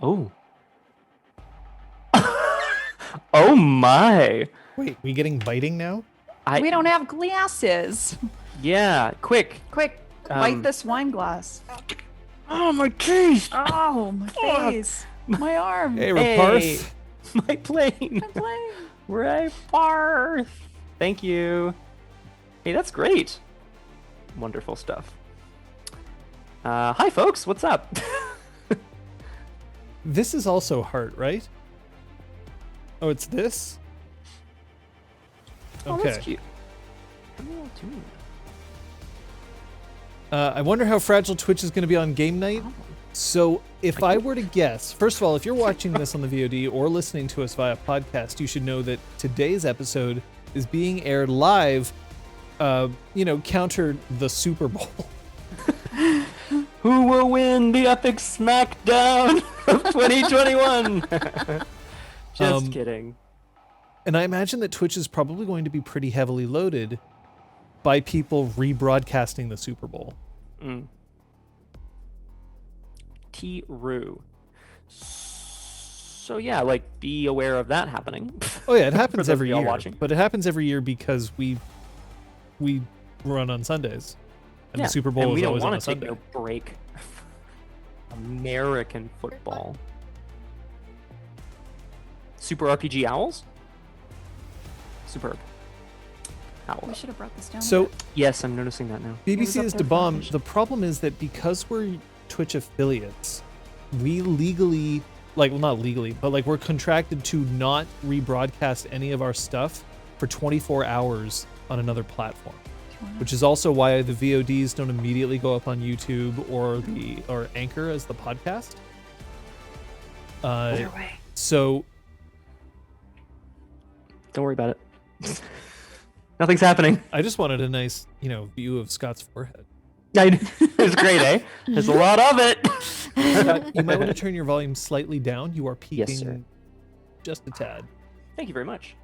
Oh. Oh my. Wait, we getting biting now? We don't have glasses. Yeah, quick. Quick, bite this wine glass. Oh, my teeth. Oh, my face. My arm. Hey, Raparth. My plane. My plane. Raparth. Thank you. Hey, that's great. Wonderful stuff. Hi, folks. What's up? This is also heart, right? Oh, it's this? Oh, Okay. that's cute. I wonder how fragile Twitch is going to be on game night. So if I were to guess, first of all, if you're watching this on the VOD or listening to us via podcast, you should know that today's episode is being aired live, counter the Super Bowl. Who will win the epic smackdown of 2021? Just kidding. And I imagine that Twitch is probably going to be pretty heavily loaded by people rebroadcasting the Super Bowl. T-Roo. So yeah, like, be aware of that happening. Oh yeah, it happens those every of y'all year. watching. But it happens every year because we run on Sundays. And the Super Bowl and we is don't always on want a to take Sunday. no break. American football. Super RPG Owls? Superb. We Owls. should have brought this down. So Yes, I'm noticing that now. BBC up is there to bomb. first. The problem is that because we're Twitch affiliates, we legally, not legally, but we're contracted to not rebroadcast any of our stuff for 24 hours on another platform. Which is also why the VODs don't immediately go up on YouTube or Anchor as the podcast. Either way. So Don't worry about it. Nothing's happening. I just wanted a nice, view of Scott's forehead. It's great, eh? There's a lot of it. Scott, you might want to turn your volume slightly down. You are peaking Yes, sir. just a tad. Thank you very much.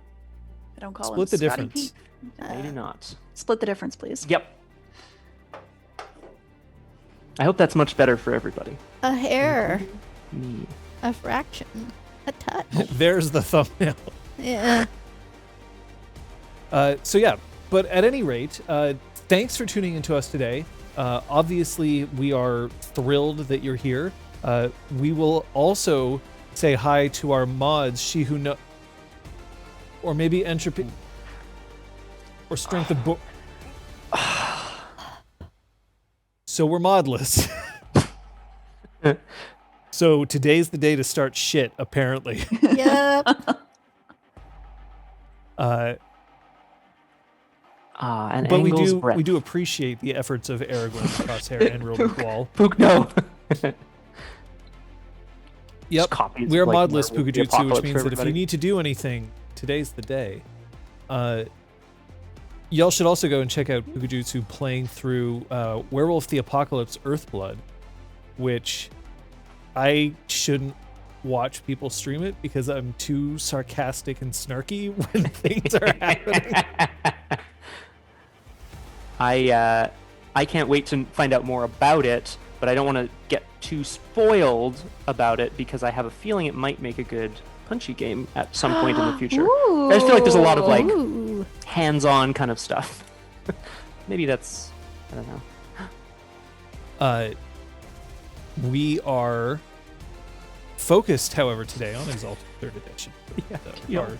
I don't call Split him the Scotty difference. Pete. Maybe not. Split the difference, please. Yep. I hope that's much better for everybody. A hair, Me. a fraction, a touch. There's the thumbnail. Yeah. So yeah, but at any rate, thanks for tuning into us today. Obviously, we are thrilled that you're here. We will also say hi to our mods, She Who Know, or maybe Entropy, or Strength of Bo. So we're modless. So today's the day to start shit, apparently. Yep. And But Angle's breath. we do appreciate the efforts of Aragorn, Crosshair, and Robert Wall. Pook, no. Yep, copies, we are like, modless Werewolf the Pukajutsu, which Apocalypse means for that if you everybody. need to do anything, today's the day. Y'all should also go and check out Pukajutsu playing through Werewolf the Apocalypse Earthblood, which I shouldn't watch people stream it because I'm too sarcastic and snarky when things are happening. I can't wait to find out more about it, but I don't want to get too spoiled about it because I have a feeling it might make a good punchy game at some point in the future. I just feel like there's a lot of Ooh. hands-on kind of stuff. Maybe that's, I don't know. We are focused, however, today on Exalted 3rd Edition, our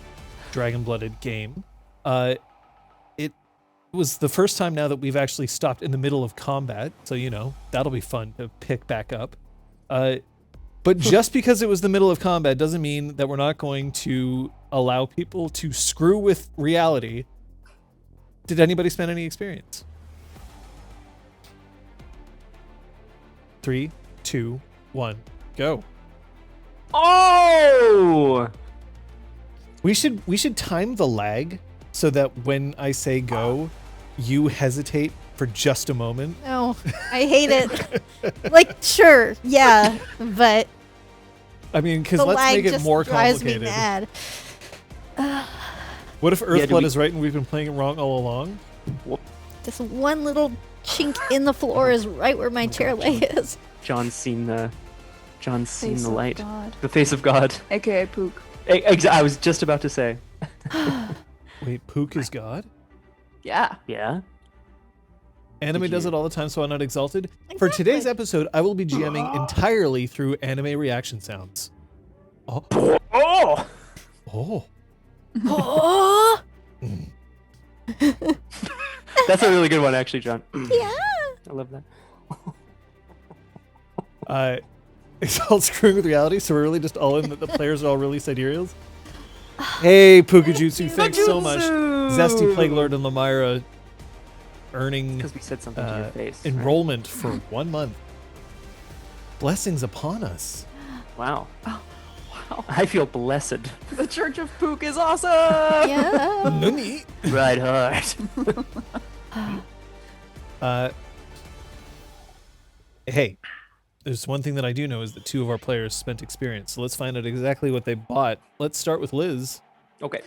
Dragon-Blooded game. It was the first time now that we've actually stopped in the middle of combat, so that'll be fun to pick back up. But just because it was the middle of combat doesn't mean that we're not going to allow people to screw with reality. Did anybody spend any experience? 3, 2, 1, go. Oh! We should time the lag so that when I say go, you hesitate for just a moment. No, I hate it. Sure, yeah, but I mean, because the let's lag make it just more drives complicated. me mad. What if Earthblood we- is right and we've been playing it wrong all along? Just one little chink in the floor is right where my chair leg is. John's seen the John's seen Face the of light. God. The face of God. AKA Pook. I was just about to say. Wait, Pook is God? Yeah. Yeah. Anime Did does you- it all the time, so I'm not exalted. For today's episode, I will be GMing entirely through anime reaction sounds. Oh. Oh! Oh. Oh, That's a really good one, actually, John. yeah. I love that. It's all screwing with reality, so we're really just all in that the players are all really sidereals. Hey, Pukajutsu, thanks so much. Zesty, Plague Lord, and Lamira earning Because we said something to your face. right? enrollment for 1 month. Blessings upon us. Wow. Wow. I feel blessed. The Church of Pook is awesome. Yeah. Nani? Right hard. Hey, there's one thing that I do know is that 2 of our players spent experience. So let's find out exactly what they bought. Let's start with Liz. Okay.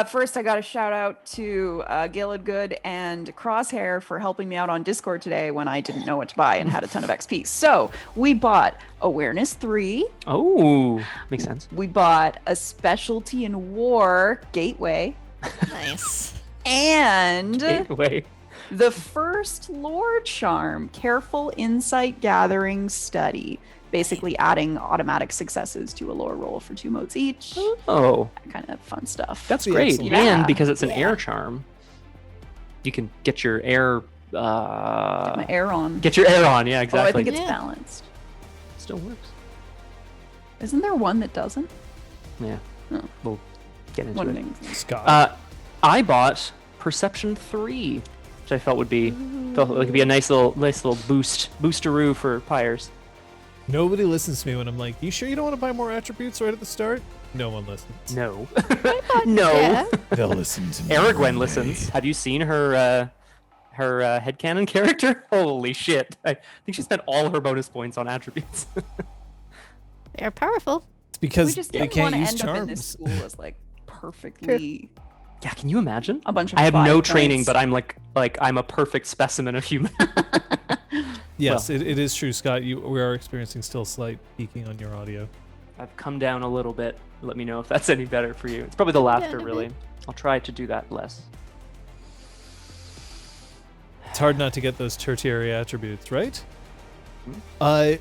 First, I got a shout out to Gilad Good and Crosshair for helping me out on Discord today when I didn't know what to buy and had a ton of XP. So we bought Awareness 3. Oh, makes sense. We bought a Specialty in War Gateway. Nice. And Gateway. the first lore charm, Careful Insight Gathering Study. Basically adding automatic successes to a lore roll for 2 motes each. Oh, That kind of fun stuff. that's Be great. excellent. Yeah. And because it's an Yeah. air charm, you can get your air. Get my air on. Get your air on. Yeah, Oh, I exactly. think it's Yeah. balanced. Still works. Isn't there one that doesn't? Yeah. Oh. We'll get into One it. thing. Scott. I bought Perception 3, which I felt would be like it'd be a nice little boosteroo for pyres. Nobody listens to me when I'm like, you sure you don't want to buy more attributes right at the start? No one listens. No. No. Yeah. They'll listen to me. Aragwen one listens. day. Have you seen her headcanon character? Holy shit. I think she spent all her bonus points on attributes. They're powerful. It's because We just you didn't can't want to use end up in this charms. school as like perfectly Yeah, can you imagine? a bunch of I have no 5 training, points. but I'm like I'm a perfect specimen of human. Yes, it is true, Scott. We are experiencing still slight peaking on your audio. I've come down a little bit. Let me know if that's any better for you. It's probably the laughter, down a really. bit. I'll try to do that less. It's hard not to get those tertiary attributes, right? Hmm?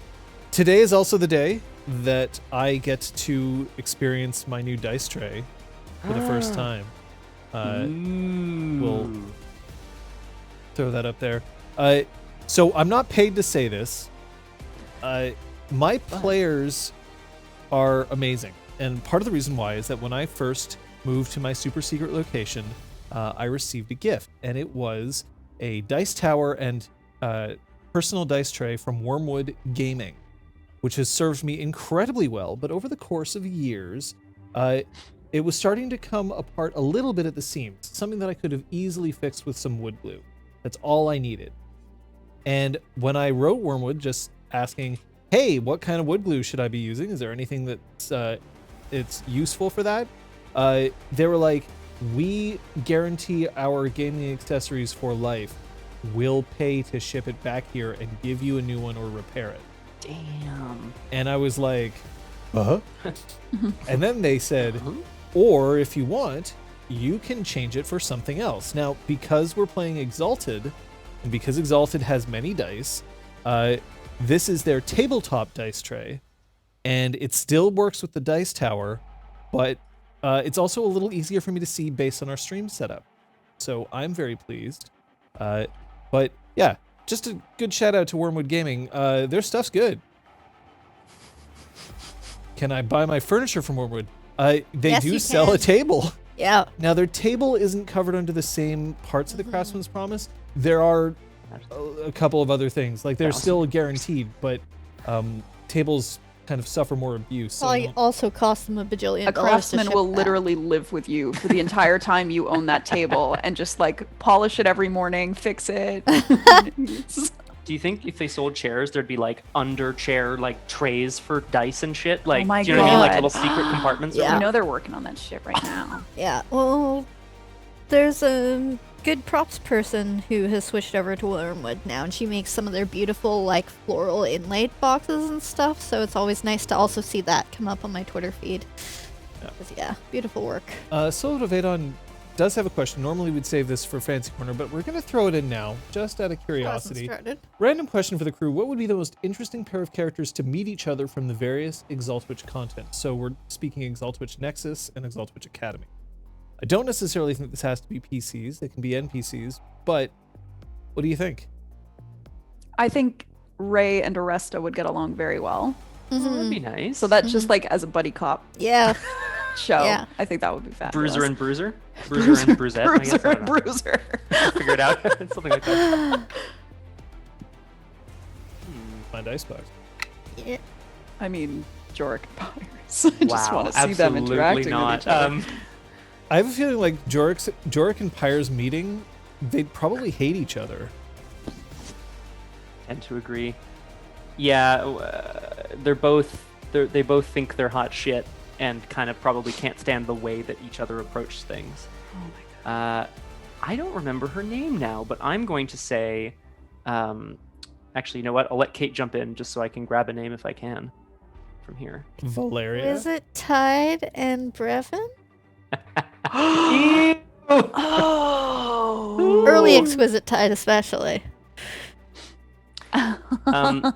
Today is also the day that I get to experience my new dice tray for the first time. We'll Ooh. throw that up there. So I'm not paid to say this. My players are amazing. And part of the reason why is that when I first moved to my super secret location, I received a gift. And it was a dice tower and personal dice tray from Wormwood Gaming, which has served me incredibly well. But over the course of years, it was starting to come apart a little bit at the seams, something that I could have easily fixed with some wood glue. That's all I needed. And when I wrote Wormwood, just asking, hey, what kind of wood glue should I be using? Is there anything that's it's useful for that? They were like, we guarantee our gaming accessories for life. We'll pay to ship it back here and give you a new one or repair it. Damn. And I was like, and then they said, or if you want, you can change it for something else. Now, because we're playing Exalted, and because Exalted has many dice, this is their tabletop dice tray, and it still works with the dice tower, but it's also a little easier for me to see based on our stream setup. So I'm very pleased. But yeah, just a good shout out to Wormwood Gaming. Their stuff's good. Can I buy my furniture from Wormwood? They Yes, do you sell a can. table. Yeah. Now, their table isn't covered under the same parts of the Craftsman's Promise. There are a couple of other things. Like, they're still guaranteed, but tables kind of suffer more abuse. so Probably also cost them a bajillion A dollars craftsman to ship will that. literally live with you for the entire time you own that table and just like polish it every morning, fix it. Do you think if they sold chairs, there'd be like under chair like trays for dice and shit? Like, my do you know what I mean? Like God. little secret compartments. Yeah. You know they're working on that shit right now. Yeah. Well, there's good props person who has switched over to Wormwood now, and she makes some of their beautiful, like, floral inlaid boxes and stuff, so it's always nice to also see that come up on my Twitter feed. Yeah. 'Cause, yeah, beautiful work. Solo to Vadon does have a question. Normally we'd save this for Fancy Corner, but we're going to throw it in now, just out of curiosity. Random question for the crew. What would be the most interesting pair of characters to meet each other from the various ExalTwitch content? So we're speaking ExalTwitch Nexus and ExalTwitch Academy. I don't necessarily think this has to be PCs. They can be NPCs, but what do you think? I think Ray and Aresta would get along very well. That'd be nice. So that's just like as a buddy cop Yeah. show. Yeah. I think that would be fabulous. Bruiser and Bruiser? Bruiser and Bruisette? I guess. Bruiser I and don't know. Bruiser. Figure it out. Something like that. Find Icebox. Yeah. I mean, Jorik and Pyres. I just want to see them absolutely interacting not. with each other. I have a feeling like Jorik and Pyre's meeting, they'd probably hate each other. Tend to agree. Yeah, they both think they're hot shit and kind of probably can't stand the way that each other approach things. Oh my god. I don't remember her name now, but I'm going to say, actually, you know what? I'll let Kate jump in just so I can grab a name if I can from here. Valeria? Is it Tide and Brevin? Ew! Oh. Early Exquisite Tide, especially. No,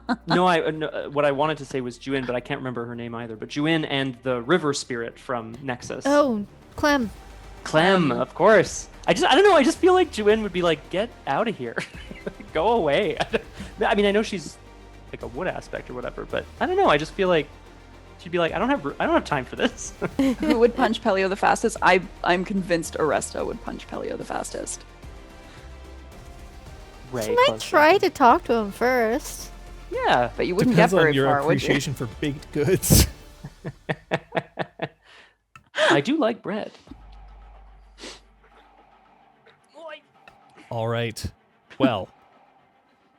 what I wanted to say was Juin, but I can't remember her name either. But Juin and the river spirit from Nexus. Oh, Clem. Clem, of course. I don't know. I just feel like Juin would be like, get out of here, go away. I mean, I know she's like a wood aspect or whatever, but I don't know. I just feel like she'd be like, I don't have time for this. Who would punch Pelio the fastest? I'm convinced Aresta would punch Pelio the fastest. Ray, You might close try second. to talk to him first. Yeah. But you wouldn't Depends get very on your far, would you? appreciation for baked goods. I do like bread. All right. Well,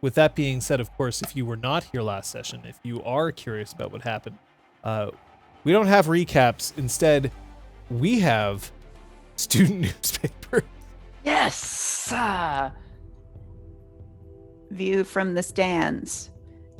with that being said, of course, if you were not here last session, if you are curious about what happened, we don't have recaps. Instead, we have student newspaper. Yes. View from the stands.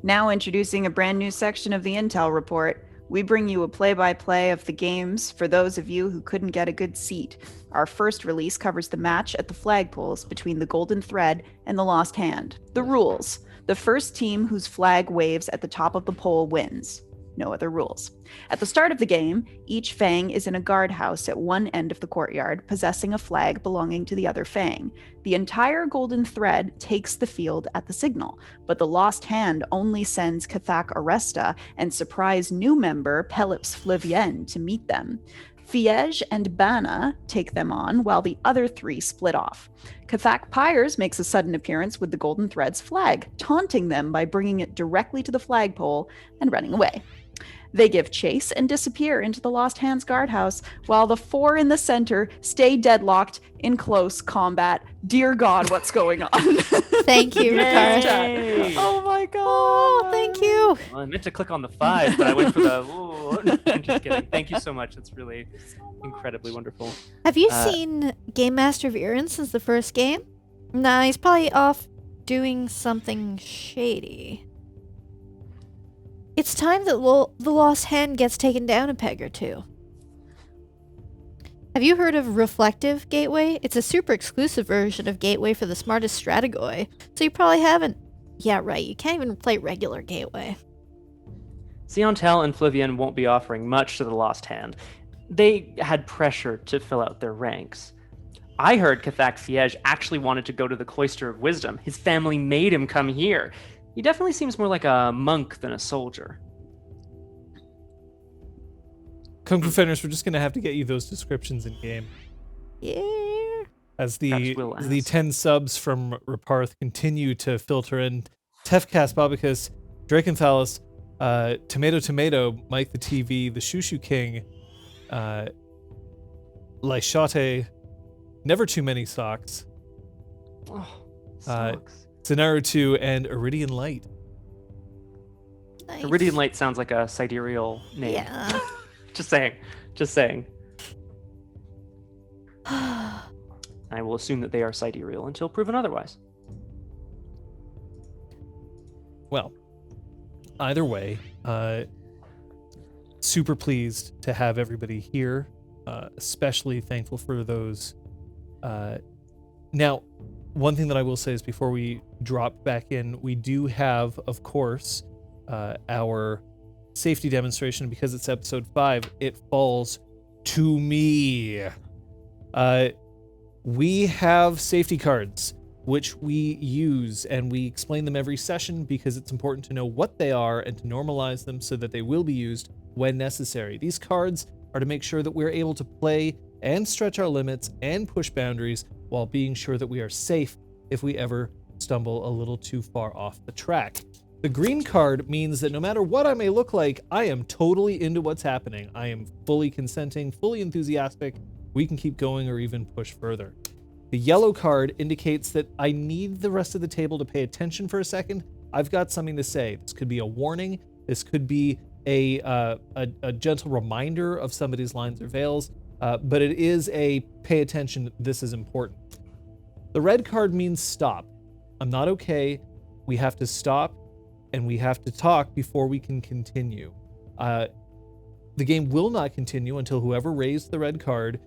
Now introducing a brand new section of the Intel report. We bring you a play-by-play of the games for those of you who couldn't get a good seat. Our first release covers the match at the flagpoles between the Golden Thread and the Lost Hand. The rules. The first team whose flag waves at the top of the pole wins. No other rules. At the start of the game, each Fang is in a guardhouse at one end of the courtyard, possessing a flag belonging to the other Fang. The entire Golden Thread takes the field at the signal, but the Lost Hand only sends Kathak Aresta and surprise new member Pelips Flivien to meet them. Fiege and Bana take them on, while the other three split off. Kathak Pyres makes a sudden appearance with the Golden Thread's flag, taunting them by bringing it directly to the flagpole and running away. They give chase and disappear into the Lost Hands guardhouse, while the four in the center stay deadlocked in close combat. Dear God, what's going on? Thank you, Ricard. Yay! Oh my God. Oh, thank you. Well, I meant to click on the 5, but I went for the. Ooh. I'm just kidding. Thank you so much. It's really incredibly wonderful. Have you seen Game Master Viren since the first game? Nah, he's probably off doing something shady. It's time that the Lost Hand gets taken down a peg or two. Have you heard of Reflective Gateway? It's a super exclusive version of Gateway for the smartest Strategoi, so you probably haven't. Yeah, right, you can't even play regular Gateway. Siontel and Flivien won't be offering much to the Lost Hand. They had pressure to fill out their ranks. I heard Kathak Fiege actually wanted to go to the Cloister of Wisdom. His family made him come here. He definitely seems more like a monk than a soldier. Kung Fu Fighters, we're just going to have to get you those descriptions in game. Yeah. As Perhaps we'll the ask. 10 subs from Raparth continue to filter in. Tefcast, Bobicus, Dracenthalis, Tomato, Mike the TV, the Shushu King, Laishate, Never Too Many Socks, Oh, sucks. Zenaru2, and Iridian Light. Nice. Iridian Light sounds like a sidereal name. Yeah. Just saying. Just saying. I will assume that they are sidereal until proven otherwise. Well, either way, super pleased to have everybody here, especially thankful for those. Now, one thing that I will say is before we drop back in, we do have, of course, our safety demonstration. Because it's episode 5, it falls to me. We have safety cards, which we use, and we explain them every session because it's important to know what they are and to normalize them so that they will be used when necessary. These cards are to make sure that we're able to play and stretch our limits and push boundaries while being sure that we are safe if we ever stumble a little too far off the track. The green card means that no matter what I may look like, I am totally into what's happening. I am fully consenting, fully enthusiastic. We can keep going or even push further. The yellow card indicates that I need the rest of the table to pay attention for a second. I've got something to say. This could be a warning. This could be a gentle reminder of somebody's lines or veils, but it is a pay attention. This is important. The red card means stop. I'm not okay. We have to stop and we have to talk before we can continue. The game will not continue until whoever raised the red card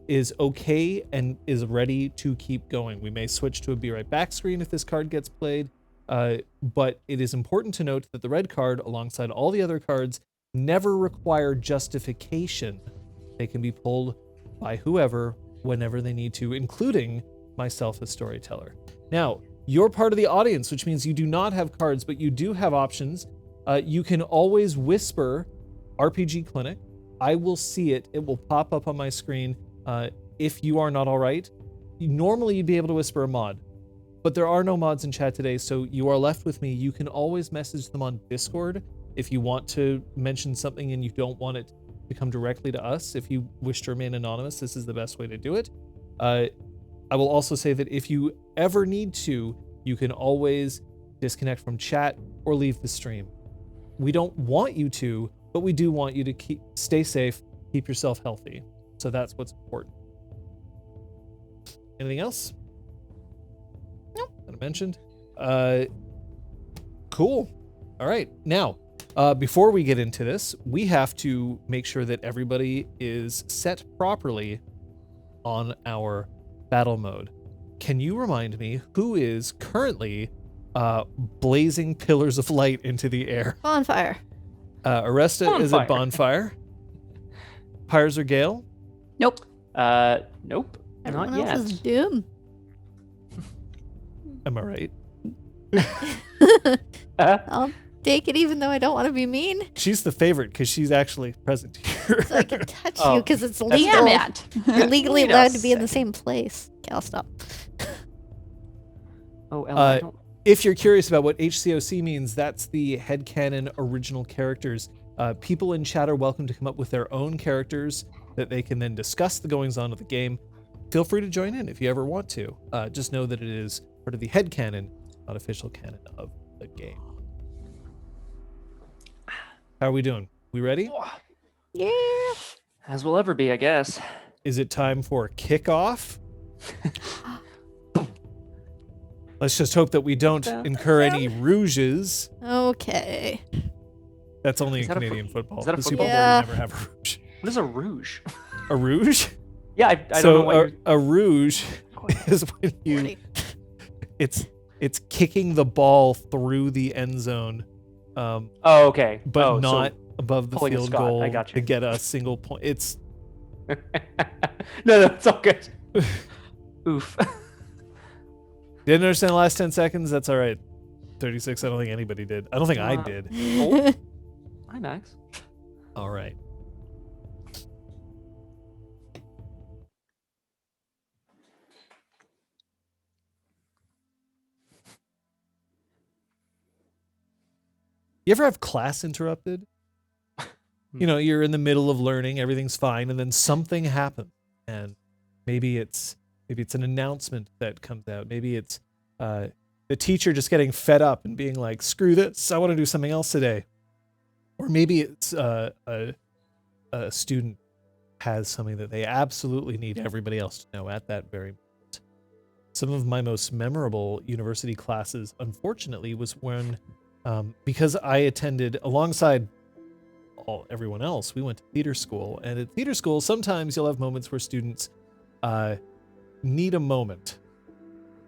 is okay and is ready to keep going. We may switch to a be right back screen if this card gets played, but it is important to note that the red card, alongside all the other cards, never require justification. They can be pulled by whoever, whenever they need to, including myself as storyteller. Now, you're part of the audience, which means you do not have cards, but you do have options. You can always whisper RPGClinic. I will see it. It will pop up on my screen. If you are not all right, normally you'd be able to whisper a mod, but there are no mods in chat today, so you are left with me. You can always message them on Discord if you want to mention something and you don't want it to come directly to us. If you wish to remain anonymous, this is the best way to do it. I will also say that if you ever need to, you can always disconnect from chat or leave the stream. We don't want you to, but we do want you to stay safe, keep yourself healthy. So that's what's important. Anything else? Nope. That I mentioned. Cool. All right. Now, before we get into this, we have to make sure that everybody is set properly on our battle mode. Can you remind me who is currently blazing pillars of light into the air? Bonfire. Aresta is at bonfire. Pyres or Gale? Nope. Nope. Everyone Not else yet. is Doom. Am I right? I'll take it even though I don't want to be mean. She's the favorite because she's actually present here. So I can touch Oh, you because it's Damn legal. it. You're legally Wait a allowed to be in the second. same place. Okay, I'll stop. Oh, Ella, I don't... If you're curious about what HCOC means, that's the headcanon original characters. People in chat are welcome to come up with their own characters that they can then discuss the goings-on of the game. Feel free to join in if you ever want to. Just know that it is part of the headcanon, not official canon of the game. How are we doing? We ready? Yeah. As will ever be, I guess. Is it time for kickoff? Let's just hope that we don't incur any rouges. Okay. That's only Is in that a Canadian football. is that a The Super Bowl football? Yeah. would never have a rouge. What is a rouge? A rouge? Yeah, I don't know So what a rouge is when you Ready. it's kicking the ball through the end zone, Oh, okay. but Oh, so- not above the pulling a field Scott. goal I got to you. get a single point. It's no, it's all good. Oof. didn't understand the last 10 seconds. That's all right. 36. I don't think anybody did. I don't think I did. Oh. Hi, Max. All right. You ever have class interrupted? You know, you're in the middle of learning, everything's fine, and then something happens, and maybe it's an announcement that comes out. Maybe it's the teacher just getting fed up and being like, "Screw this! I want to do something else today." Or maybe it's a student has something that they absolutely need everybody else to know at that very moment. some of my most memorable university classes, unfortunately, was when, because I attended alongside everyone else, we went to theater school. And at theater school, sometimes you'll have moments where students need a moment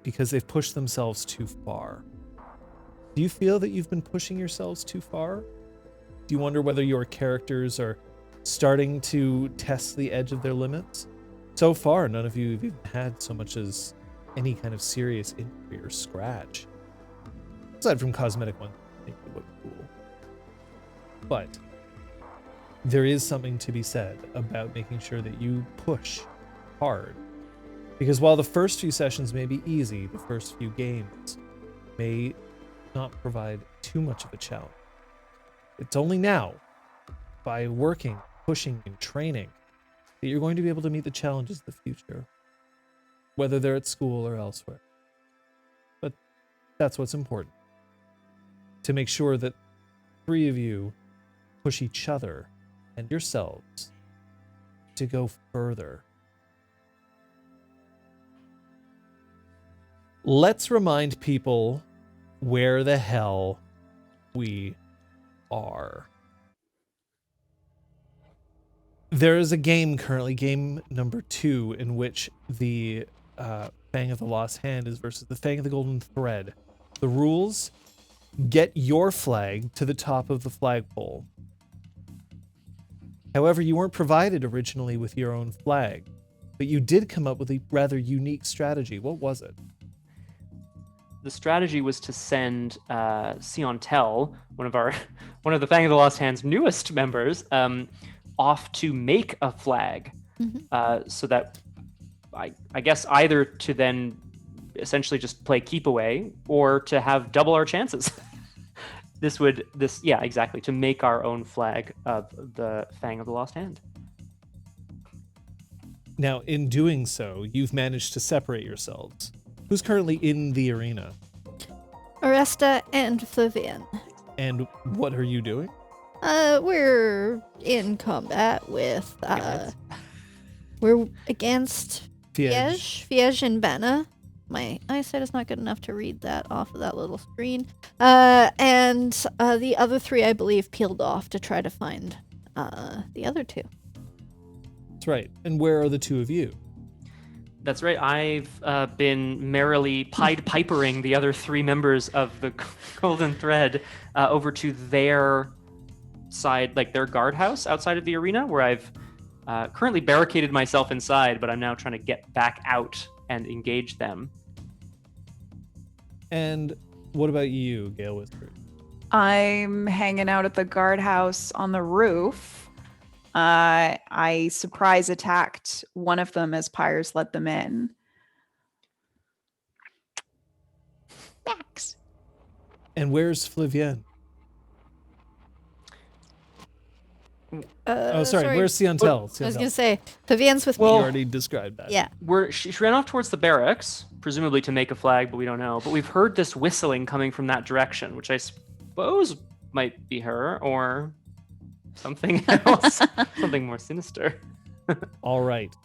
because they've pushed themselves too far. Do you feel that you've been pushing yourselves too far? Do you wonder whether your characters are starting to test the edge of their limits? So far, none of you have even had so much as any kind of serious injury or scratch. Aside from cosmetic ones, that make you look cool. But there is something to be said about making sure that you push hard. Because while the first few sessions may be easy, the first few games may not provide too much of a challenge. It's only now, by working, pushing, and training, that you're going to be able to meet the challenges of the future, whether they're at school or elsewhere. But that's what's important. To make sure that three of you push each other and yourselves to go further. Let's remind people where the hell we are. There is a game currently, game number 2, in which the Fang of the Lost Hand is versus the Fang of the Golden Thread. The rules: get your flag to the top of the flagpole. However, you weren't provided originally with your own flag, but you did come up with a rather unique strategy. What was it? The strategy was to send Siontel, one of the Fang of the Lost Hand's newest members, off to make a flag, so that I guess either to then essentially just play keep away or to have double our chances. Exactly, to make our own flag of the Fang of the Lost Hand. Now, in doing so, you've managed to separate yourselves. Who's currently in the arena? Aresta and Flavian. And what are you doing? We're in combat with, we're against Fiege and Benna. My eyesight is not good enough to read that off of that little screen. And the other 3, I believe, peeled off to try to find the other 2. That's right. And where are the 2 of you? That's right. I've been merrily Pied Pipering the other 3 members of the Golden Thread over to their side, like their guardhouse outside of the arena, where I've currently barricaded myself inside, but I'm now trying to get back out and engage them. And what about you, Gale Whisper? I'm hanging out at the guardhouse on the roof. I surprise attacked one of them as Pyres let them in. Max. And where's Flavian? Sorry. Where's Siontel? I was gonna say Flavian's with You me. already described that. Yeah. She ran off towards the barracks, presumably to make a flag, but we don't know. But we've heard this whistling coming from that direction, which I suppose might be her or something else, something more sinister. All right.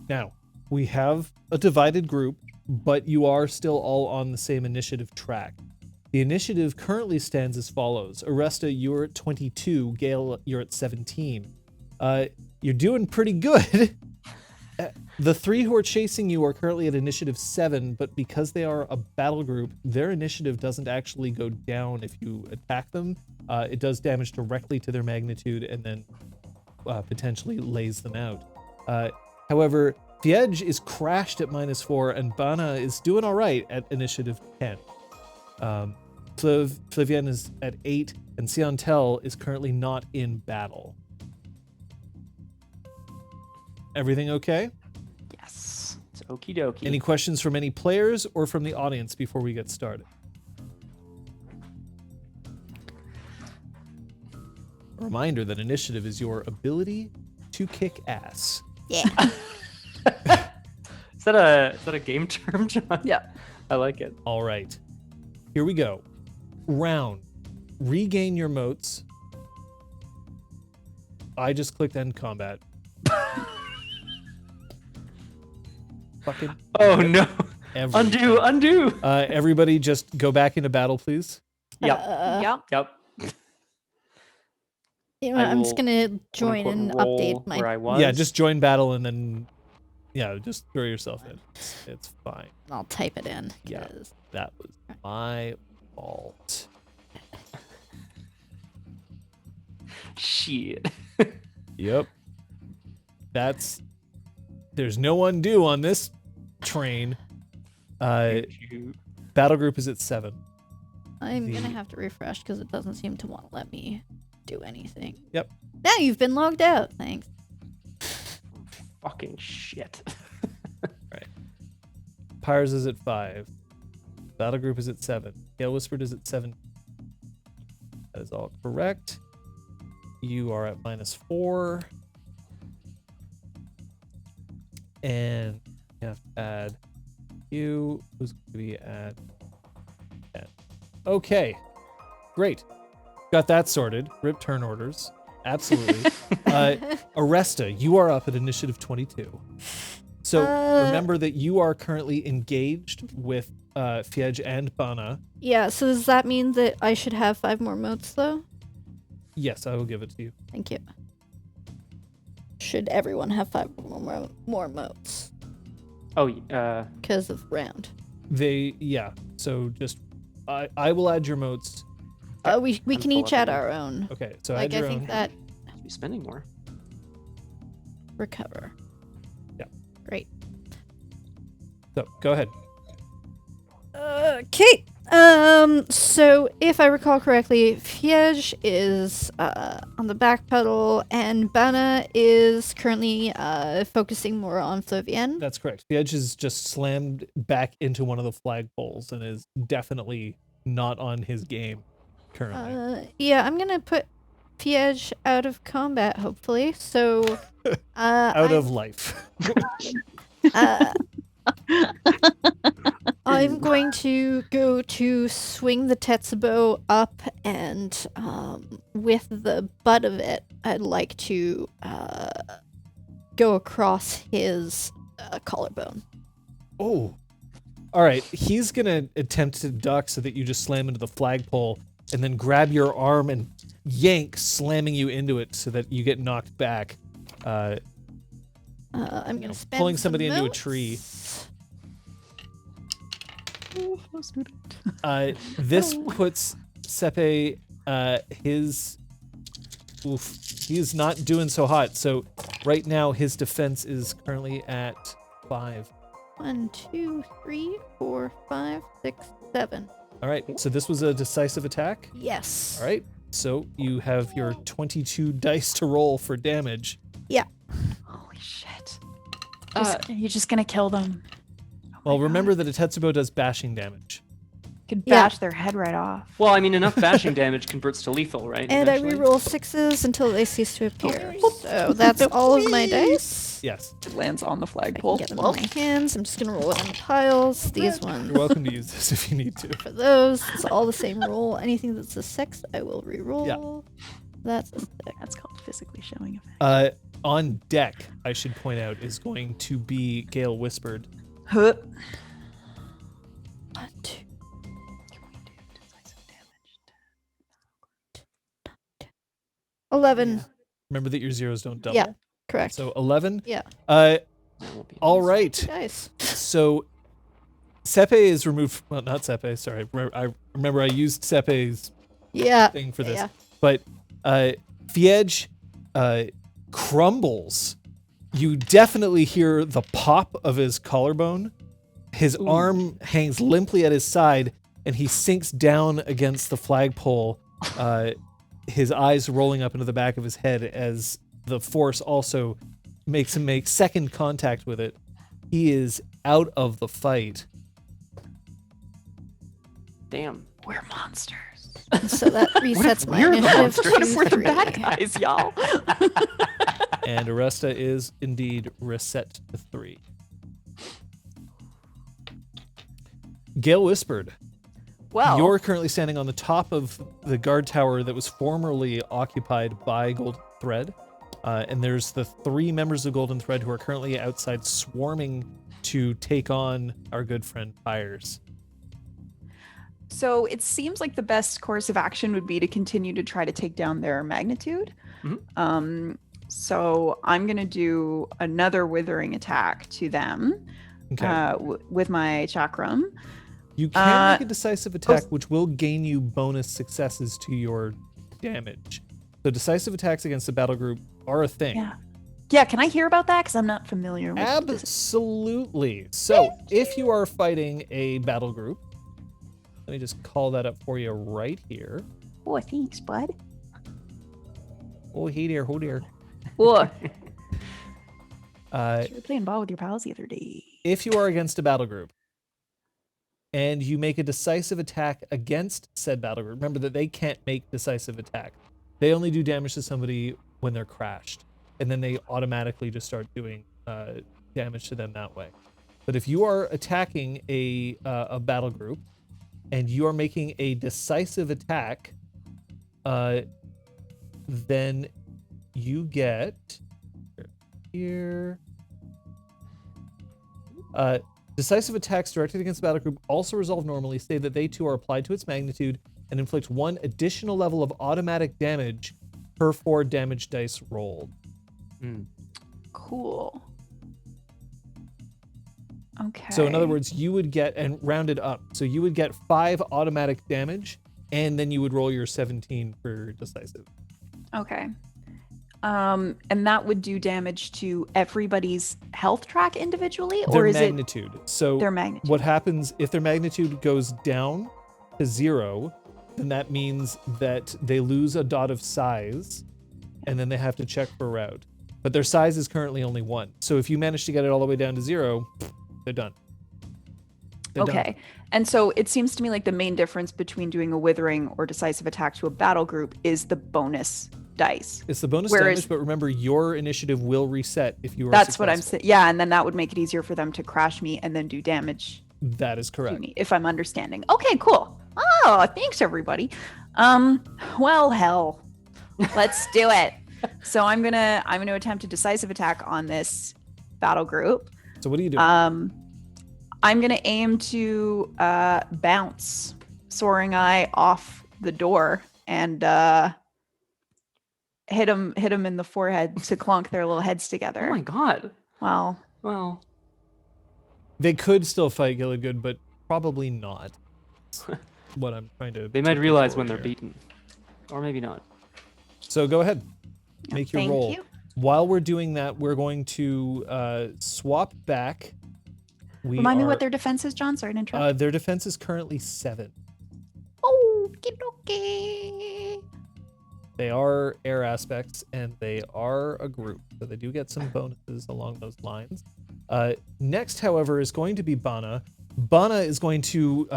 Now, we have a divided group, but you are still all on the same initiative track. The initiative currently stands as follows. Aresta, you're at 22. Gale, you're at 17. You're doing pretty good. The 3 who are chasing you are currently at initiative 7, but because they are a battle group, their initiative doesn't actually go down if you attack them. It does damage directly to their magnitude and then potentially lays them out. However, Fiege is crashed at -4, and Bana is doing all right at initiative 10. Flavian is at 8, and Siontel is currently not in battle. Everything okay? Yes, it's okie dokie. Any questions from any players or from the audience before we get started? A reminder that initiative is your ability to kick ass. Yeah. Is that a game term, John? Yeah. I like it. All right. Here we go. Round. Regain your motes. I just clicked end combat. Fucking. Oh no. Undo, undo. Everybody just go back into battle, please. Yep. Yep. You know, I'm just gonna join and update my. where I was. Yeah, just join battle and then, just throw yourself in. It's fine. I'll type it in. Yeah. 'Cause That was my fault. Shit. Yep. There's no undo on this train. Battle group is at 7. I'm gonna have to refresh because it doesn't seem to want to let me do anything. Yep. Now you've been logged out. Thanks. Fucking shit. Right. Pyres is at 5. Battle group is at 7. Gale Whispered is at 7. That is all correct. You are at -4. And you have to add you, who's going to be at 10. Okay. Great. Got that sorted. Rip turn orders. Absolutely. Aresta, you are up at initiative 22. So remember that you are currently engaged with Fiej and Bana. Yeah. So does that mean that I should have 5 more motes though? Yes, I will give it to you. Thank you. Should everyone have 5 more motes? Oh, Because of round. So just I will add your motes. We I'm can full each up add on our own. Okay, so Like add your I think own. that be spending more. recover. Yeah. Great. So go ahead. Okay. So if I recall correctly, Fiej is on the back pedal, and Bana is currently focusing more on Flavienne. That's correct. The edge is just slammed back into one of the flagpoles and is definitely not on his game currently. Yeah, I'm gonna put Fiej out of combat, hopefully. So Out of life. I'm going to go to swing the Tetsubo up, and with the butt of it, I'd like to go across his collarbone. Oh. All right. He's going to attempt to duck so that you just slam into the flagpole and then grab your arm and yank, slamming you into it so that you get knocked back. I'm going to spend pulling some somebody into a motes. tree. This puts Sepe, he is not doing so hot. So right now his defense is currently at 5. 1, 2, 3, 4, 5, 6, 7. All right, so this was a decisive attack. Yes. All right, so you have your 22 dice to roll for damage. Yeah. Holy shit. You're just gonna kill them. Well, remember that a Tetsubo does bashing damage. Could bash their head right off. Well, I mean, enough bashing damage converts to lethal, right? And I eventually? reroll 6s until they cease to appear. So that's all of my dice. Yes. It lands on the I flagpole. can get them in my hands. I'm just gonna roll it on the piles. These ones You're welcome to use this if you need to. for those. It's all the same roll. Anything that's a 6, I will reroll. That's a 6. That's called physically showing effect. On deck, I should point out, is going to be Gale Whispered. Huh. 1, 2, 11. Remember that your zeros don't double. Yeah, correct. So 11. Yeah. That won't be All nice. right. Nice. So Sepe is removed. Well, not Sepe. Sorry. I remember I used Sepe's Yeah. thing for this. Yeah. But Fiej crumbles. You definitely hear the pop of his collarbone. His arm hangs limply at his side, and he sinks down against the flagpole, his eyes rolling up into the back of his head as the force also makes him make second contact with it. He is out of the fight. Damn. We're monsters. So that resets my we're the initiative monsters? to What if we're the 3. bad guys, y'all? And Aresta is indeed reset to 3. Gale Whispered. Well, You're currently standing on the top of the guard tower that was formerly occupied by Golden Thread. And there's the 3 members of Golden Thread who are currently outside swarming to take on our good friend Pyres? So it seems like the best course of action would be to continue to try to take down their magnitude. So I'm going to do another withering attack to them with my chakram. You can make a decisive attack, which will gain you bonus successes to your damage. So decisive attacks against a battle group are a thing. Yeah, can I hear about that? Because I'm not familiar with this. Absolutely. So if you are fighting a battle group, let me just call that up for you right here. Oh, thanks, bud. Oh, hey there, oh dear. Oh. You were playing ball with your pals the other day. If you are against a battle group and you make a decisive attack against said battle group, remember that they can't make decisive attack. They only do damage to somebody when they're crashed, and then they automatically just start doing damage to them that way. But if you are attacking a battle group and you are making a decisive attack, then you get here. Decisive attacks directed against the battle group also resolve normally, save that they too are applied to its magnitude and inflict 1 additional level of automatic damage per 4 damage dice rolled. Cool. Okay. So in other words, you would get, and rounded up, so you would get 5 automatic damage, and then you would roll your 17 for decisive. Okay. And that would do damage to everybody's health track individually, or is magnitude. So their magnitude? What happens if their magnitude goes down to 0, then that means that they lose a dot of size, and then they have to check for route. But their size is currently only 1. So if you manage to get it all the way down to 0, they're done. Okay. And so it seems to me like the main difference between doing a withering or decisive attack to a battle group is the bonus dice. It's the bonus damage, but remember, your initiative will reset if you are That's successful. what I'm saying. Yeah, and then that would make it easier for them to crash me and then do damage. That is correct. To me, if I'm understanding. Okay, cool. Oh, thanks everybody. Well, hell, let's do it. So I'm gonna attempt a decisive attack on this battle group. So what do you do? I'm gonna aim to bounce Soaring Eye off the door and hit him in the forehead to clonk their little heads together. Oh my god. Wow. Well, they could still fight Gilligood, but probably not. What I'm trying to. They might realize when they're beaten, or maybe not. So go ahead, make your roll. Thank you. While we're doing that, we're going to swap back. Remind me what their defense is, John. Sorry to interrupt. Their defense is currently 7. Okay. They are air aspects, and they are a group, so they do get some bonuses along those lines. Next, however, is going to be Bana. Bana is going to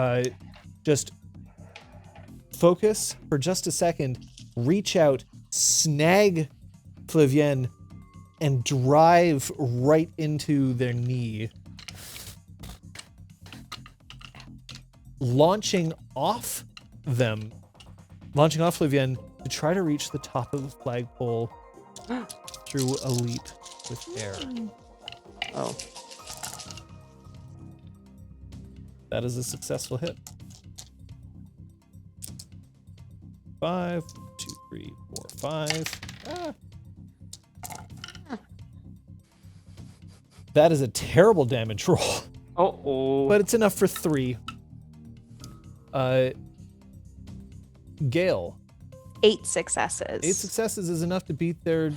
just focus for just a second, reach out, snag Flavienne, and drive right into their knee, launching off Flavienne to try to reach the top of the flagpole through a leap with air. Oh. That is a successful hit. 5, 2, 3, 4, 5. That is a terrible damage roll. Uh-oh. But it's enough for 3. Gale. 8 successes. 8 successes is enough to beat their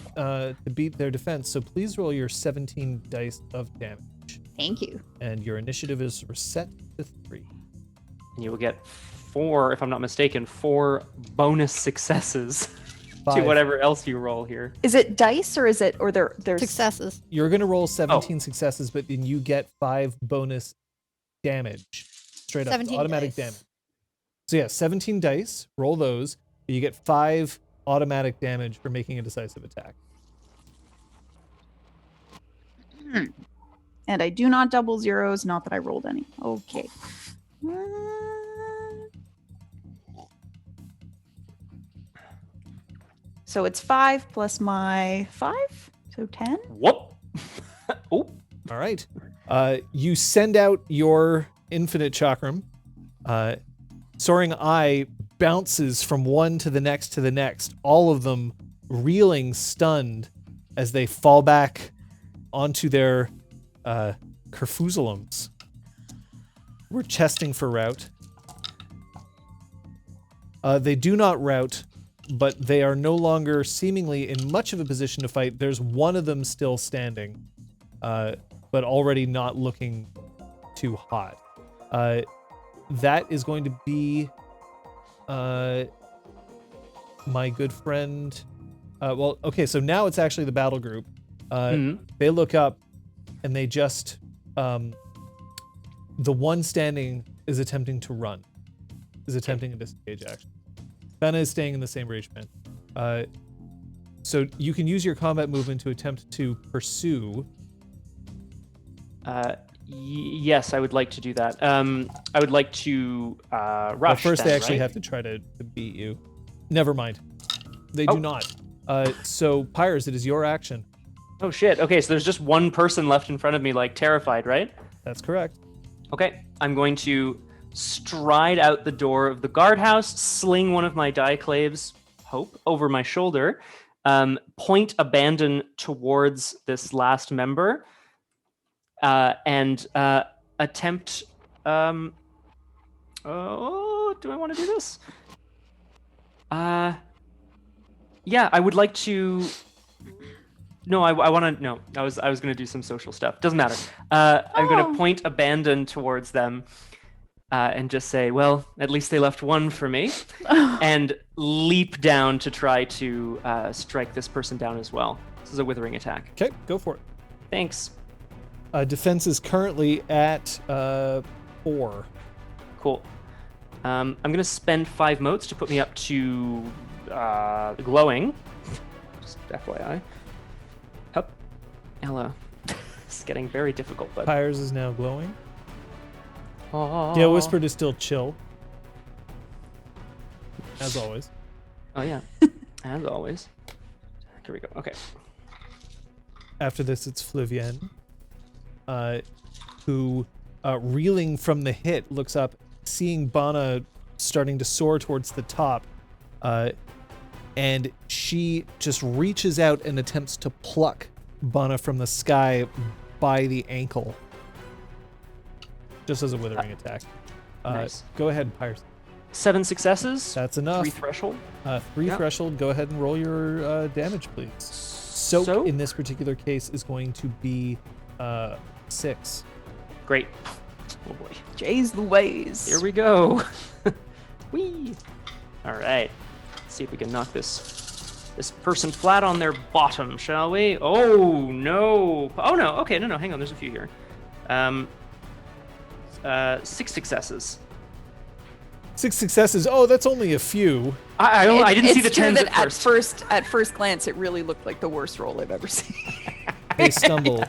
defense. So please roll your 17 dice of damage. Thank you. And your initiative is reset to 3. And you will get 4, if I'm not mistaken, 4 bonus successes 5. to whatever else you roll here. Is it dice or is it there's Successes. You're gonna roll 17 successes, but then you get 5 bonus damage. Straight up, 17 automatic dice. damage. So yeah, 17 dice. Roll those. You get 5 automatic damage for making a decisive attack. And I do not double zeros, not that I rolled any. Okay. So it's 5 plus my 5, so 10. Whoop. Oh. All right. You send out your infinite chakram. Soaring Eye bounces from one to the next, all of them reeling, stunned, as they fall back onto their kerfuzzlums. We're chesting for rout. They do not rout, but they are no longer seemingly in much of a position to fight. There's one of them still standing, but already not looking too hot. That is going to be my good friend. Well, okay, so now it's actually the battle group. They look up, and they just... the one standing is attempting to run. Is attempting a disengage action. Benna is staying in the same range band. So you can use your combat movement to attempt to pursue. Yes, I would like to do that. I would like to rush. But first, then, they actually right? have to try to beat you. Never mind. They do not. So, Pyres, it is your action. Oh, shit. Okay, so there's just one person left in front of me, like, terrified, right? That's correct. Okay, I'm going to stride out the door of the guardhouse, sling one of my diaclaves, Hope, over my shoulder, point abandon towards this last member, and attempt... oh, do I want to do this? Yeah, I would like to... No, I want to... No, I was going to do some social stuff. Doesn't matter. I'm going to point abandon towards them and just say, well, at least they left one for me, and leap down to try to strike this person down as well. This is a withering attack. Okay, go for it. Thanks. Defense is currently at 4. Cool. I'm going to spend 5 motes to put me up to glowing. Just FYI. Hup. Hello. It's getting very difficult, but... Pyres is now glowing. Oh. Gale Whispered is still chill. As always. Oh, yeah. As always. Here we go. Okay. After this, it's Flavienne, who, reeling from the hit, looks up, seeing Bana starting to soar towards the top, and she just reaches out and attempts to pluck Bana from the sky by the ankle. Just as a withering attack. Nice. Go ahead, Pyres. 7 successes. That's enough. 3 threshold. 3 Yep. threshold. Go ahead and roll your damage, please. Soak in this particular case is going to be 6. Great. Oh boy. Jay's Louise. Here we go. Whee. All right. Let's see if we can knock this person flat on their bottom, shall we? Oh no. Oh no. Okay. No. Hang on. There's a few here. 6 successes. 6 successes. Oh, that's only a few. I didn't see the It's true 10s that at first. at first glance, it really looked like the worst roll I've ever seen. They stumble.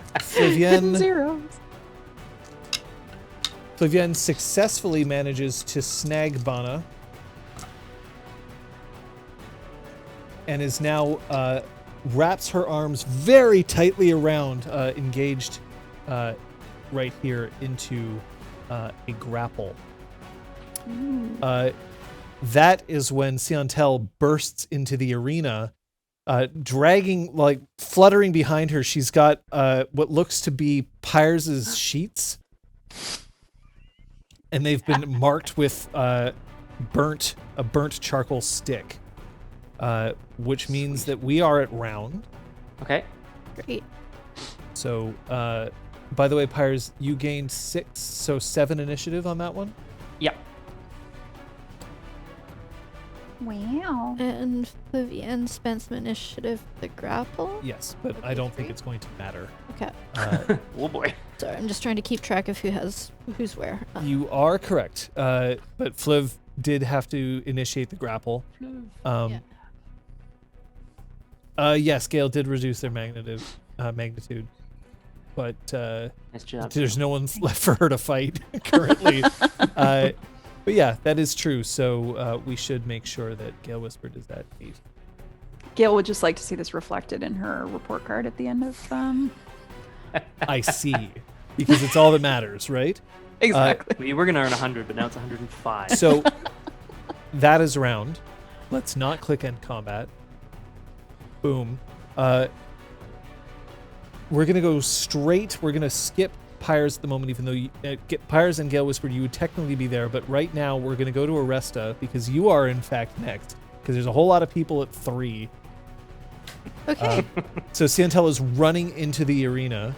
Flavienne successfully manages to snag Bana and is now wraps her arms very tightly around, engaged right here into a grapple. That is when Siantel bursts into the arena, dragging, like, fluttering behind her. She's got what looks to be Pyres' sheets, and they've been marked with a burnt charcoal stick, which means that we are at round. Okay. Great. So, by the way, Pyres, you gained 6, so 7 initiative on that one. Yep. Wow. And Flavienne spent some initiative with the grapple. Yes, but I don't think it's going to matter. Okay. Oh boy. Sorry, I'm just trying to keep track of who's where. You are correct, but Fliv did have to initiate the grapple. Yes, Gale did reduce their magnitude, but Nice job. there's no one left for her to fight currently. But yeah, that is true. So we should make sure that Gale Whispered is at 8. Gail would just like to see this reflected in her report card at the end of I see. because it's all that matters, right? Exactly. We were going to earn 100, but now it's 105. So that is a round. Let's not click end combat. Boom. We're going to go straight. We're going to skip Pyres at the moment, even though get Pyres and Gale Whispered, you would technically be there. But right now, we're going to go to Aresta because you are, in fact, next. Because there's a whole lot of people at 3. Okay. So Siantel is running into the arena,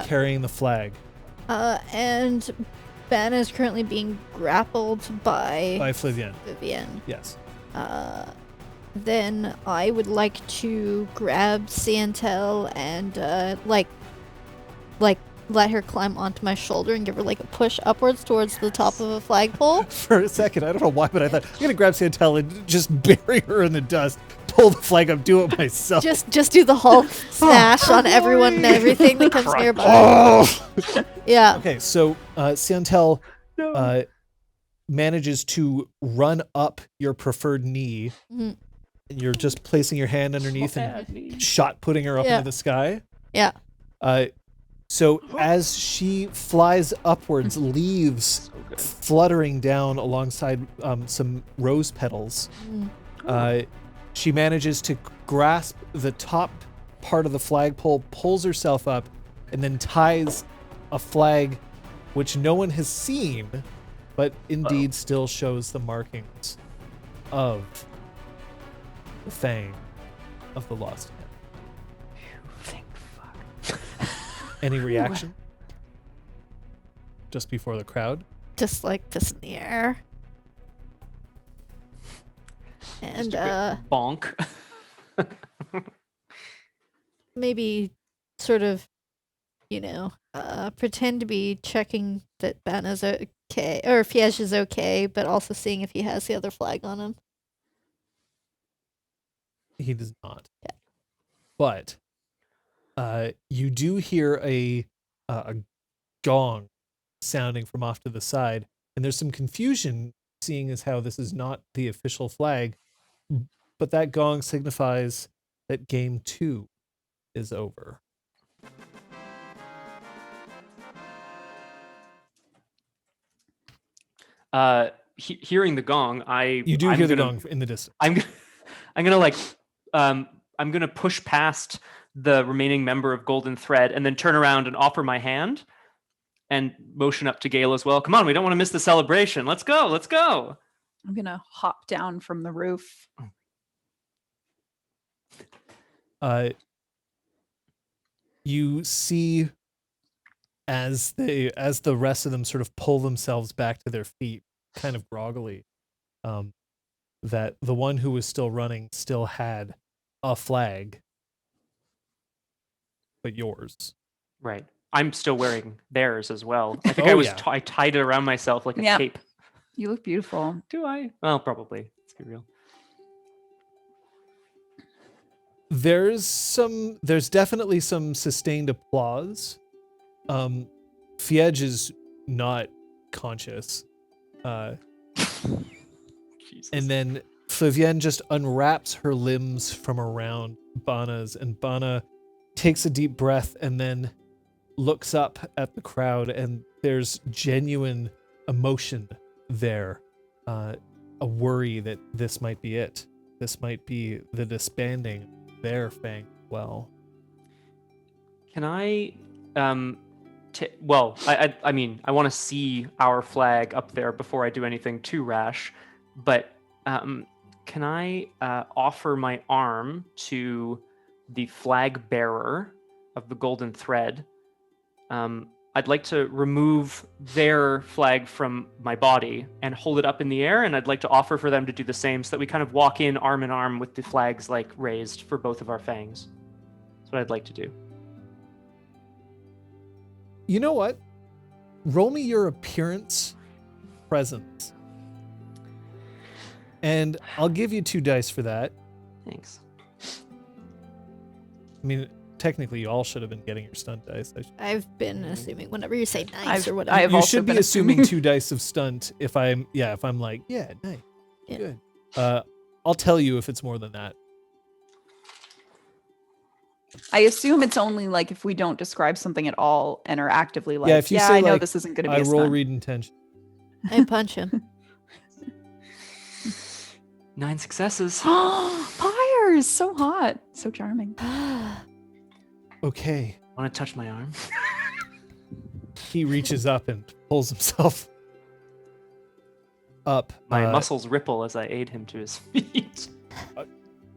carrying the flag. And Banna is currently being grappled by Flavienne. Vivienne. Yes. Then I would like to grab Siantel and let her climb onto my shoulder and give her like a push upwards towards the top of a flagpole. For a second, I don't know why, but I thought I'm gonna grab Siantel and just bury her in the dust, pull the flag up, do it myself. Just do the Hulk smash on everyone and everything that comes nearby. Oh! Yeah. Okay, so Siantel manages to run up your preferred knee. Mhm. And you're just placing your hand underneath and shot putting her up into the sky. Yeah. So as she flies upwards, leaves fluttering down alongside some rose petals, she manages to grasp the top part of the flagpole, pulls herself up, and then ties a flag which no one has seen, but indeed still shows the markings of the fang of the lost hand. Thank fuck. Any reaction? Just before the crowd? Just like fist in the air. And Bonk. maybe sort of, pretend to be checking that Banna's okay, or Fiege is okay, but also seeing if he has the other flag on him. He does not. Yeah. But you do hear a gong sounding from off to the side, and there's some confusion, seeing as how this is not the official flag, but that gong signifies that game 2 is over. Hearing the gong, You do hear the gong in the distance. I'm gonna push past the remaining member of Golden Thread and then turn around and offer my hand and motion up to Gale as well. Come on, we don't want to miss the celebration. Let's go. I'm gonna hop down from the roof. You see as the rest of them sort of pull themselves back to their feet, kind of groggily, that the one who was still running still had a flag, but yours. Right. I'm still wearing theirs as well. I think I tied it around myself like a cape. You look beautiful. Do I? Well, probably. Let's be real. There's definitely some sustained applause. Fiege is not conscious. Jesus. And then Flavienne just unwraps her limbs from around Banna's, and Banna takes a deep breath and then looks up at the crowd, and there's genuine emotion there. A worry that this might be it. This might be the disbanding of their fang well. Can I I mean, I want to see our flag up there before I do anything too rash, but can I offer my arm to the flag bearer of the Golden Thread? I'd like to remove their flag from my body and hold it up in the air, and I'd like to offer for them to do the same so that we kind of walk in arm with the flags like raised for both of our fangs. That's what I'd like to do. You know what? Roll me your appearance presence. And I'll give you 2 dice for that. Thanks. I mean, technically, you all should have been getting your stunt dice. I've been assuming whenever you say nice or whatever. I've You also should be been assuming 2 dice of stunt if I'm like, yeah, nice. Yeah. Good. I'll tell you if it's more than that. I assume it's only like if we don't describe something at all and are actively like, if you say, I know like, this isn't going to be I as roll fun. read intention. I punch him. 9 successes. Pyres! So hot. So charming. Okay. Want to touch my arm? He reaches up and pulls himself up. My muscles ripple as I aid him to his feet.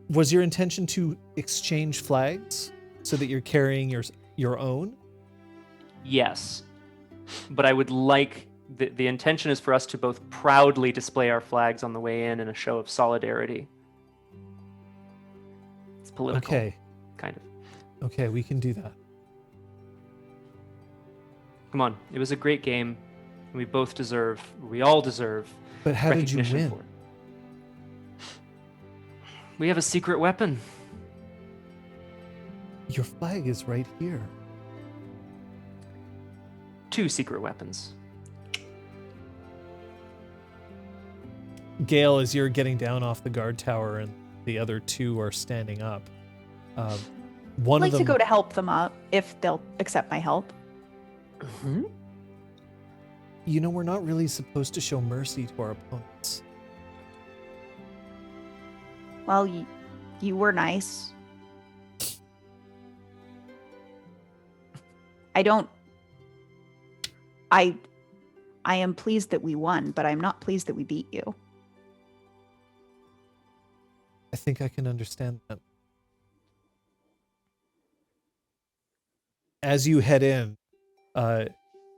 Was your intention to exchange flags so that you're carrying your own? Yes. But I would like... The intention is for us to both proudly display our flags on the way in a show of solidarity. It's political. Okay. Kind of. Okay, we can do that. Come on. It was a great game. And we all deserve But how did you recognition win? for it. We have a secret weapon. Your flag is right here. 2 secret weapons. Gale, as you're getting down off the guard tower and the other 2 are standing up, one I'd like of them... to go to help them up if they'll accept my help. Mm-hmm. You know, we're not really supposed to show mercy to our opponents. Well, you were nice. I am pleased that we won, but I'm not pleased that we beat you. I think I can understand that. As you head in,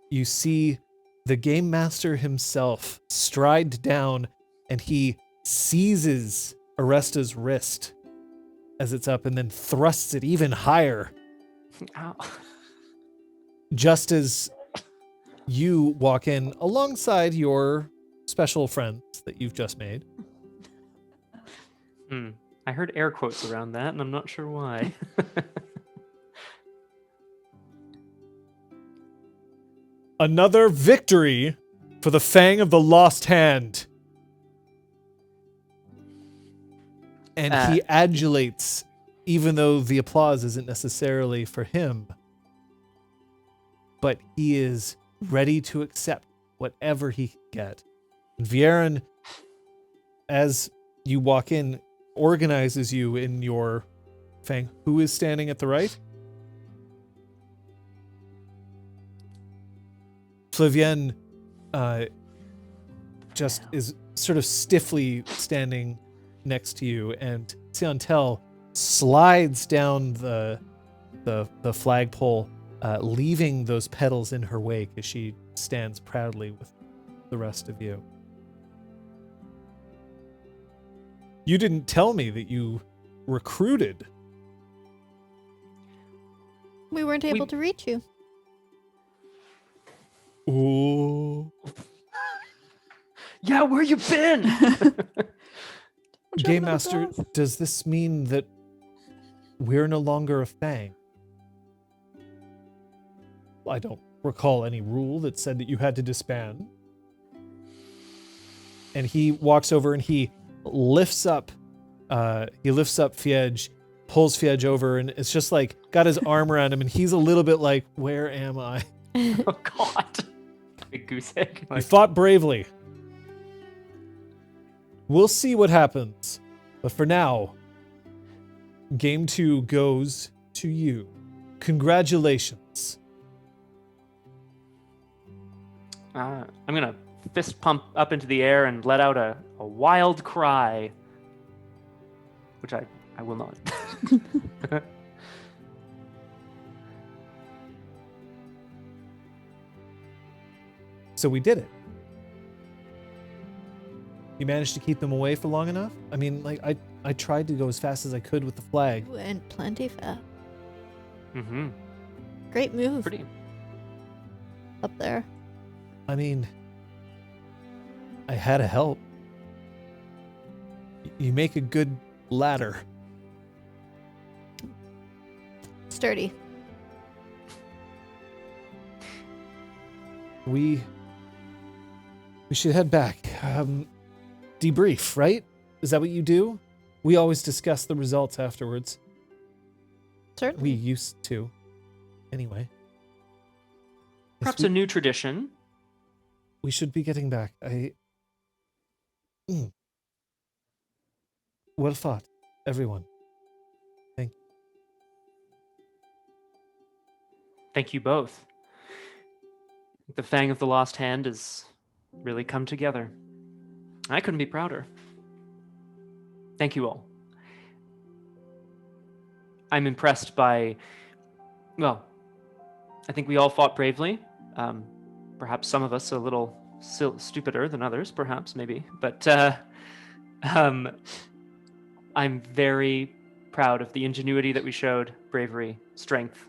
you see the game master himself stride down, and he seizes Aresta's wrist as it's up and then thrusts it even higher. Ow. Just as you walk in alongside your special friends that you've just made. I heard air quotes around that, and I'm not sure why. Another victory for the Fang of the Lost Hand. And he adulates, even though the applause isn't necessarily for him. But he is ready to accept whatever he can get. And Viren, as you walk in, organizes you in your Fang. Who is standing at the right? Flavienne just is sort of stiffly standing next to you, and Siantel slides down the flagpole, leaving those petals in her wake as she stands proudly with the rest of you. You didn't tell me that you recruited. We weren't able to reach you. Ooh. Yeah, where you been? Game Master, does this mean that we're no longer a Fang? I don't recall any rule that said that you had to disband. And he walks over and he lifts up Fiedge, pulls Fiedge over, and it's just like got his arm around him, and he's a little bit like, where am I? Oh God. Big goose egg. You fought bravely. We'll see what happens. But for now, Game 2 goes to you. Congratulations. I'm gonna fist pump up into the air and let out a wild cry, which I will not. So we did it. You managed to keep them away for long enough? I mean, like, I tried to go as fast as I could with the flag. Went plenty fast. Mm-hmm. Great move Pretty. up there. I mean, I had to help. You make a good ladder. Sturdy. We should head back. Debrief, right? Is that what you do? We always discuss the results afterwards. Certainly. We used to. Anyway. Perhaps a new tradition. We should be getting back. Well fought, everyone. Thank you. Thank you both. The Fang of the Lost Hand has really come together. I couldn't be prouder. Thank you all. I'm impressed by, well, I think we all fought bravely. Perhaps some of us a little stupider than others, perhaps, maybe. But I'm very proud of the ingenuity that we showed, bravery, strength.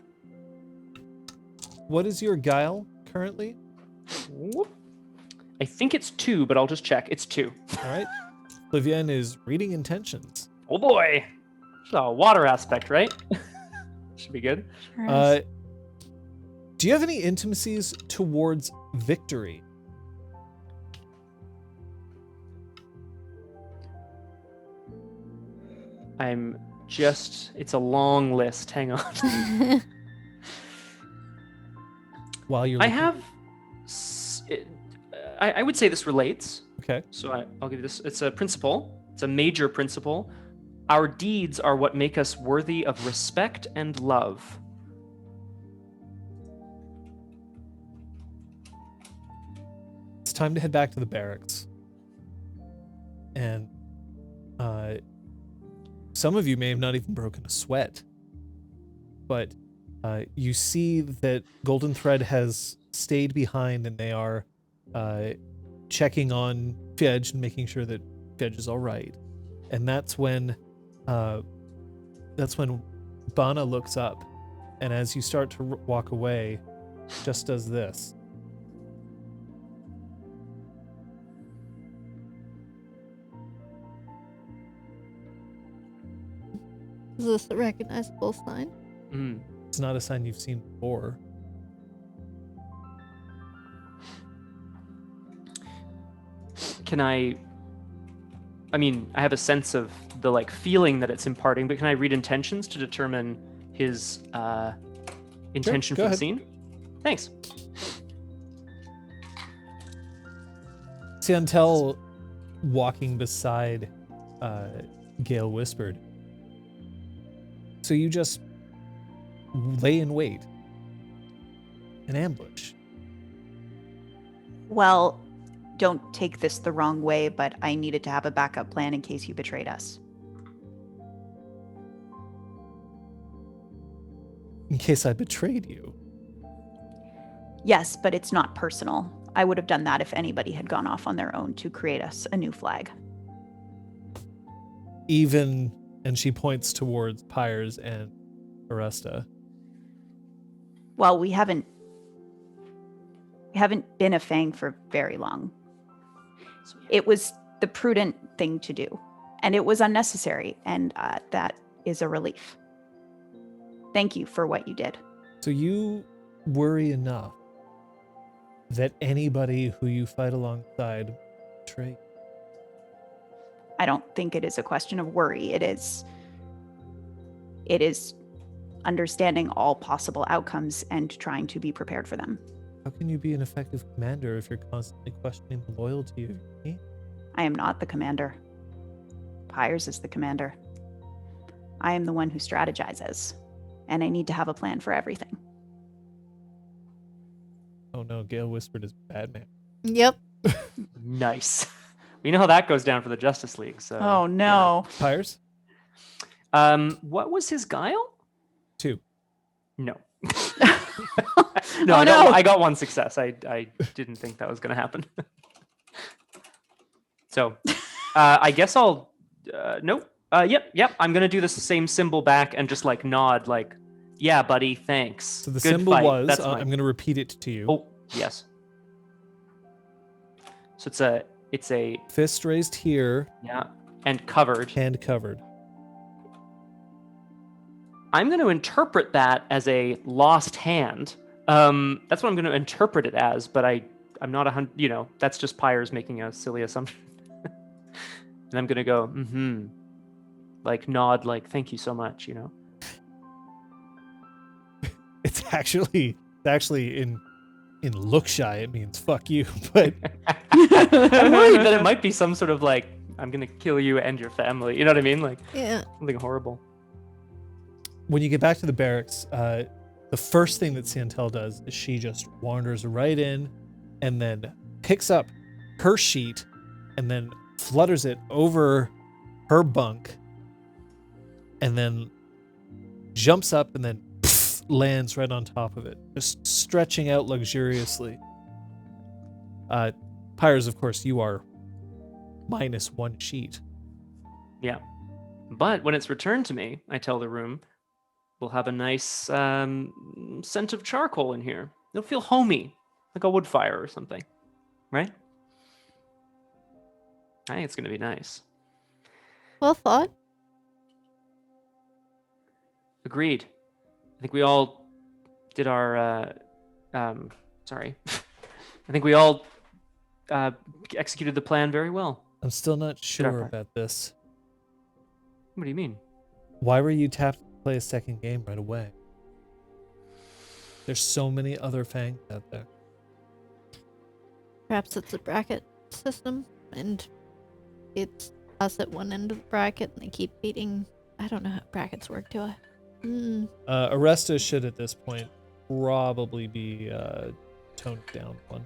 What is your guile currently? I think it's 2, but I'll just check. It's 2. All right. Livian is reading intentions. Oh boy. So water aspect, right? Should be good. Do you have any intimacies towards victory? It's a long list. Hang on. While you're I have, I would say this relates. Okay. So I'll give you this. It's a principle. It's a major principle. Our deeds are what make us worthy of respect and love. It's time to head back to the barracks. And some of you may have not even broken a sweat. But you see that Golden Thread has stayed behind, and they are checking on Fiedge and making sure that Fiedge is all right. And that's when Bana looks up, and as you start to walk away, just does this. Is this a recognizable sign? It's not a sign you've seen before. Can I have a sense of the feeling that it's imparting, but can I read intentions to determine his intention Sure, for the ahead. scene? Thanks. Siantel, walking beside Gale, whispered, "So you just lay in wait, an ambush?" Well, don't take this the wrong way, but I needed to have a backup plan in case you betrayed us. In case I betrayed you. Yes, but it's not personal. I would have done that if anybody had gone off on their own to create us a new flag. Even, and she points towards Pyres and Aresta. Well, we haven't been a Fang for very long. It was the prudent thing to do, and it was unnecessary, and that is a relief. Thank you for what you did. So you worry enough that anybody who you fight alongside betray? I don't think it is a question of worry. It is understanding all possible outcomes and trying to be prepared for them. How can you be an effective commander if you're constantly questioning the loyalty of your team? I am not the commander. Pyres is the commander. I am the one who strategizes, and I need to have a plan for everything. Oh no, Gale whispered is bad man. Yep. Nice. We know how that goes down for the Justice League. So. Oh no. Pyres? What was his guile? 2. No. No, I got 1 success. I didn't think that was going to happen. So, I guess I'll. Nope. Yep. I'm going to do the same symbol back and just nod, yeah, buddy, thanks. So the Good symbol fight. was, That's I'm going to repeat it to you. Oh, yes. So it's a Fist raised here, yeah, and covered. hand covered. I'm going to interpret that as a lost hand. That's what I'm going to interpret it as, but I'm not 100. That's just Pyres making a silly assumption. And I'm going to go, nod, thank you so much. It's actually in look shy it means fuck you, but I'm worried that it might be some sort of like, I'm gonna kill you and your family. You know what I mean? Like Yeah. something horrible. when you get back to the barracks, the first thing that Santel does is she just wanders right in and then picks up her sheet and then flutters it over her bunk and then jumps up and then lands right on top of it, just stretching out luxuriously. Pyres, of course, you are -1 sheet. Yeah. But when it's returned to me, I tell the room, we'll have a nice scent of charcoal in here. It'll feel homey, like a wood fire or something. Right? I think it's going to be nice. Well thought. Agreed. I think we all did our, sorry. I think we all executed the plan very well. I'm still not our sure part. about this. What do you mean? Why were you tapped to play a second game right away? There's so many other fangs out there. Perhaps it's a bracket system, and it's us at one end of the bracket, and they keep beating. I don't know how brackets work, do I? Arresta should at this point probably be toned down one.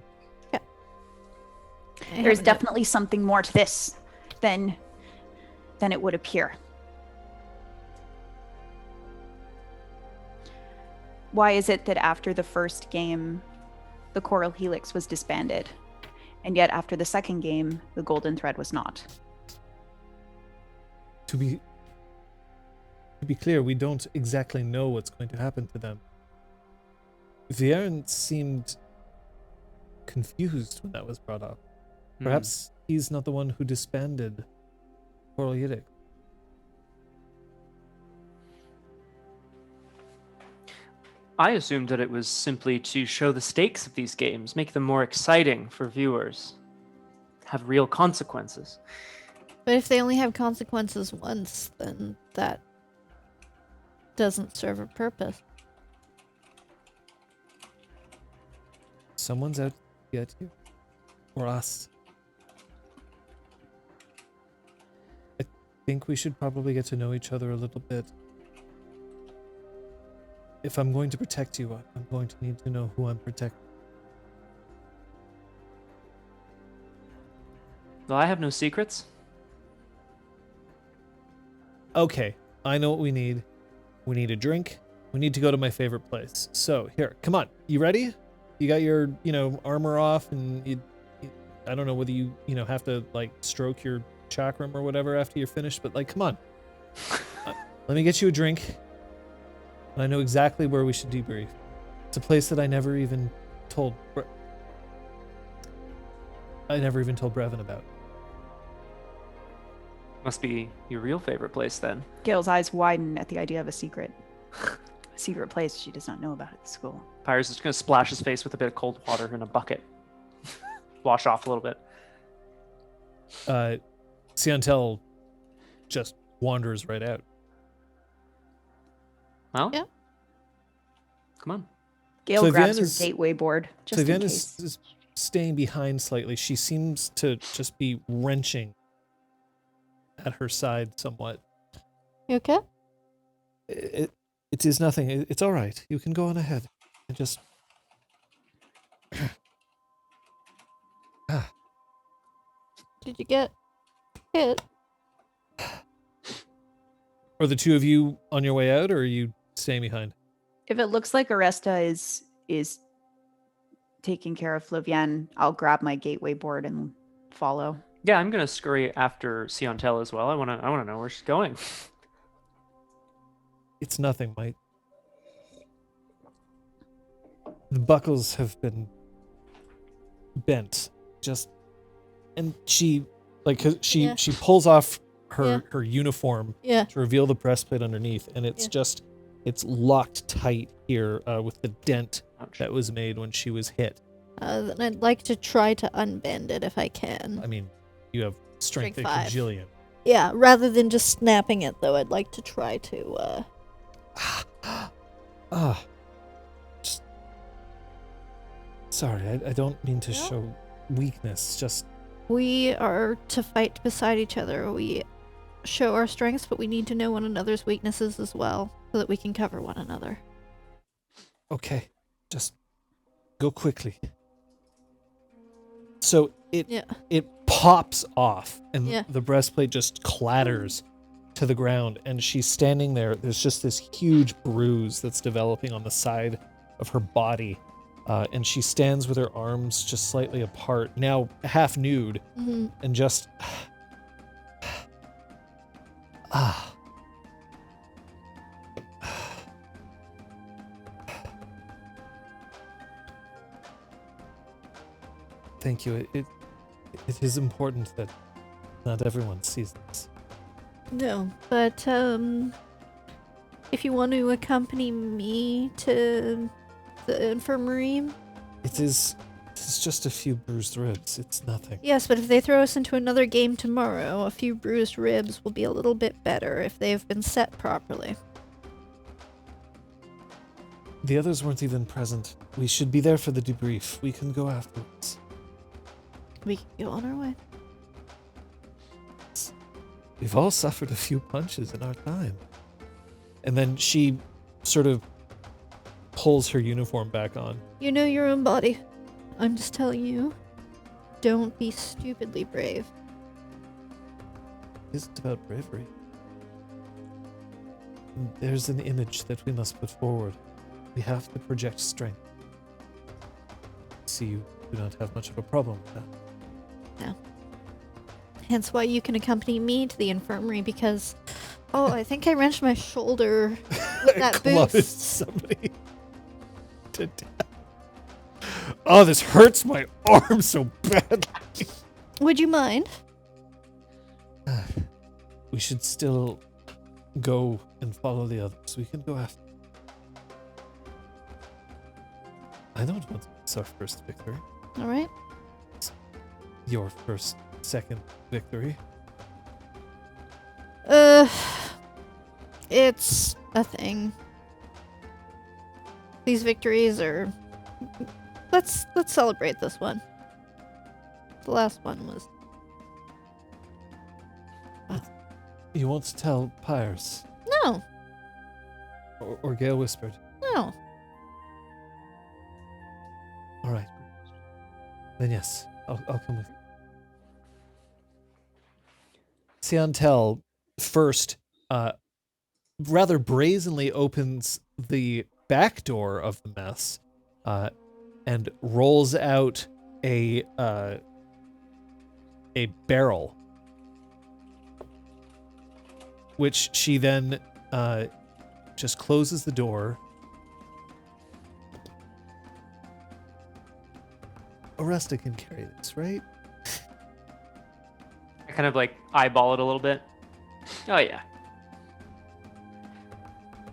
There's definitely something more to this than it would appear. Why is it that after the first game, the Coral Helix was disbanded, and yet after the second game, the Golden Thread was not? To be clear, we don't exactly know what's going to happen to them. Vierne seemed confused when that was brought up. Perhaps he's not the one who disbanded Coral Helix. I assumed that it was simply to show the stakes of these games, make them more exciting for viewers, have real consequences. But if they only have consequences once, then that doesn't serve a purpose. Someone's out to get you. Or us. I think we should probably get to know each other a little bit. If I'm going to protect you, I'm going to need to know who I'm protecting. Well, I have no secrets. Okay, I know what we need. We need a drink. We need to go to my favorite place. So, here, come on. You ready? You got your, armor off, and you I don't know whether you, have to, stroke your chakram or whatever after you're finished, but, come on. Let me get you a drink. And I know exactly where we should debrief. It's a place that I never even told Brevin about. Must be your real favorite place then. Gail's eyes widen at the idea of a secret. A secret place she does not know about at the school. Pyres is going to splash his face with a bit of cold water in a bucket. Wash off a little bit. Siantel just wanders right out. Well, Yeah. Come on. Gail So grabs Vienne her gateway board just So in Vienne case. is staying behind slightly. She seems to just be wrenching at her side somewhat. You okay? It is nothing. It's all right. You can go on ahead. I just... Did you get hit? Are the two of you on your way out, or are you staying behind? If it looks like Aresta is taking care of Flavienne, I'll grab my gateway board and follow. Yeah, I'm gonna scurry after Siantel as well. I wanna know where she's going. It's nothing, mate. The buckles have been bent. And she pulls off her uniform Yeah. to reveal the breastplate underneath, and it's it's locked tight here with the dent Ouch. that was made when she was hit. Then I'd like to try to unbend it if I can. I mean, you have strength Strength a 5. cajillion. Yeah, rather than just snapping it, though, I'd like to try to, Sorry, I don't mean to show weakness, just... We are to fight beside each other. We show our strengths, but we need to know one another's weaknesses as well, so that we can cover one another. Okay, just go quickly. So it pops off, and the breastplate just clatters to the ground, and she's standing there. There's just this huge bruise that's developing on the side of her body, and she stands with her arms just slightly apart, now half nude, and just... Thank you. It is important that not everyone sees this. No, but if you want to accompany me to the infirmary... It is just a few bruised ribs. It's nothing. Yes, but if they throw us into another game tomorrow, a few bruised ribs will be a little bit better if they've been set properly. The others weren't even present. We should be there for the debrief. We can go afterwards. We can go on our way. We've all suffered a few punches in our time. And then she sort of pulls her uniform back on. You know your own body. I'm just telling you, don't be stupidly brave. It isn't about bravery. There's an image that we must put forward. We have to project strength. See, you do not have much of a problem with that. No. Hence why you can accompany me to the infirmary, because... Oh, I think I wrenched my shoulder with that boot. Somebody to death. Oh, this hurts my arm so badly. Would you mind? We should still go and follow the others. We can go after. I don't want to miss our first victory. All right. Your first, second victory. It's a thing. These victories are... Let's celebrate this one. The last one was... You won't tell Pyres? No. Or Gale whispered? No. All right. Then yes, I'll come with you. Siantel first rather brazenly opens the back door of the mess and rolls out a barrel, which she then just closes the door. Aresta can carry this, right? I kind of like eyeball it a little bit. Oh yeah.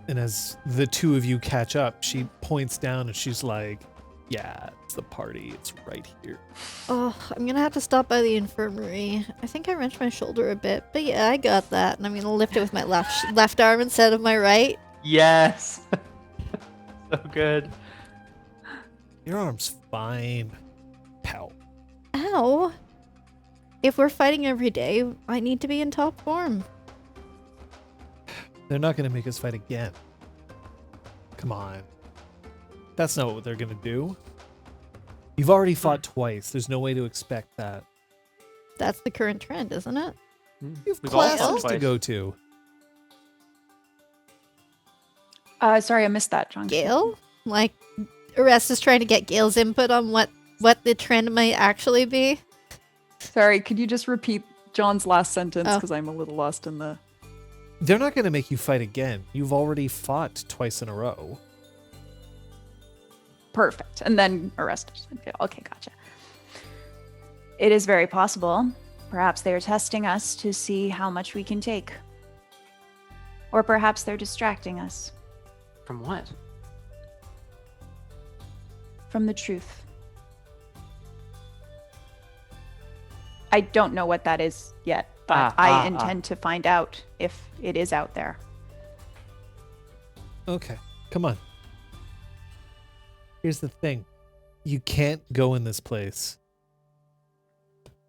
And as the two of you catch up, she points down and she's like, yeah, it's the party. It's right here. Oh, I'm gonna have to stop by the infirmary. I think I wrenched my shoulder a bit, but yeah, I got that, and I'm gonna lift it with my left arm instead of my right. Yes. So good. Your arm's fine, pal. Ow. If we're fighting every day, I need to be in top form. They're not going to make us fight again. Come on. That's not what they're going to do. You've already fought twice. There's no way to expect that. That's the current trend, isn't it? You've We've all fought classes to twice. go to. Sorry, I missed that, John. Gale? Like, Arresta's trying to get Gale's input on what the trend might actually be. Sorry, could you just repeat John's last sentence? Oh. Because I'm a little lost in the... They're not going to make you fight again. You've already fought twice in a row. Perfect. And then arrested. Okay, gotcha. It is very possible. Perhaps they are testing us to see how much we can take. Or perhaps they're distracting us From what? from the truth. I don't know what that is yet, but I intend to find out if it is out there. Okay, come on. Here's the thing. you can't go in this place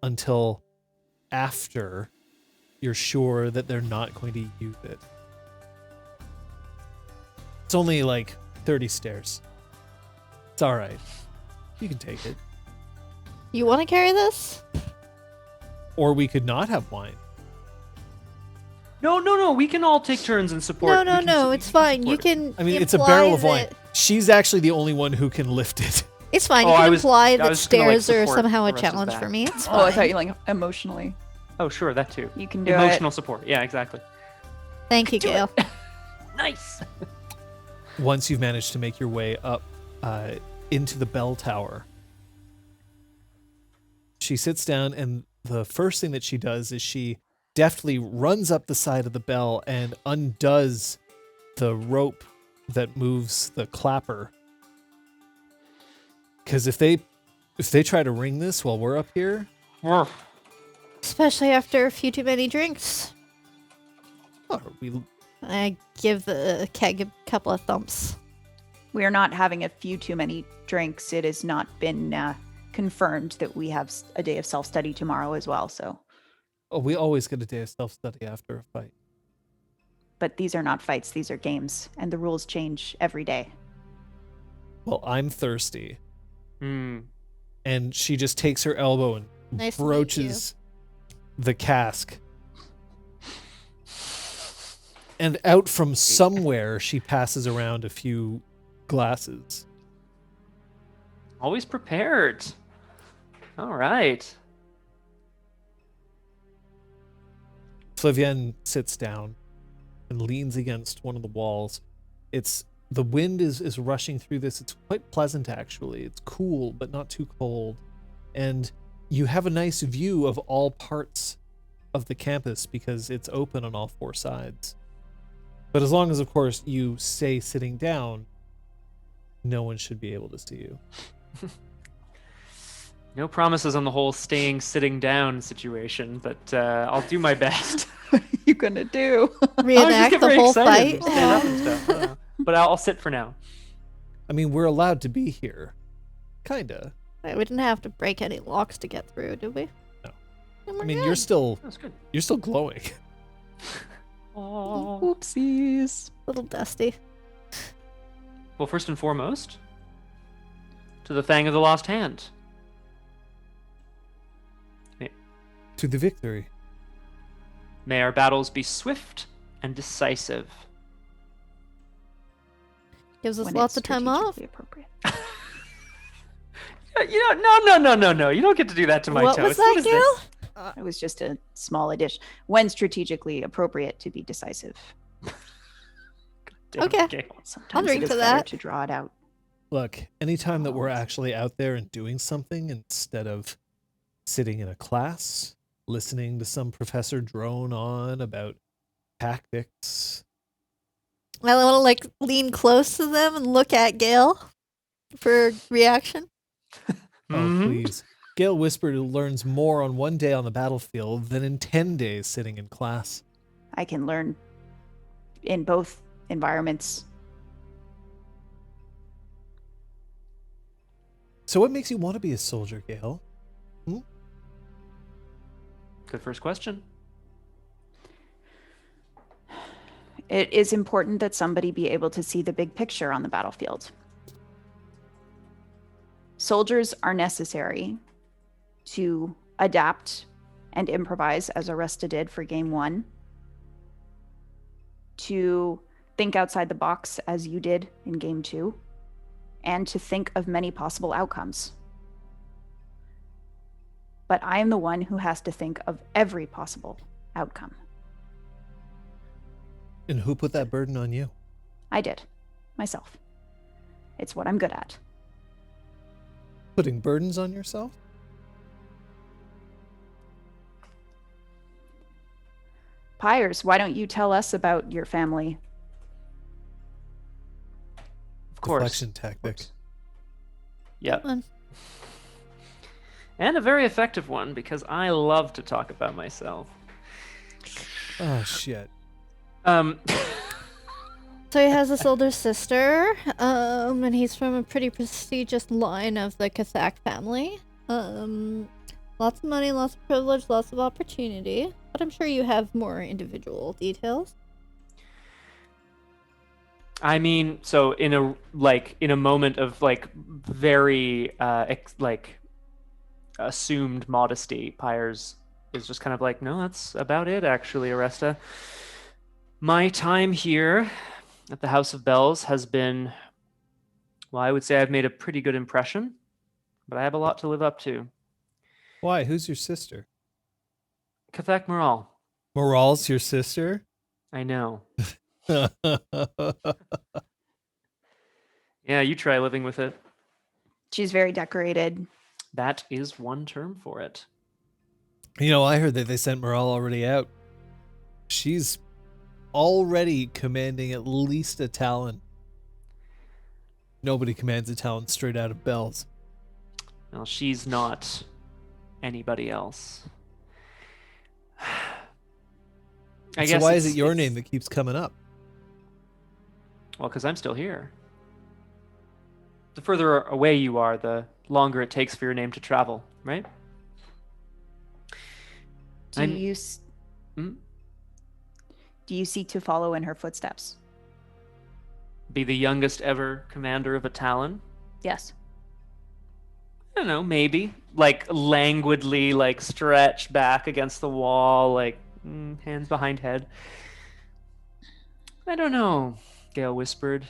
until after you're sure that they're not going to use it. It's only like 30 stairs. It's all right. You can take it. You want to carry this? Or we could not have wine. No. We can all take turns and support. No. It's fine. You can. I mean, it's a imply barrel of wine. that- She's actually the only one who can lift it. It's fine. Oh, You I can was- imply I that was gonna, like, stairs are support somehow the a rest of challenge that. for me. It's Oh, I fine. thought you like emotionally. Oh, sure, that too. You can do Emotional support. Yeah, exactly. Thank you, Gail. Nice. Once you've managed to make your way up into the bell tower, she sits down, and the first thing that she does is she deftly runs up the side of the bell and undoes the rope that moves the clapper. Because if they try to ring this while we're up here, it. Especially after a few too many drinks. we I give the keg a couple of thumps. We are not having a few too many drinks. It has not been confirmed that we have a day of self-study tomorrow as well. So, we always get a day of self-study after a fight. but these are not fights; these are games, and the rules change every day. Well, I'm thirsty. Hmm. And she just takes her elbow and Nice to meet broaches the cask. And out from somewhere, she passes around a few glasses. Always prepared. All right. Flavienne sits down and leans against one of the walls. The wind is rushing through this. It's quite pleasant, actually. It's cool, but not too cold. And you have a nice view of all parts of the campus because it's open on all four sides. But as long as, of course, you stay sitting down, no one should be able to see you. No promises on the whole sitting down situation, but I'll do my best. What are you gonna do? Reenact the whole fight. Stand up and stuff. But I'll sit for now. I mean, we're allowed to be here. Kinda. Wait, we didn't have to break any locks to get through, did we? No. Then we're I mean, good. you're still That's good. glowing. Oh. Oopsies. A little dusty. Well, first and foremost, to the Fang of the Lost Hand. To the victory. May our battles be swift and decisive. Gives us When lots it's of time off. strategically appropriate. No. You don't get to do that to my What toast. was that, What is Gail? this? It was just a small addition. When strategically appropriate to be decisive. Damn, Okay. Gail. Sometimes drink it is to better that. to draw it out. Look, anytime that we're actually out there and doing something instead of sitting in a class, listening to some professor drone on about tactics. I want to lean close to them and look at Gail for reaction. Mhm. Oh, please. Gale Whisper learns more on one day on the battlefield than in 10 days sitting in class. I can learn in both environments. So what makes you want to be a soldier, Gale? Good first question. It is important that somebody be able to see the big picture on the battlefield. Soldiers are necessary to adapt and improvise, as Aresta did for Game 1, to think outside the box, as you did in Game 2, and to think of many possible outcomes. But I am the one who has to think of every possible outcome. And who put that burden on you? I did. Myself. It's what I'm good at. Putting burdens on yourself? Pyres, why don't you tell us about your family? Of course. Deflection tactic. Yep. Come on. And a very effective one, because I love to talk about myself. Oh, shit. So he has this older sister, and he's from a pretty prestigious line of the Kithak family. Lots of money, lots of privilege, lots of opportunity. But I'm sure you have more individual details. I mean, so in a moment of like very assumed modesty, Pyres is just kind of like, no, that's about it actually, Aresta. My time here at the House of Bells has been, well, I would say I've made a pretty good impression, but I have a lot to live up to. Why? Who's your sister? Kithak Moral. Moral's your sister? I know. You Yeah, you try living with it. She's very decorated. That is one term for it. know, I heard that they sent Moral already out. She's already commanding at least a talent. Nobody commands a talent straight out of Bells. Well, she's not anybody else. I So guess why is it it's- your it's- name that keeps coming up? Well, because I'm still here. The further away you are, the longer it takes for your name to travel, right? Do I'm- you Hmm? do you seek to follow in her footsteps? Be the youngest ever commander of a Talon? Yes. I don't know, maybe. Like, languidly, like, stretch back against the wall, like, hands behind head. I don't know, Gale whispered.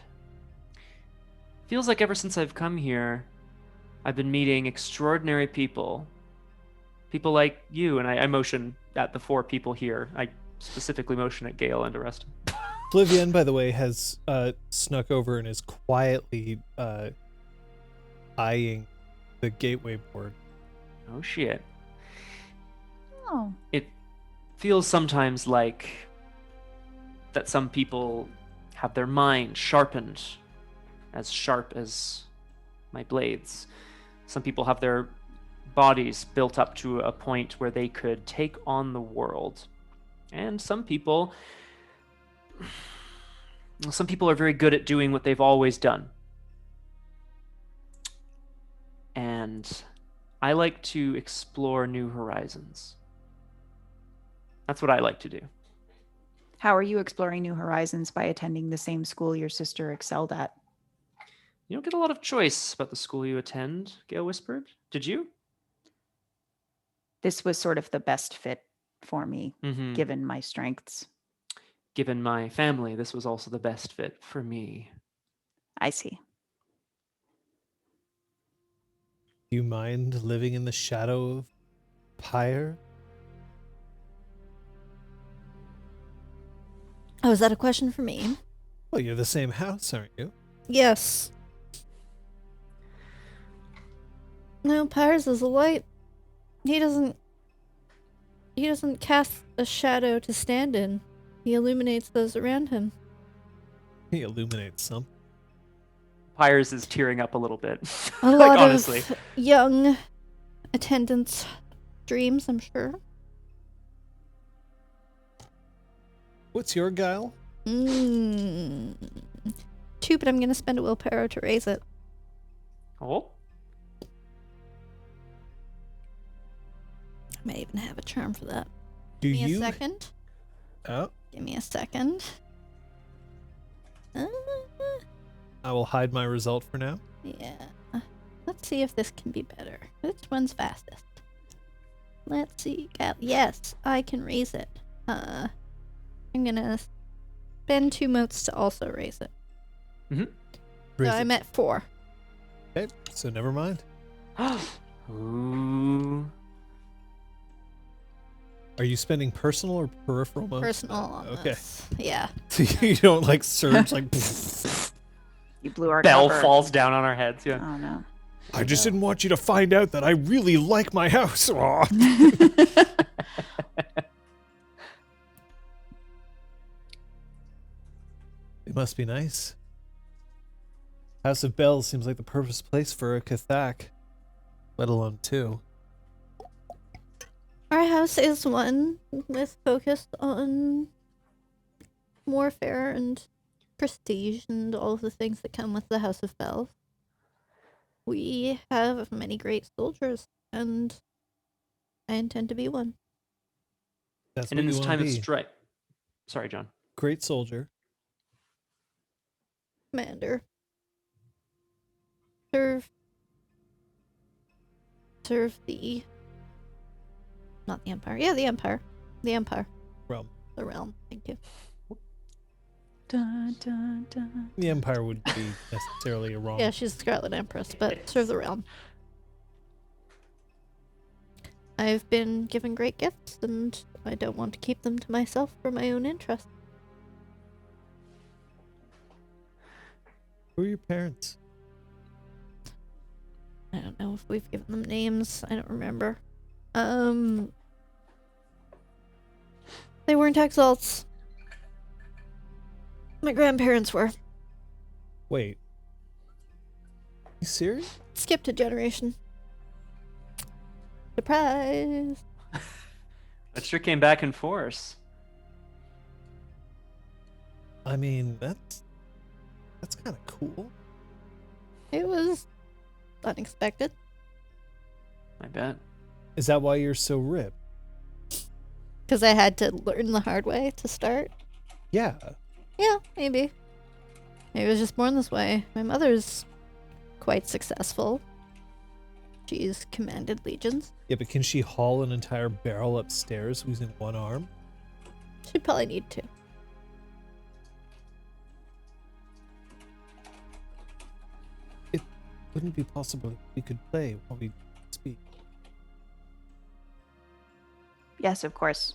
Feels like ever since I've come here, I've been meeting extraordinary people. People like you, and I motion at the 4 people here. I specifically motion at Gale and Aresta. Flavian, by the way, has snuck over and is quietly eyeing the gateway board. Oh shit. Oh. It feels sometimes like that some people have their mind sharpened, as sharp as my blades. Some people have their bodies built up to a point where they could take on the world. And some people are very good at doing what they've always done. And I like to explore new horizons. That's what I like to do. How are you exploring new horizons by attending the same school your sister excelled at? You don't get a lot of choice about the school you attend, Gale whispered. Did you? This was sort of the best fit for me, Mm-hmm. given my strengths. Given my family, this was also the best fit for me. I see. Do you mind living in the shadow of Pyre? Oh, is that a question for me? Well, you're the same house, aren't you? Yes. No, Pyres is a light. He doesn't cast a shadow to stand in. He illuminates those around him. He illuminates some. Pyres is tearing up a little bit. A Like, lot honestly. of young attendants' dreams, I'm sure. What's your guile? 2, but I'm gonna spend a willpower to raise it. Oh, I may even have a charm for that. Do Give me you? a second. Oh, Give me a second. I will hide my result for now. Yeah. Let's see if this can be better. Which one's fastest? Let's see. Yes, I can raise it. I'm gonna spend 2 motes to also raise it. Mm-hmm. Raise So it. I'm at 4. Okay, so never mind. Ooh. Are you spending personal or peripheral mode? Personal on Okay. this. Yeah. So you don't like surge like. You blew our Bell cover. falls down on our heads. Yeah. Oh no. I just didn't want you to find out that I really like my house. Aw. It must be nice. House of Bells seems like the perfect place for a Kithak, let alone 2. Our house is one with focus on warfare and prestige and all of the things that come with the House of Bells. We have many great soldiers, and I intend to be one. That's And what in you this want time to of be. strife, sorry, John. Great soldier. Commander. Serve the... Not the Empire. Yeah, the Empire. The Empire. Realm. The realm. Thank you. Dun, dun, dun. The Empire would be necessarily a wrong. Yeah, she's the Scarlet Empress, but serve the realm. I've been given great gifts, and I don't want to keep them to myself for my own interest. Who are your parents? I don't know if we've given them names. I don't remember. They weren't exalts. My grandparents were. Wait. You serious? Skipped a generation. Surprise! That sure came back in force. I mean, that's kind of cool. It was unexpected. I bet. Is that why you're so ripped? Because I had to learn the hard way to start. Yeah. Yeah, maybe. Maybe I was just born this way. My mother's quite successful. She's commanded legions. Yeah, but can she haul an entire barrel upstairs using one arm? She'd probably need to. It wouldn't be possible if we could play while we speak. Yes, of course.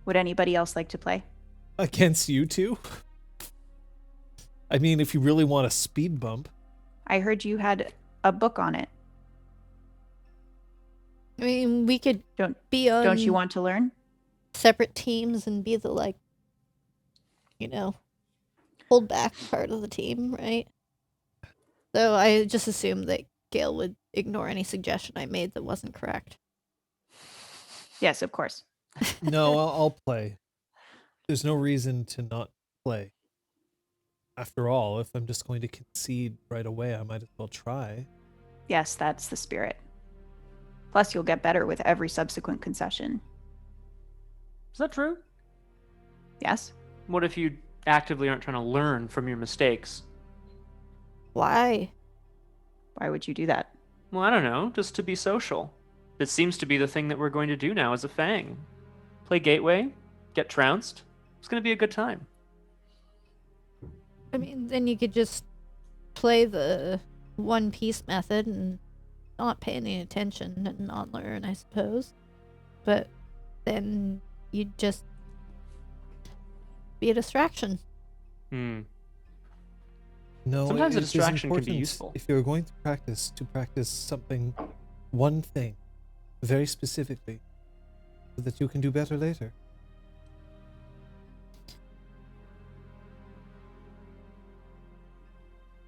Would anybody else like to play? Against you two? I mean, if you really want a speed bump. I heard you had a book on it. I mean, we could Don't be on don't you want to learn? separate teams and be the, like, you know, hold back part of the team, right? So I just assumed that Gail would ignore any suggestion I made that wasn't correct. Yes, of course. No, I'll play. There's no reason to not play. After all, if I'm just going to concede right away, I might as well try. Yes, that's the spirit. Plus, you'll get better with every subsequent concession. Is that true? Yes? What if you actively aren't trying to learn from your mistakes? Why? Why would you do that? Well, I don't know, just to be social. It seems to be the thing that we're going to do now as a Fang. Play Gateway, get trounced. It's going to be a good time. I mean, then you could just play the One Piece method and not pay any attention and not learn, I suppose. But then you'd just be a distraction. Hmm. No, Sometimes a it is distraction can be important useful. If you're going to practice something, one thing, very specifically, so that you can do better later.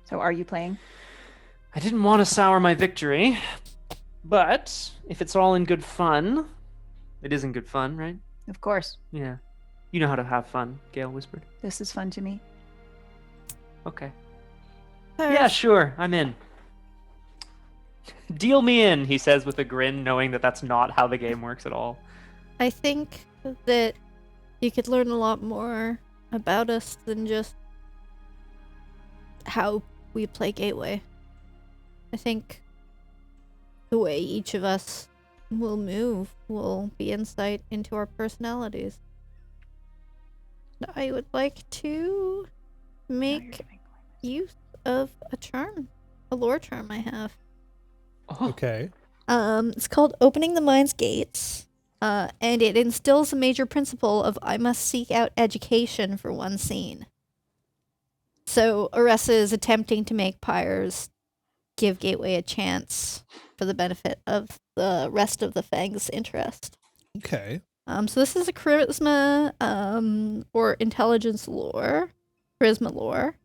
So are you playing? I didn't want to sour my victory, but if it's all in good fun, it is in good fun, right? Of course. Yeah. You know how to have fun, Gale whispered. This is fun to me. Okay. Yeah, sure, I'm in. Deal me in, he says with a grin, knowing that that's not how the game works at all. I think that you could learn a lot more about us than just how we play Gateway. I think the way each of us will move will be insight into our personalities. I would like to make use of a charm, a lore charm I have. Oh, Okay. It's called Opening the Mind's Gates, and it instills a major principle of I must seek out education for one scene. So Oressa is attempting to make Pyres give Gateway a chance for the benefit of the rest of the Fang's interest. Okay. So this is a charisma, or intelligence lore, charisma lore.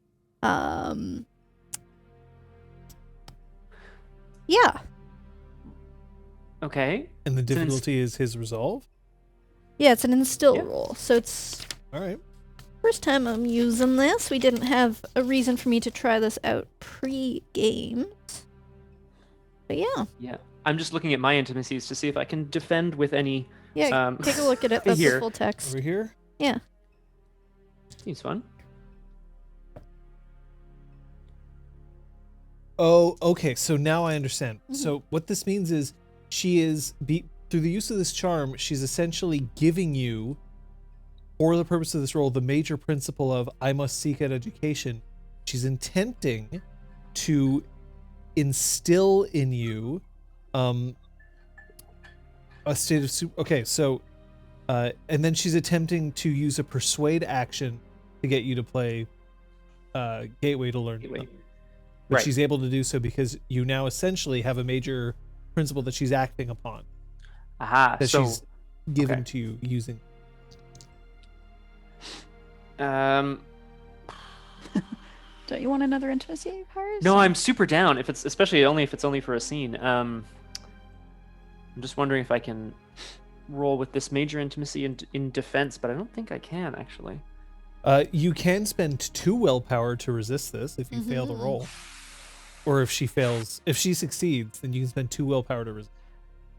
Yeah. okay. And the It's an difficulty is his resolve? Yeah, it's an instill Yeah. roll, so it's All right. First time I'm using this. We didn't have a reason for me to try this out pre-games. But yeah. Yeah. I'm just looking at my intimacies to see if I can defend with any. Yeah, take a look at it. That's the here. full text. Over here? Yeah. Seems fun. Oh, okay. So now I understand. So what this means is she is, through the use of this charm, she's essentially giving you, for the purpose of this role, the major principle of I must seek out education. She's intending to instill in you a state of okay, so and then she's attempting to use a persuade action to get you to play Gateway to learn. Gateway. But Right. she's able to do so because you now essentially have a major principle that she's acting upon, Aha. that So, she's given okay. to you using. Don't you want another intimacy, Paris? no, I'm super down. If it's especially if it's only for a scene. I'm just wondering if I can roll with this major intimacy in defense, but I don't think I can actually. You can spend 2 willpower to resist this if you fail the roll, or if she succeeds, then you can spend 2 willpower to resist.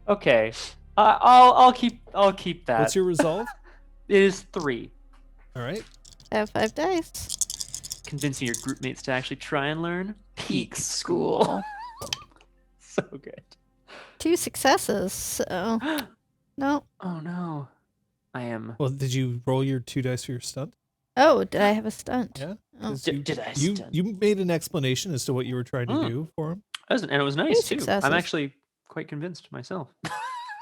Okay. I'll keep that. What's your resolve? It is 3. All right. I have 5 dice. Convincing your group mates to actually try and learn. Peak school. So good. 2 successes, so no. Oh no. I am. Well, did you roll your 2 dice for your stunt? Oh, did I have a stunt? Yeah. Oh. 'Cause Did I You stunt? you made an explanation as to what you were trying to do for him. And it was nice too. successes. I'm actually quite convinced myself.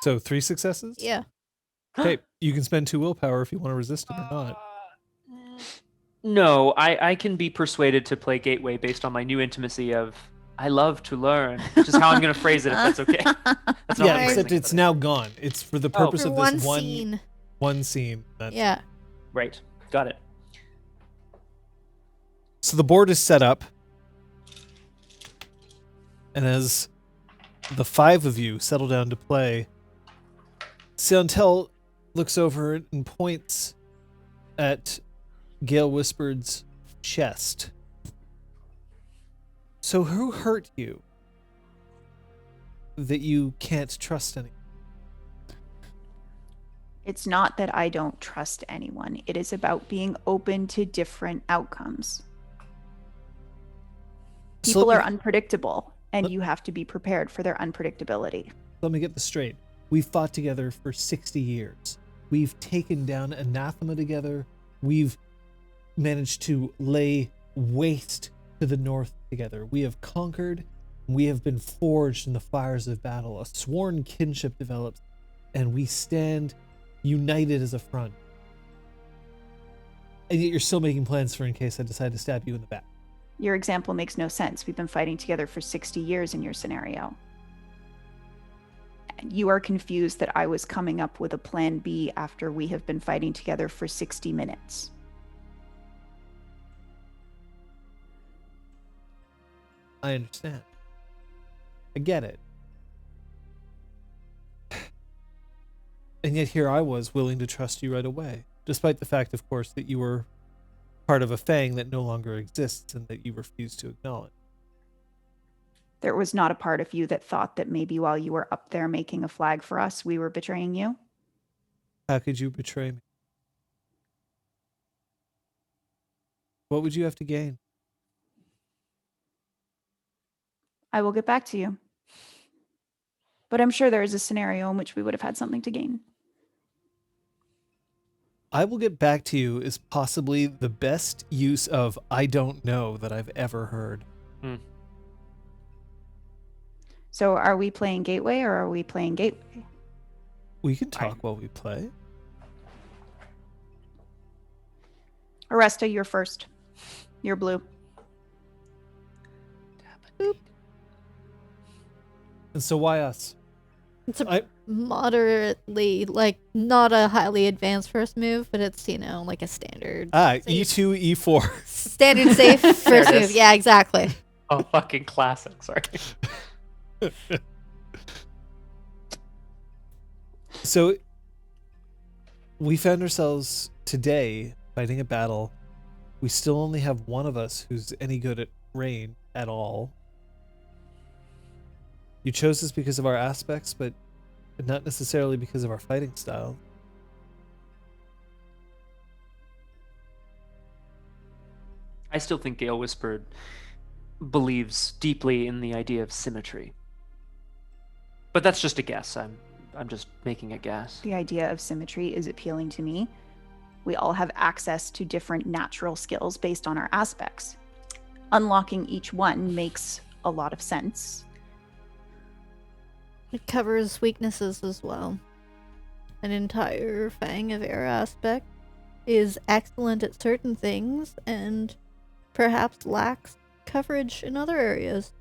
So 3 successes. Yeah. Okay, you can spend 2 willpower if you want to resist it or not. No, I can be persuaded to play Gateway based on my new intimacy of I love to learn, which is how I'm going to phrase it if that's okay. That's not Yeah, what I'm except phrasing it's it. now gone. It's for the purpose For of one this scene. one scene. That's Yeah. Right. Got it. So the board is set up, and as the 5 of you settle down to play, Siantel looks over it and points at Gale Whispered's chest. So who hurt you that you can't trust anyone? It's not that I don't trust anyone. It is about being open to different outcomes. People So are unpredictable, and you have to be prepared for their unpredictability. let me get this straight. We've fought together for 60 years. We've taken down anathema together. We've managed to lay waste to the north together. We have conquered. We have been forged in the fires of battle. A sworn kinship develops, and we stand united as a front. And yet you're still making plans for in case I decide to stab you in the back. Your example makes no sense. We've been fighting together for 60 years in your scenario. You are confused that I was coming up with a plan B after we have been fighting together for 60 minutes. I understand. I get it. And yet here I was willing to trust you right away, despite the fact, of course, that you were part of a fang that no longer exists and that you refused to acknowledge. There was not a part of you that thought that maybe while you were up there making a flag for us, we were betraying you? How could you betray me? What would you have to gain? I will get back to you. But I'm sure there is a scenario in which we would have had something to gain. I will get back to you is possibly the best use of I don't know that I've ever heard. So are we playing Gateway or are we playing Gateway? We can talk while we play. Aresta, you're first. You're blue. And so why us? It's a moderately, like, not a highly advanced first move, but it's, like a standard. safe- E2, E4. Standard safe There first it move. is. Yeah, exactly. Oh, fucking classic. Sorry. So we found ourselves today fighting a battle. We still only have one of us who's any good at range at all. You chose us because of our aspects, but not necessarily because of our fighting style. I still think Gale Whispered believes deeply in the idea of symmetry. But that's just a guess. I'm just making a guess. The idea of symmetry is appealing to me. We all have access to different natural skills based on our aspects. Unlocking each one makes a lot of sense. It covers weaknesses as well. An entire Fang of Air aspect is excellent at certain things and perhaps lacks coverage in other areas.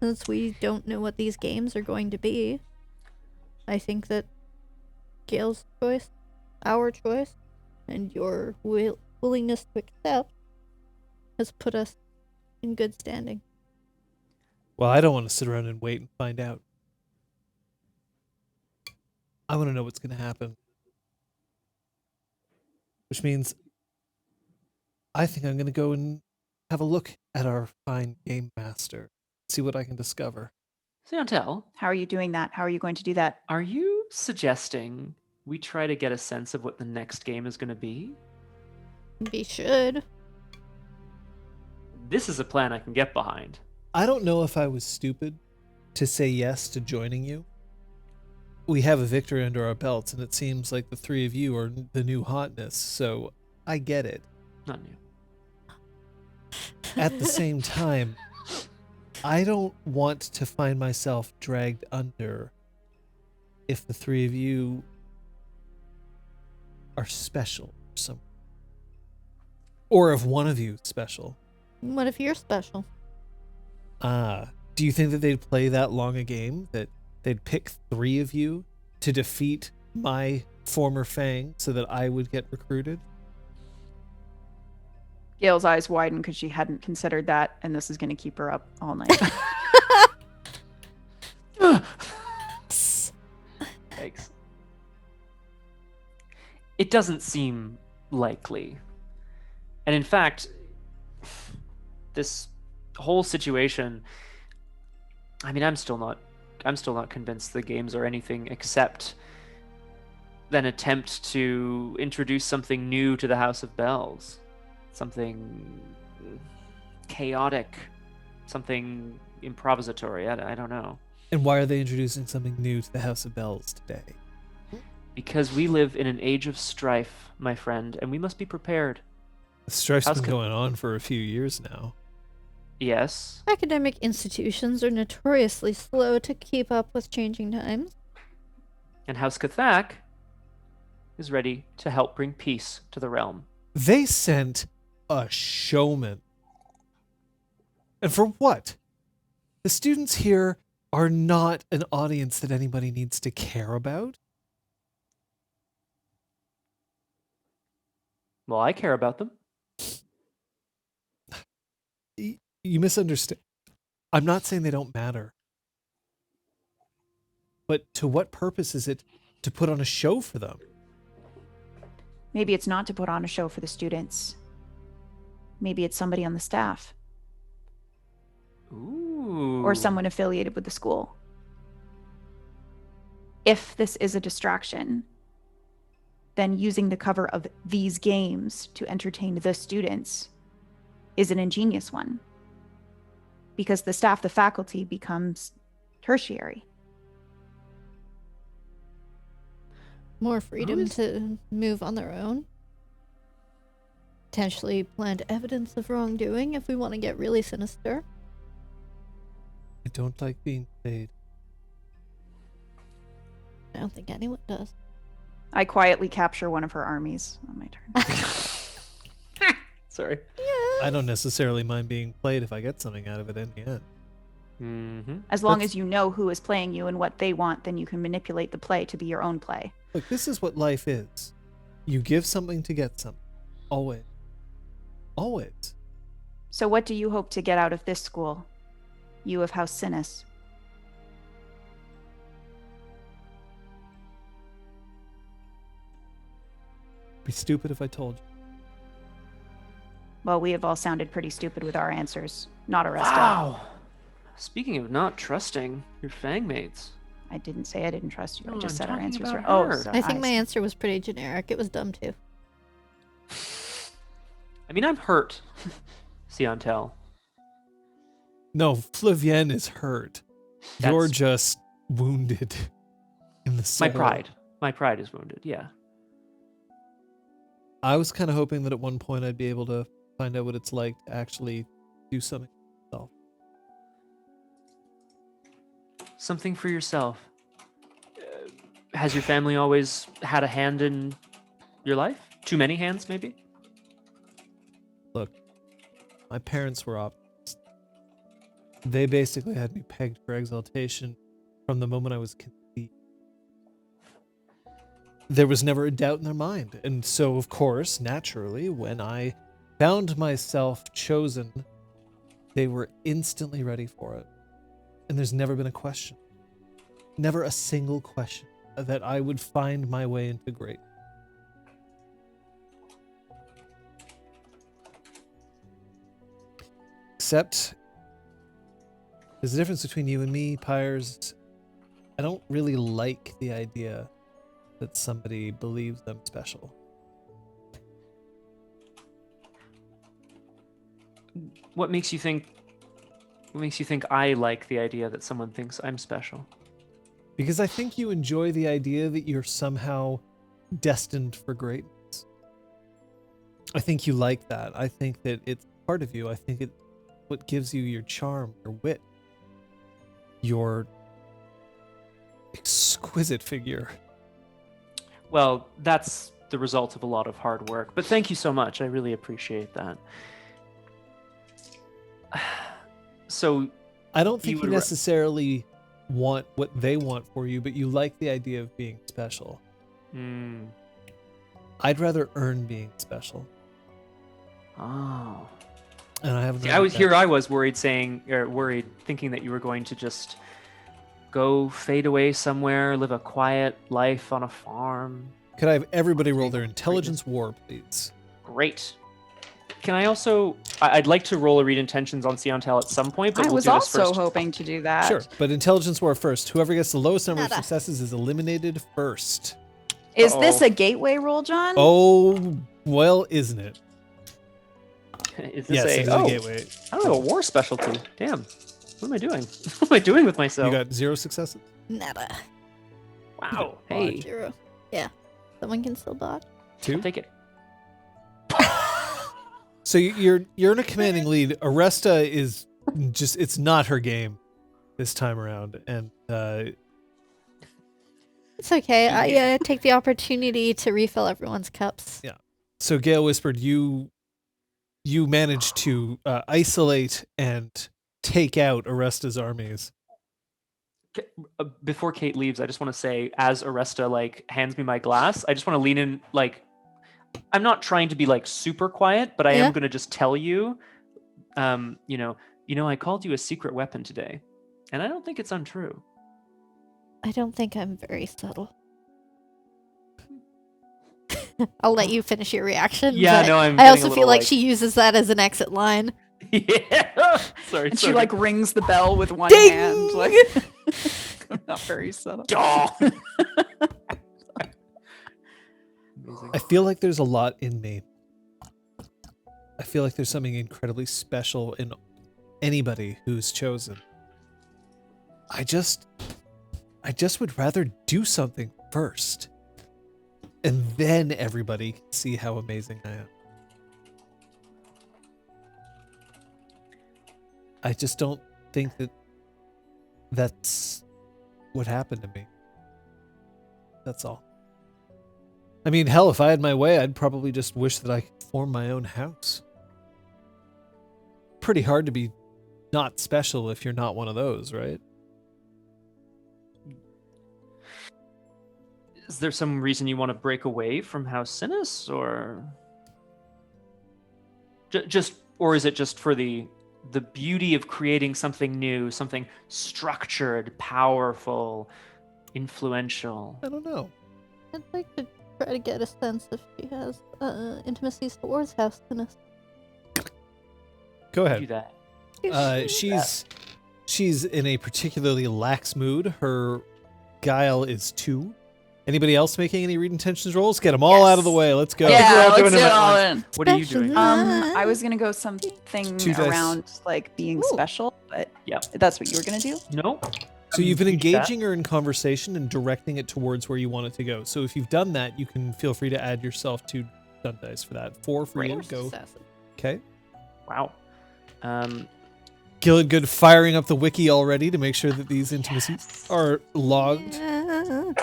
Since we don't know what these games are going to be, I think that Gale's choice, our choice, and your willingness to accept has put us in good standing. Well, I don't want to sit around and wait and find out. I want to know what's going to happen. Which means I think I'm going to go and have a look at our fine game master. See what I can discover. Seantel, How are you doing that? How are you going to do that? are you suggesting we try to get a sense of what the next game is going to be? We should. This is a plan I can get behind. I don't know if I was stupid to say yes to joining you. We have a victory under our belts, and it seems like the three of you are the new hotness, so I get it. Not new. At the same time, I don't want to find myself dragged under if the three of you are special or some, or if one of you is special. What if you're special? Do you think that they'd play that long a game that they'd pick three of you to defeat my former Fang so that I would get recruited? Gale's eyes widen because she hadn't considered that, and this is going to keep her up all night. Thanks. It doesn't seem likely. And in fact, this whole situation, I mean, I'm still not convinced the games are anything except an attempt to introduce something new to the House of Bells. Something chaotic, something improvisatory. I don't know. And why are they introducing something new to the House of Bells today? Because we live in an age of strife, my friend, and we must be prepared. The strife's How's been con- going on for a few years now. Yes. Academic institutions are notoriously slow to keep up with changing times. And House Kathak is ready to help bring peace to the realm. They sent a showman. And for what? The students here are not an audience that anybody needs to care about. Well, I care about them. You misunderstand. I'm not saying they don't matter. But to what purpose is it to put on a show for them? Maybe it's not to put on a show for the students. Maybe it's somebody on the staff. Ooh. Or someone affiliated with the school. If this is a distraction, then using the cover of these games to entertain the students is an ingenious one. Because the staff, the faculty, becomes tertiary. More freedom to move on their own. Potentially plant evidence of wrongdoing if we want to get really sinister. I don't like being played. I don't think anyone does. I quietly capture one of her armies on my turn. Sorry. I don't necessarily mind being played if I get something out of it in the end. Mm-hmm. As long as you know who is playing you and what they want, then you can manipulate the play to be your own play. Look, this is what life is. You give something to get something. Always. Always. So what do you hope to get out of this school? You of House Sinus. It'd be stupid if I told you. Well, we have all sounded pretty stupid with our answers. Not Aresta. Wow. Speaking of not trusting your fangmates. I didn't say I didn't trust you. No, I just I'm said our talking answers about were. her. Oh, so I think my see. answer was pretty generic. It was dumb too. I mean, I'm hurt. Siontel. No, Flavienne is hurt. You're That's- just wounded in the soul. My pride. My pride is wounded, yeah. I was kind of hoping that at one point I'd be able to find out what it's like to actually do something myself. Something for yourself. Has your family always had a hand in your life? Too many hands, maybe? Look, my parents were optimists. They basically had me pegged for exaltation from the moment I was conceived. There was never a doubt in their mind. And so, of course, naturally, when I found myself chosen, they were instantly ready for it. And there's never been a question. Never a single question that I would find my way into great. Except, there's a difference between you and me, Pyres. I don't really like the idea that somebody believes them special. What makes you think I like the idea that someone thinks I'm special? Because I think you enjoy the idea that you're somehow destined for greatness. I think you like that. I think that it's part of you. I think it's what gives you your charm, your wit, your exquisite figure. Well, that's the result of a lot of hard work. But thank you so much. I really appreciate that. So, I don't think You you would necessarily want what they want for you, but you like the idea of being special. I'd rather earn being special. Oh. And I haven't. See, I was worried thinking that you were going to just go fade away somewhere, live a quiet life on a farm. Could I have everybody roll their intelligence war, please? Great. Can I also? I'd like to roll a read intentions on Siontel at some point, but I we'll was do this also first. hoping to do that. Sure, but intelligence war first. Whoever gets the lowest number of Nada. successes is eliminated first. Is this Uh-oh. a gateway roll, John? Oh, well, isn't it? Is this Yes, it is a oh, gateway. I don't have a war specialty. Damn. What am I doing? What am I doing with myself? You got 0 successes? Nada. Wow. Hey, 0. Yeah. Someone can still dodge. 2? I'll take it. So you're in a commanding lead. Aresta is just, it's not her game this time around. And It's okay. I take the opportunity to refill everyone's cups. so Gale whispered, you managed to isolate and take out Aresta's armies. Before Kate leaves, I just want to say, as Aresta hands me my glass, I just want to lean in. I'm not trying to be super quiet, but I Yeah. am going to just tell you, I called you a secret weapon today, and I don't think it's untrue. I don't think I'm very subtle. I'll let you finish your reaction. Yeah, but no, I'm. I getting also a feel little, like she uses that as an exit line. Yeah. Sorry. And she rings the bell with one Ding! hand. I'm not very subtle. Aw. Amazing. I feel like there's a lot in me. I feel like there's something incredibly special in anybody who's chosen. I just would rather do something first. And then everybody can see how amazing I am. I just don't think that that's what happened to me. That's all. I mean, hell, if I had my way, I'd probably just wish that I could form my own house. Pretty hard to be not special if you're not one of those, right? Is there some reason you want to break away from House Sinus, or or is it just for the beauty of creating something new, something structured, powerful, influential? I don't know. I'd like to try to get a sense if she has intimacies towards House Sinus. Go Do ahead. that. She's in a particularly lax mood. Her guile is 2. Anybody else making any read intentions rolls? Get them all out of the way. Let's go. we're Yeah, all doing let's them do it at all once. in. What are you doing? I was gonna go something 2 dice. around like being special, but Yeah. that's what you were gonna do. No. So you've been You do that. engaging her in conversation and directing it towards where you want it to go. So if you've done that, you can feel free to add yourself 2 stunt dice for that. 4 for you. Go. Successes. Okay. Wow. Good firing up the wiki already to make sure that these intimacies are logged. Yeah.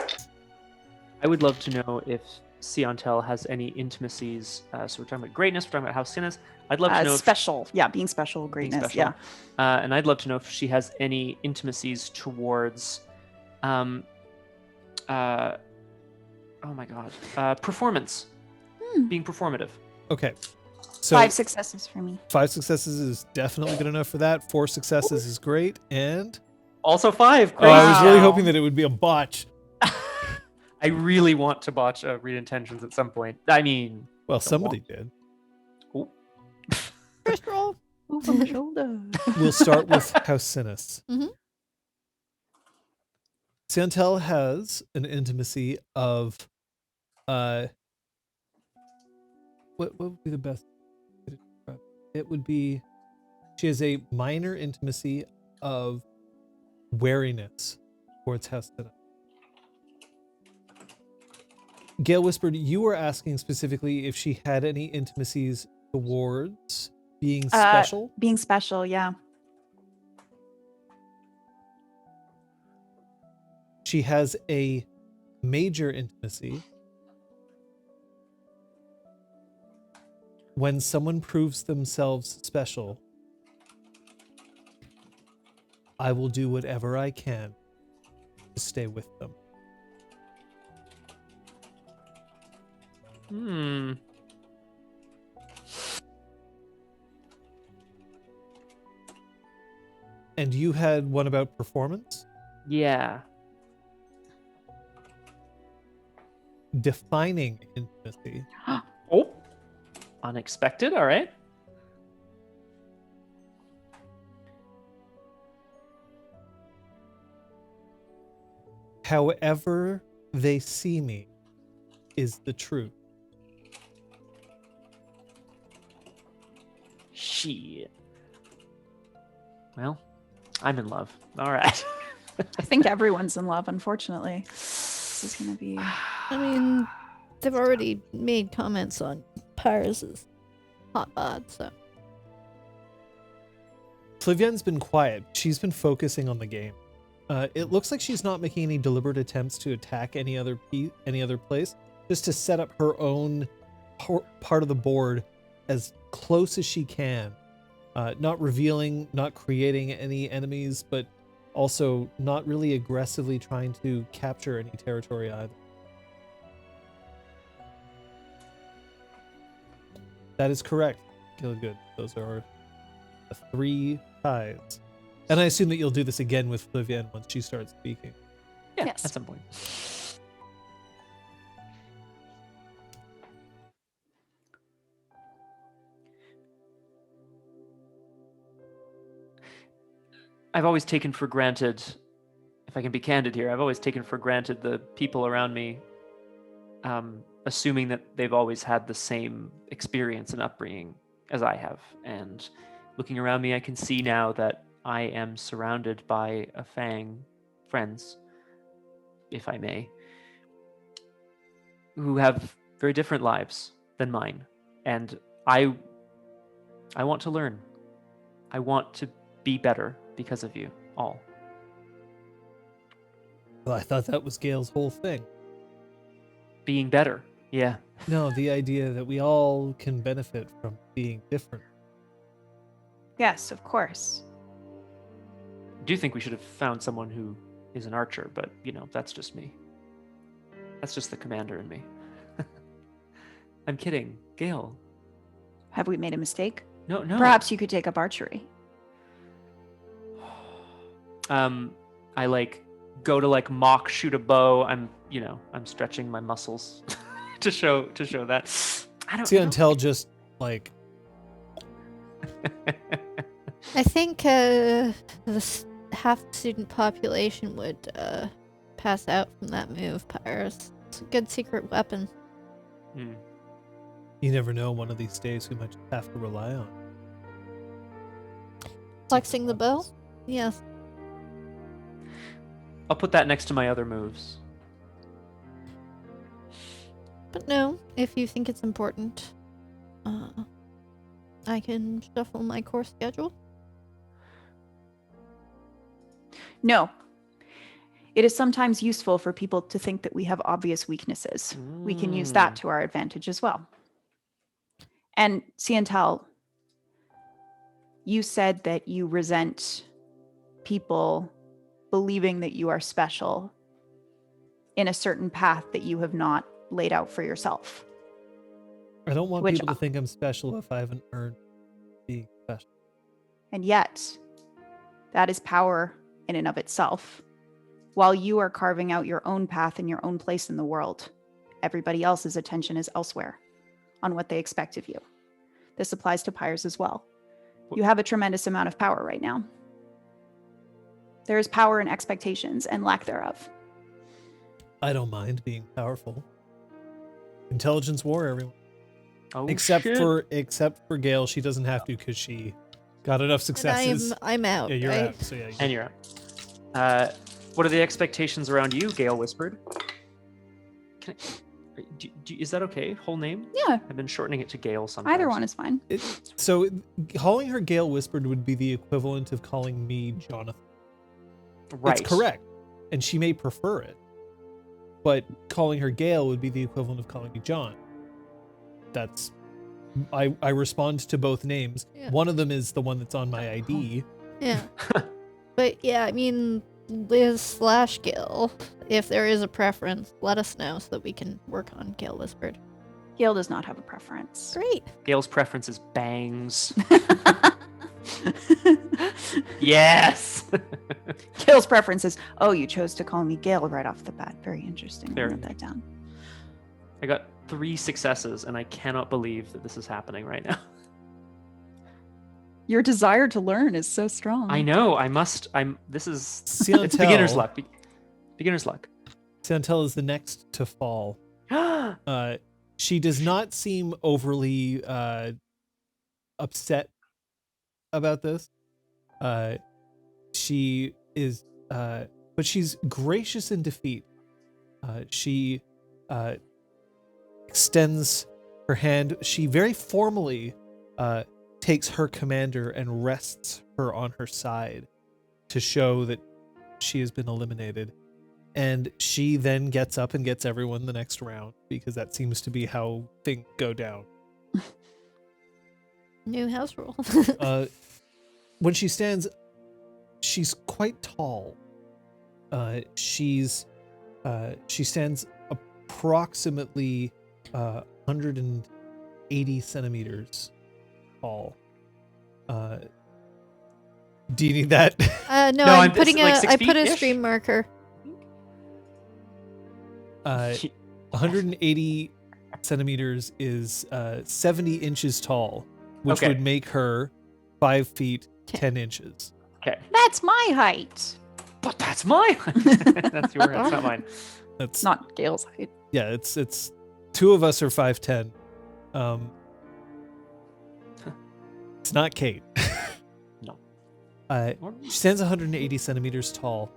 I would love to know if Siontel has any intimacies. So we're talking about greatness. We're talking about how sin is. I'd love to know. Special, yeah, being special, greatness, special. And I'd love to know if she has any intimacies towards, oh my God, performance, being performative. Okay. So 5 successes for me. 5 successes is definitely good enough for that. 4 successes is great. And Also 5. oh, I was really Wow. hoping that it would be a botch. I really want to botch read intentions at some point. I mean, Well, somebody did. oh, First roll. Move on the shoulder. We'll start with Hausinus. Mhm. Santel has an intimacy of what would be the best way to describe it? It would be she has a minor intimacy of wariness towards Hausinus. Gale whispered, you were asking specifically if she had any intimacies towards being special. Being special, yeah. She has a major intimacy when someone proves themselves special. I will do whatever I can to stay with them. And you had one about performance? yeah. Defining intimacy. Oh, unexpected. All right. However they see me is the truth. Shit. Well, I'm in love. All right. I think everyone's in love, unfortunately. This is gonna be. I mean, they've already made comments on Paris's hot bod, so. Flavienne's been quiet. She's been focusing on the game. It looks like she's not making any deliberate attempts to attack any other place, just to set up her own part of the board as close as she can. Not revealing, not creating any enemies, but also not really aggressively trying to capture any territory either. That is correct, Gilgood. Those are the 3 ties. And I assume that you'll do this again with Flavienne once she starts speaking. Yeah, Yes. at some point. I've always taken for granted, if I can be candid here, I've always taken for granted the people around me, assuming that they've always had the same experience and upbringing as I have. And looking around me, I can see now that I am surrounded by a Fang friends, if I may, who have very different lives than mine. And I want to learn. I want to be better because of you all. Well, I thought that was Gale's whole thing. Being better. Yeah. No, the idea that we all can benefit from being different. Yes, of course. I do think we should have found someone who is an archer, but, that's just me. That's just the commander in me. I'm kidding. Gale. Have we made a mistake? No. Perhaps you could take up archery. I go to mock shoot a bow. I'm stretching my muscles to show that. I don't See, know. until just I think half the student population would pass out from that move, Pyrus. It's a good secret weapon. Hmm. You never know. One of these days, we might just have to rely on. Flexing the bow? Yes. I'll put that next to my other moves. But no, if you think it's important, I can shuffle my course schedule. No. It is sometimes useful for people to think that we have obvious weaknesses. We can use that to our advantage as well. And Siantel, you said that you resent people believing that you are special in a certain path that you have not laid out for yourself. I don't want Which- people to think I'm special if I haven't earned being special. And yet, that is power in and of itself. While you are carving out your own path and your own place in the world, everybody else's attention is elsewhere on what they expect of you. This applies to Pyres as well. You have a tremendous amount of power right now. There is power in expectations and lack thereof. I don't mind being powerful. Intelligence war, everyone. Oh, Except shit. for Gale, she doesn't have to because she got enough successes. And I'm out. Yeah, you're right? out. So yeah. And you're out. What are the expectations around you? Gale whispered. Is that okay? Whole name? Yeah, I've been shortening it to Gale sometimes. either one is fine. So calling her Gale Whispered would be the equivalent of calling me Jonathan. Right. It's correct. And she may prefer it. But calling her Gale would be the equivalent of calling me John. That's I respond to both names. Yeah. One of them is the one that's on my ID. Yeah. But yeah, I mean, Liz/Gil, if there is a preference, let us know so that we can work on Gale Whispered. Gale does not have a preference. Great. Gale's preference is bangs. Yes. Gale's preference is, oh, you chose to call me Gale right off the bat. Very interesting. Very I'll note that down. I got 3 successes, and I cannot believe that this is happening right now. Your desire to learn is so strong. I know. This is. Siantel, It's beginner's luck. Beginner's luck. Siantel is the next to fall. She does not seem overly upset about this. She is, but she's gracious in defeat. She extends her hand. She very formally takes her commander and rests her on her side to show that she has been eliminated. And she then gets up and gets everyone the next round because that seems to be how things go down. New house rule. When she stands, she's quite tall. She stands approximately 180 centimeters tall. Do you need that? No, No, I'm it's putting like 6 I put a feet-ish. stream marker. 180 centimeters is 70 inches tall, which Okay. would make her 5 feet 10 inches. Okay. That's my height. But that's mine. That's your. That's not mine. That's It's not Gale's height. yeah. It's two of us are 5'10". It's not Kate. No. She stands 180 centimeters tall.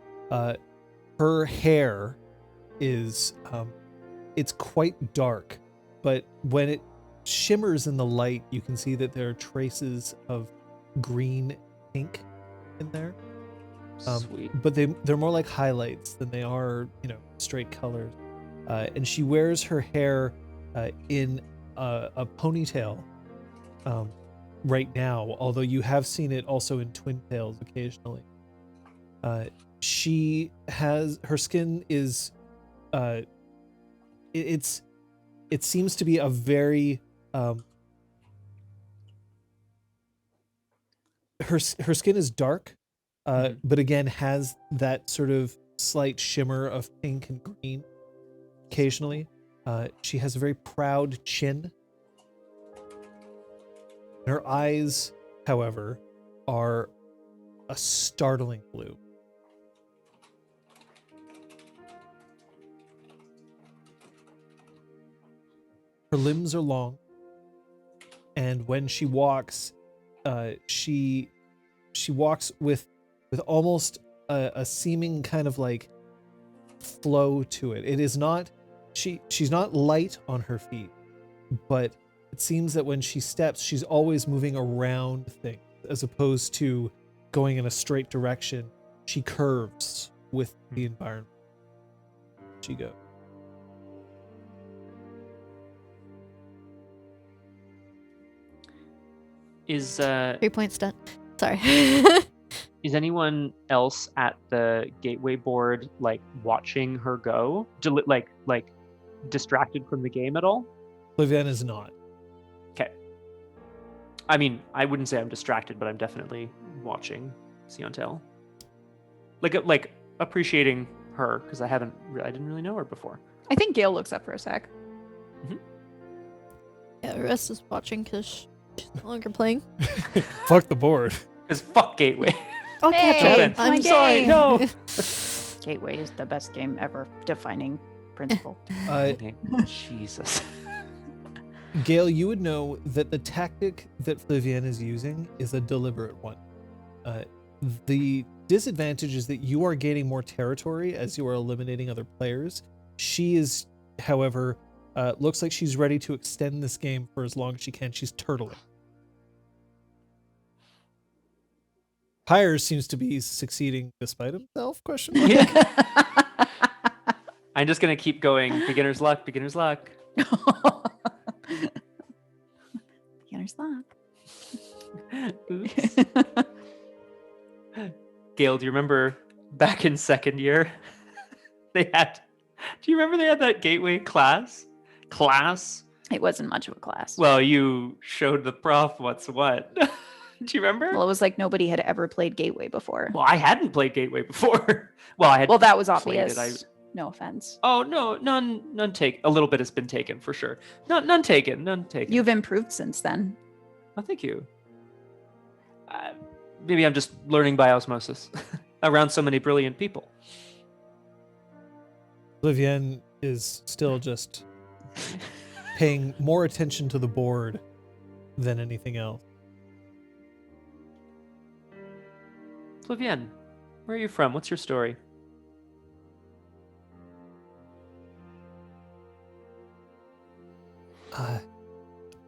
Her hair is it's quite dark, but when it shimmers in the light, you can see that there are traces of green ink in there. Sweet. But they're more like highlights than they are, straight colors. And she wears her hair in a ponytail right now, although you have seen it also in twin tails occasionally. She has her skin is it seems to be a very her skin is dark, but again has that sort of slight shimmer of pink and green occasionally. She has a very proud chin. Her eyes, however, are a startling blue. Her limbs are long, and when she walks, she walks with almost a seeming kind of like flow to it. It is not she's not light on her feet, but it seems that when she steps, she's always moving around things as opposed to going in a straight direction. She curves with the environment. She goes. Is 3 points done. Sorry. is anyone else at the gateway board like watching her go? Like distracted from the game at all? Flavian is not. Okay. I mean, I wouldn't say I'm distracted, but I'm definitely watching Siontel. Like appreciating her because I didn't really know her before. I think Gale looks up for a sec. Yeah, the rest is watching because she's no longer playing. Fuck the board. Because fuck Gateway. I'll catch Hey, up. my I'm sorry, game. no. Gateway is the best game ever. Defining principle. Jesus. Gale, you would know that the tactic that Flavian is using is a deliberate one. The disadvantage is that you are gaining more territory as you are eliminating other players. She is, however, looks like she's ready to extend this game for as long as she can. She's turtling. Pyres seems to be succeeding despite himself, question mark. I'm just gonna keep going. Beginner's luck, beginner's luck. Beginner's luck. Oops. Gail, do you remember back in second year? Do you remember they had that gateway class? It wasn't much of a class. Well, you showed the prof what's what. Do you remember? Well, it was like nobody had ever played Gateway before. Well, I hadn't played Gateway before. Well, I had. Well, that was played obvious. it. No offense. Oh no, none take. A little bit has been taken for sure. None taken. You've improved since then. Oh, thank you. Maybe I'm just learning by osmosis around so many brilliant people. Flavian is still just paying more attention to the board than anything else. Flavian, where are you from? What's your story?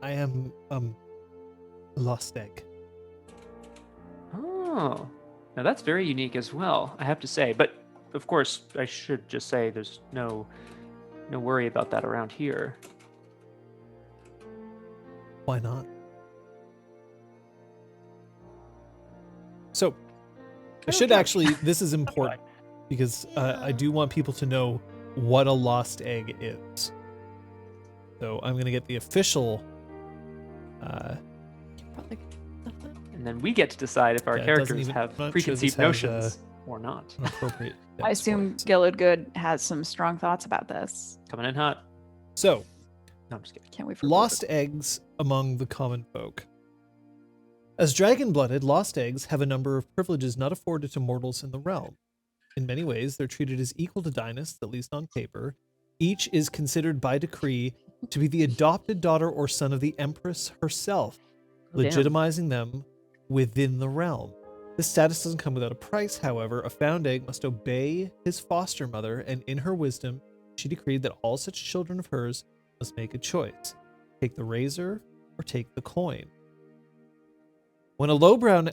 I am a lost egg. Oh, now that's very unique as well, I have to say. But of course, I should just say there's no worry about that around here. Why not? So, I should actually, this is important because I do want people to know what a lost egg is. So I'm going to get the official. And then we get to decide if our Yeah, it doesn't characters even- have I'm not sure preconceived this has, notions or not. an appropriate. I assume Gillard Good has some strong thoughts about this. Coming in hot. So, No, I'm just kidding. Can't wait for lost eggs among the common folk. As dragon-blooded, lost eggs have a number of privileges not afforded to mortals in the realm. In many ways, they're treated as equal to dynasts, at least on paper. Each is considered by decree to be the adopted daughter or son of the Empress herself, Oh, damn. legitimizing them within the realm. This status doesn't come without a price, however. A found egg must obey his foster mother, and in her wisdom, she decreed that all such children of hers must make a choice. Take the razor or take the coin. When a lowborn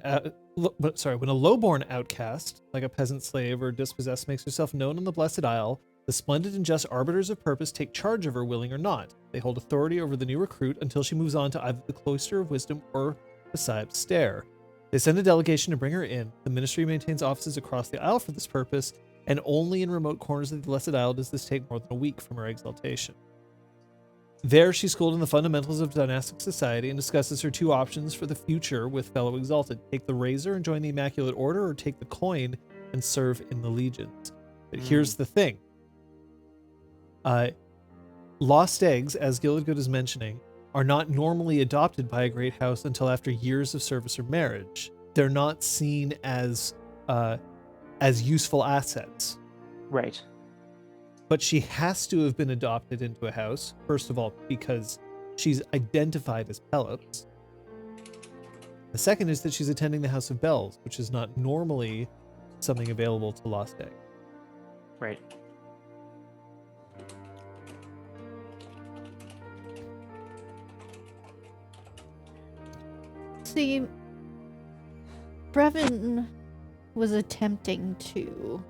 outcast, like a peasant slave or dispossessed, makes herself known on the Blessed Isle, the splendid and just arbiters of purpose take charge of her, willing or not. They hold authority over the new recruit until she moves on to either the Cloister of Wisdom or the Side Stair. They send a delegation to bring her in. The ministry maintains offices across the Isle for this purpose, and only in remote corners of the Blessed Isle does this take more than a week from her exaltation. There, she's schooled in the fundamentals of dynastic society and discusses her two options for the future with fellow Exalted. Take the razor and join the Immaculate Order, or take the coin and serve in the legions. But here's the thing. Lost eggs, as Gilladgood is mentioning, are not normally adopted by a great house until after years of service or marriage. they're not seen as useful assets. Right. But she has to have been adopted into a house, first of all, because she's identified as Pelops. The second is that she's attending the House of Bells, which is not normally something available to Lost Egg. Right. See, Brevin was attempting to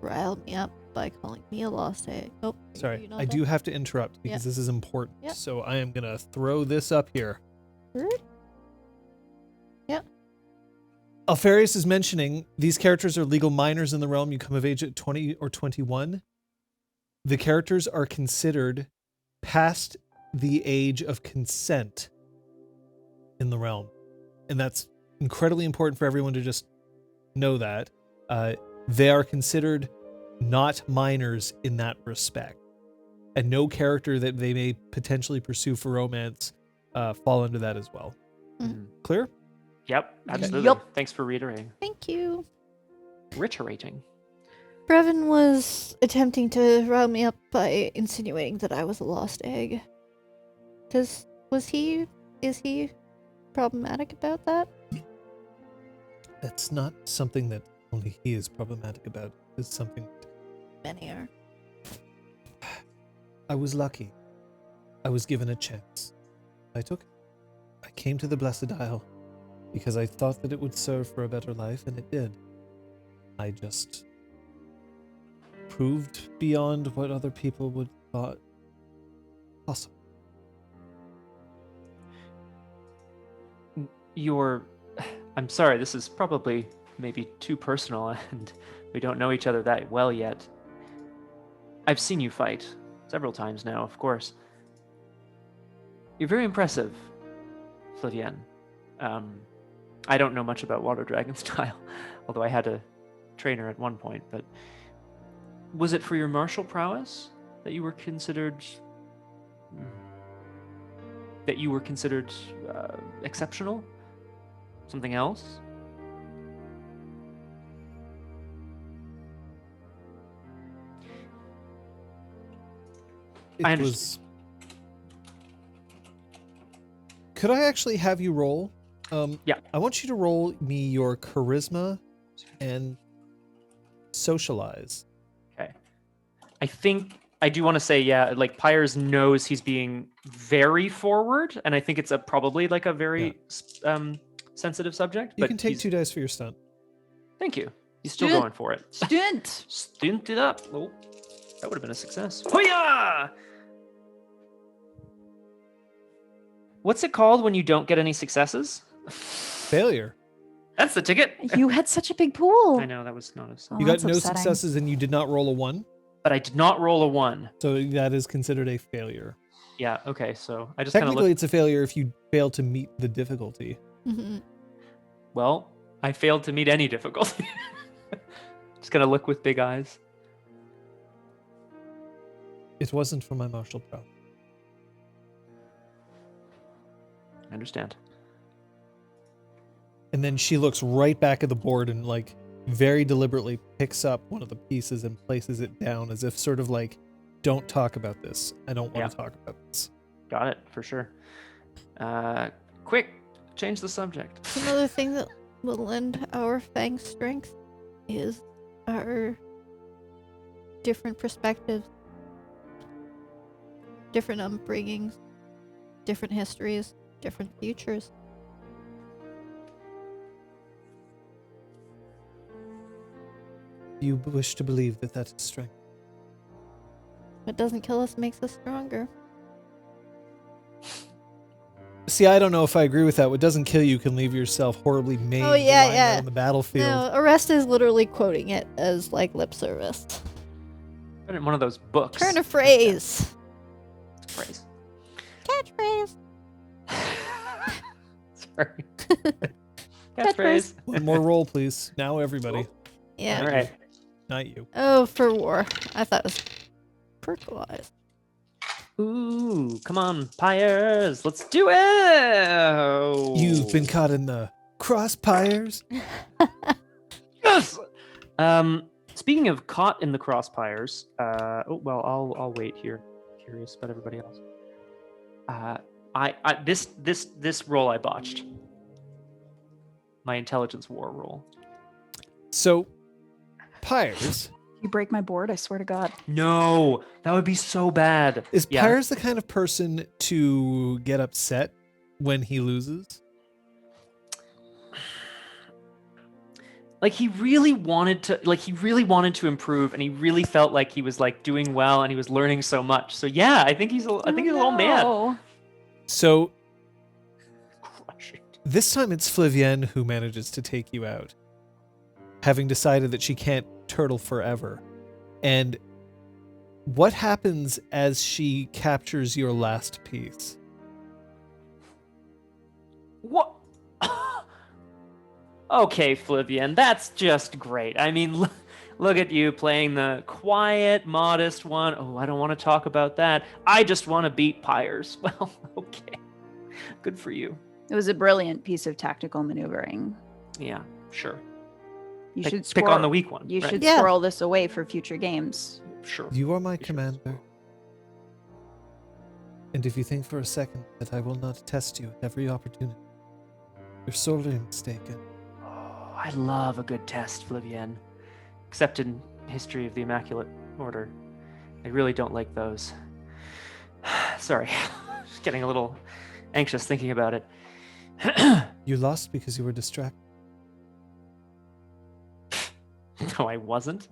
rile me up by calling me a lost egg. Oh, sorry, I do have to interrupt because this is important. Yep. So I am going to throw this up here. Yep. Alfarius is mentioning these characters are legal minors in the realm. You come of age at 20 or 21. The characters are considered past the age of consent in the realm. And that's incredibly important for everyone to just know that. They are considered not minors in that respect. And no character that they may potentially pursue for romance fall under that as well. Mm-hmm. Clear? Yep, absolutely. Yep. Thanks for reiterating. Thank you. Reiterating. Brevin was attempting to rile me up by insinuating that I was a lost egg. Is he problematic about that? That's not something that only he is problematic about. It's something Many are. I was lucky. I was given a chance. I took it. I came to the Blessed Isle because I thought that it would serve for a better life, and it did. I just proved beyond what other people would thought possible. I'm sorry, this is probably maybe too personal, and we don't know each other that well yet. I've seen you fight several times now, of course. You're very impressive, Flavienne. I don't know much about Water Dragon style, although I had a trainer at one point, but was it for your martial prowess that you were considered exceptional? Something else? I understand. Could I actually have you roll? Yeah. I want you to roll me your charisma and socialize. Okay. I think I do want to say, yeah, like Pyres knows he's being very forward, and I think it's probably like a very sensitive subject. You can take 2 dice for your stunt. Thank you. He's still going for it. Stunt it up. Oh, that would have been a success. Hoo-yah! What's it called when you don't get any successes? Failure. That's the ticket. You had such a big pool. I know, that was not as... You got no successes and you did not roll a 1? But I did not roll a 1. So that is considered a failure. Yeah, okay, so I just Technically, it's a failure if you fail to meet the difficulty. Mm-hmm. Well, I failed to meet any difficulty. Just gonna look with big eyes. It wasn't for my martial prowess. I understand. And then she looks right back at the board and like very deliberately picks up one of the pieces and places it down as if sort of like, don't talk about this. I don't want to talk about this. Got it, for sure. Quick, change the subject. Another thing that will lend our Fang strength is our different perspectives, different upbringings, different histories, different futures. You wish to believe that that is strength. What doesn't kill us makes us stronger. See, I don't know if I agree with that. What doesn't kill you can leave yourself horribly maimed lying out on the battlefield. No, Arrest is literally quoting it as like lip service. Put it in one of those books. Turn a phrase. Phrase. Catchphrase. Sorry. Catchphrase. One more roll, please. Now everybody. Yeah. All right. Not you. Oh, for war. I thought it was perkawise. Ooh, come on, Pyres. Let's do it. You've been caught in the crosspires. Yes. Speaking of caught in the crosspires, I'll wait here. Curious about everybody else. This roll I botched. My intelligence war roll. So, Pyres. You break my board, I swear to God. No, that would be so bad. Is Pyres the kind of person to get upset when he loses? Like he really wanted to improve, and he really felt like he was like doing well, and he was learning so much. So yeah, I think he's a little mad. So Crush it. this time it's Flavienne who manages to take you out, having decided that she can't turtle forever. And what happens as she captures your last piece? What? Okay, Flavienne, that's just great. I mean, look at you playing the quiet, modest one. Oh, I don't want to talk about that. I just want to beat Pyres. Well, okay. Good for you. It was a brilliant piece of tactical maneuvering. Yeah, sure. You Pick should on the weak one. You right? should Yeah. squirrel this away for future games. Sure. You are my commander. And if you think for a second that I will not test you at every opportunity, you're sorely mistaken. Oh, I love a good test, Flavienne. Except in History of the Immaculate Order. I really don't like those. Sorry. Just getting a little anxious thinking about it. You lost because you were distracted. No, I wasn't.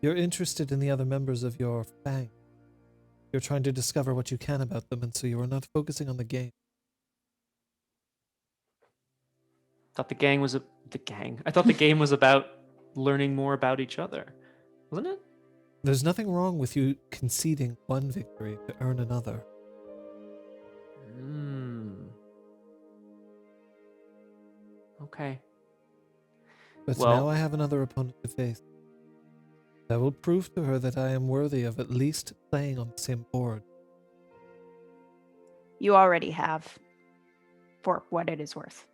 You're interested in the other members of your fang. You're trying to discover what you can about them, and so you are not focusing on the game. Thought the gang was the gang. I thought the game was about learning more about each other, wasn't it? There's nothing wrong with you conceding one victory to earn another. Okay. But Well- now I have another opponent to face. I will prove to her that I am worthy of at least playing on the same board. You already have, for what it is worth.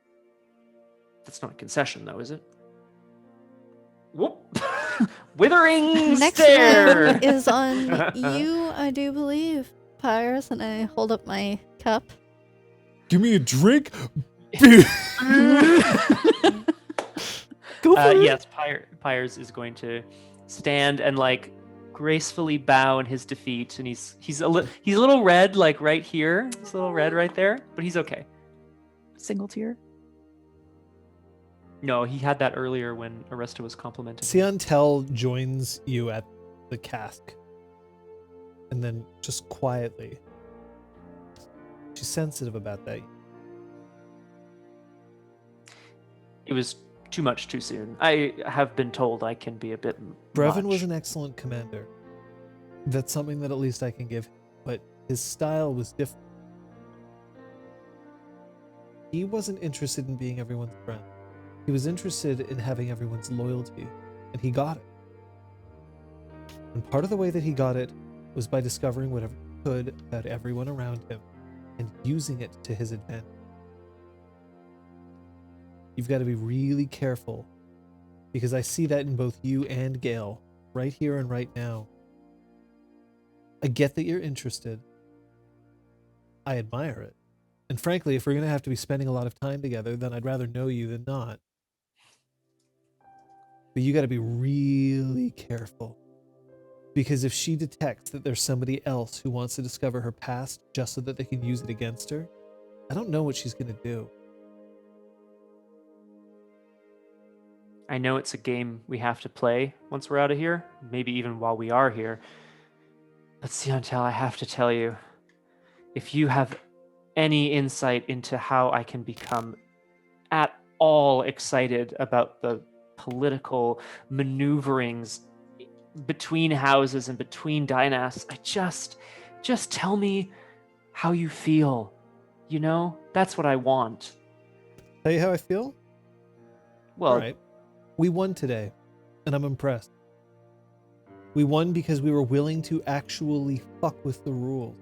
That's not a concession, though, is it? Whoop! Withering Next stare. round is on you, I do believe, Pyres, and I hold up my cup. Give me a drink? Go for it. Yes, Pyres is going to stand and like gracefully bow in his defeat, and he's a little red, like right here. He's a little red right there, but he's okay. Single tier. No, he had that earlier when Aresta was complimenting him. Siantel joins you at the cask. And then just quietly. She's sensitive about that. It was too much too soon. I have been told I can be a bit Brevin much. was an excellent commander. That's something that at least I can give him. But his style was different. He wasn't interested in being everyone's friend. He was interested in having everyone's loyalty, and he got it. And part of the way that he got it was by discovering whatever he could about everyone around him and using it to his advantage. You've got to be really careful, because I see that in both you and Gale, right here and right now. I get that you're interested. I admire it. And frankly, if we're going to have to be spending a lot of time together, then I'd rather know you than not. But you got to be really careful. Because if she detects that there's somebody else who wants to discover her past just so that they can use it against her, I don't know what she's going to do. I know it's a game we have to play once we're out of here, maybe even while we are here. But Siantel, I have to tell you, if you have any insight into how I can become at all excited about the political maneuverings between houses and between dynasts, I just tell me how you feel. You know, that's what I want. Tell you how I feel? Well, All right. We won today, and I'm impressed. We won because we were willing to actually fuck with the rules.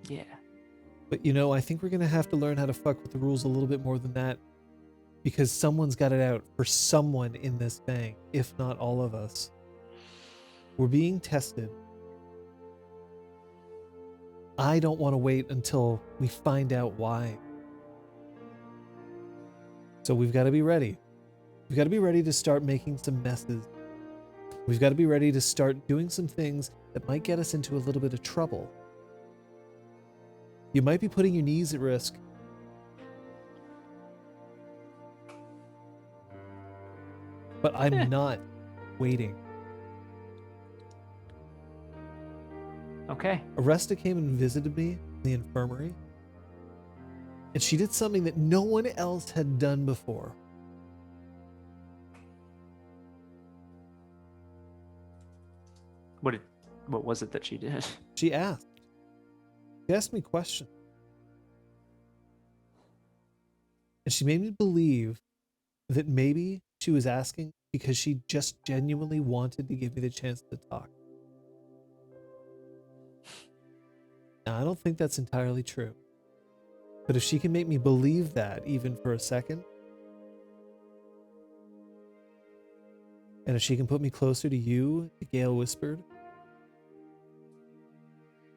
yeah. But I think we're going to have to learn how to fuck with the rules a little bit more than that, because someone's got it out for someone in this bang, if not all of us. We're being tested. I don't want to wait until we find out why. So we've got to be ready. We've got to be ready to start making some messes. We've got to be ready to start doing some things that might get us into a little bit of trouble. You might be putting your knees at risk. But I'm not waiting. Okay. Aresta came and visited me in the infirmary, and she did something that no one else had done before. What was it that she did? She asked me questions. And she made me believe that maybe she was asking because she just genuinely wanted to give me the chance to talk. Now, I don't think that's entirely true. But if she can make me believe that even for a second, and if she can put me closer to you, Gale whispered,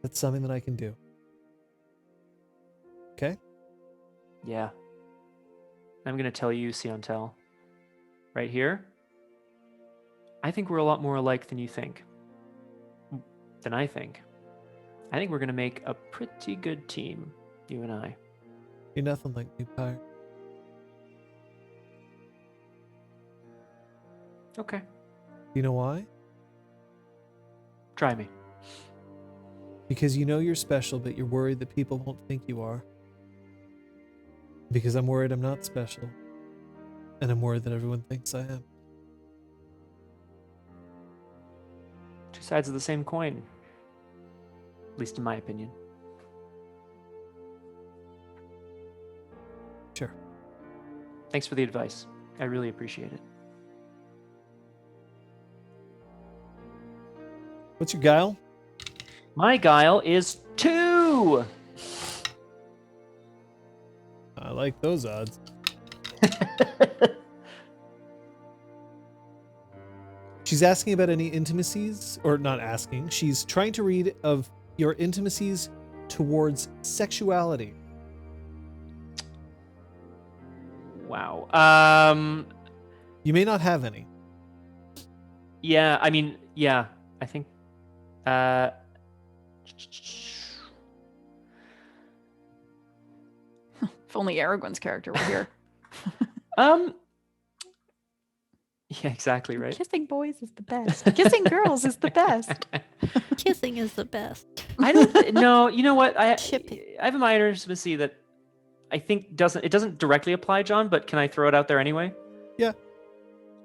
that's something that I can do. Okay? Yeah. I'm going to tell you, Siontel, right here, I think we're a lot more alike than you think. Than I think. I think we're going to make a pretty good team, you and I. You're nothing like me, Pyre. Okay. You know why? Try me. Because you know you're special, but you're worried that people won't think you are. Because I'm worried I'm not special. And I'm worried that everyone thinks I am. Two sides of the same coin. At least in my opinion. Sure. Thanks for the advice. I really appreciate it. What's your guile? My guile is 2! I like those odds. She's asking about any intimacies, or not asking. She's trying to read of your intimacies towards sexuality. Wow. You may not have any. Yeah, I mean, yeah, I think, If only Aragorn's character were here. yeah, exactly right. Kissing boys is the best. Kissing girls is the best. Kissing is the best. I don't know. You know what? I Chipping. have a minor intimacy that I think doesn't directly apply, John, but can I throw it out there anyway? Yeah.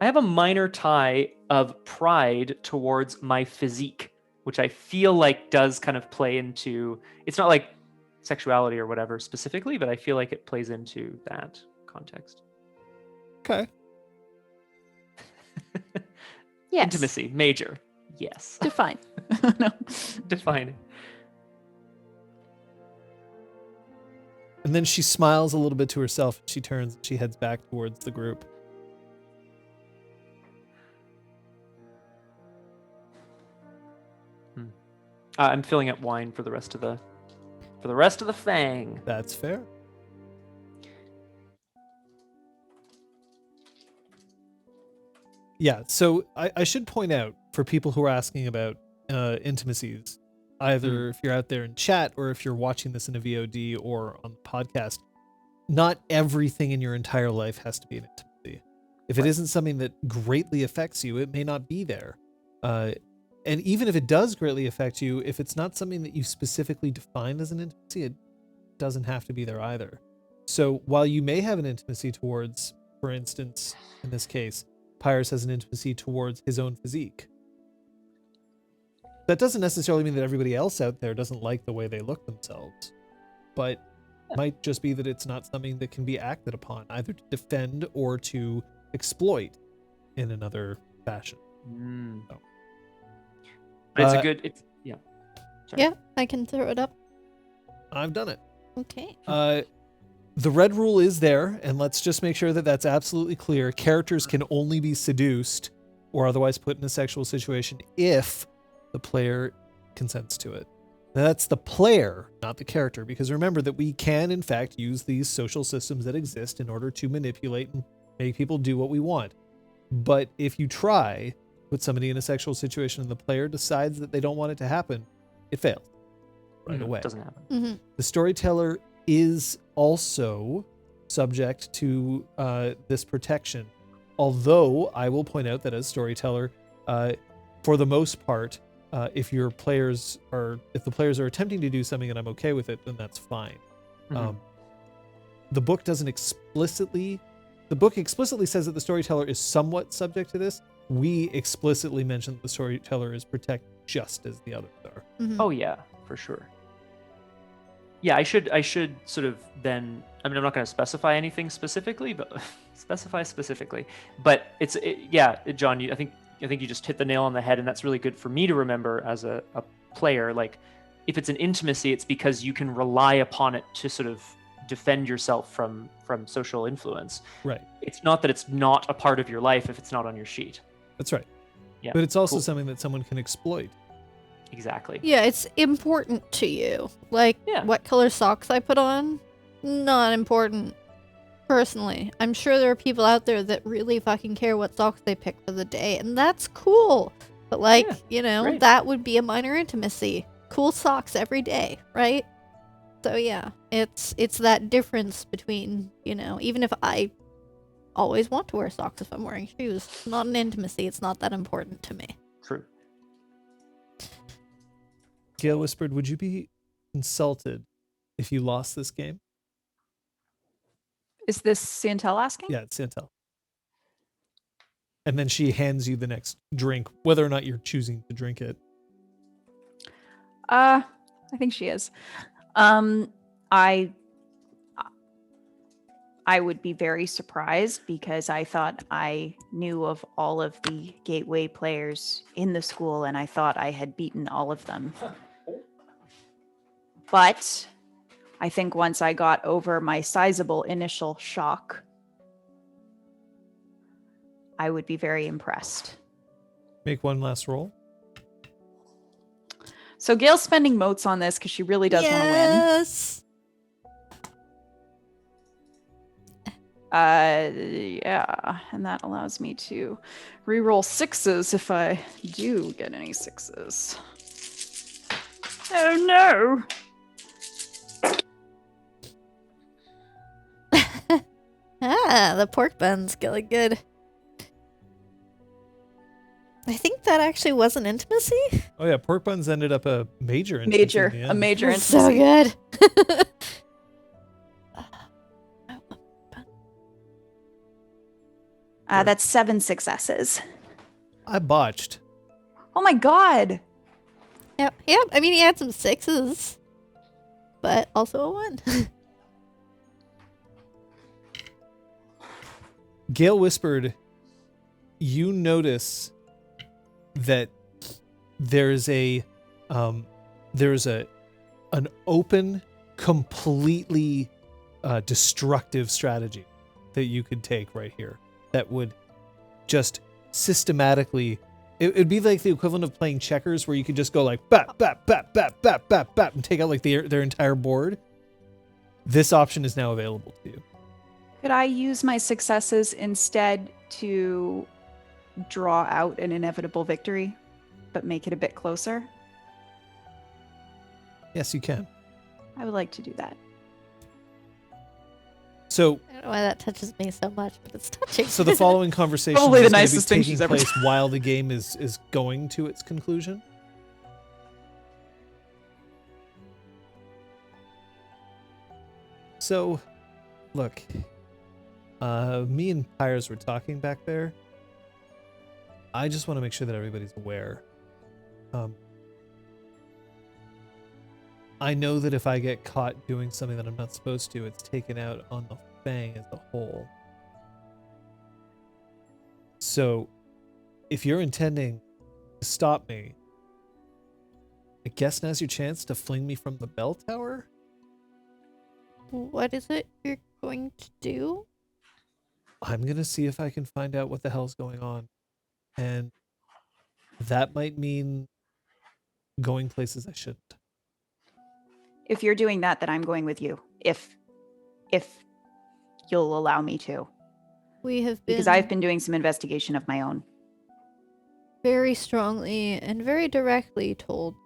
I have a minor tie of pride towards my physique, which I feel like does kind of play into, it's not like sexuality or whatever specifically, but I feel like it plays into that context. Okay. Yes. Intimacy, major. Yes. Define. No. Define it. And then she smiles a little bit to herself. She turns and she heads back towards the group. I'm filling up wine for the rest of the fang. That's fair. Yeah, so I should point out for people who are asking about intimacies, either if you're out there in chat or if you're watching this in a VOD or on the podcast, not everything in your entire life has to be an intimacy. If it isn't something that greatly affects you, it may not be there. And even if it does greatly affect you, if it's not something that you specifically defined as an intimacy, it doesn't have to be there either. So while you may have an intimacy towards, for instance, in this case, Pyrus has an intimacy towards his own physique. That doesn't necessarily mean that everybody else out there doesn't like the way they look themselves, but it might just be that it's not something that can be acted upon, either to defend or to exploit in another fashion. So. But it's a good, yeah. Sorry. Yeah, I can throw it up. I've done it. Okay. The red rule is there, and let's just make sure that that's absolutely clear. Characters can only be seduced or otherwise put in a sexual situation if the player consents to it. Now, that's the player, not the character, because remember that we can, in fact, use these social systems that exist in order to manipulate and make people do what we want. But if you try to put somebody in a sexual situation and the player decides that they don't want it to happen, it fails right away. It doesn't happen. Mm-hmm. The storyteller is also subject to this protection. Although I will point out that as storyteller, for the most part, if the players are attempting to do something and I'm okay with it, then that's fine. Mhm. The book explicitly says that the storyteller is somewhat subject to this. We explicitly mention that the storyteller is protected just as the others are. Mm-hmm. Oh yeah, for sure. Yeah, I should sort of then. I mean, I'm not going to specify anything specifically, but But John, I think you just hit the nail on the head, and that's really good for me to remember as a player. Like, if it's an intimacy, it's because you can rely upon it to sort of defend yourself from social influence. Right. It's not that it's not a part of your life if it's not on your sheet. That's right. Yeah. But it's also cool. something that someone can exploit. Exactly. Yeah, it's important to you. Like, what color socks I put on? Not important. Personally, I'm sure there are people out there that really fucking care what socks they pick for the day, and that's cool. But like, great. that would be a minor intimacy. Cool socks every day, right? So yeah, it's that difference between, even if I always want to wear socks if I'm wearing shoes, it's not an intimacy. It's not that important to me. True. Gail whispered, would you be insulted if you lost this game? Is this Santel asking? Yeah, it's Santel. And then she hands you the next drink, whether or not you're choosing to drink it. I think she is. I would be very surprised because I thought I knew of all of the gateway players in the school and I thought I had beaten all of them. But I think once I got over my sizable initial shock, I would be very impressed. Make one last roll. So Gail's spending motes on this because she really does want to win. Yes. Yeah, and that allows me to reroll sixes if I do get any sixes. Oh no! The pork bun's going good. I think that actually was an intimacy. Oh yeah, pork buns ended up a major intimacy. A major That's intimacy. so good. That's 7 successes. I botched. Oh my god! Yep. I mean, he had some sixes, but also a 1. Gail whispered, you notice that there's an open, completely destructive strategy that you could take right here that would just systematically, it'd be like the equivalent of playing checkers where you could just go like bap, bap, bap, bap, bap, bap, bap, and take out like their entire board. This option is now available to you. Could I use my successes instead to draw out an inevitable victory, but make it a bit closer? Yes, you can. I would like to do that. So I don't know why that touches me so much, but it's touching. So the following conversation Probably the is going to be nicest thing taking she's ever place while the game is going to its conclusion. So, look, me and Pyres were talking back there. I just want to make sure that everybody's aware. I know that if I get caught doing something that I'm not supposed to, it's taken out on the Fang as a whole. So, if you're intending to stop me, I guess now's your chance to fling me from the bell tower? What is it you're going to do? I'm going to see if I can find out what the hell's going on. And that might mean going places I shouldn't. If you're doing that, then I'm going with you. If you'll allow me to. We have been Because I've been doing some investigation of my own. very strongly and very directly told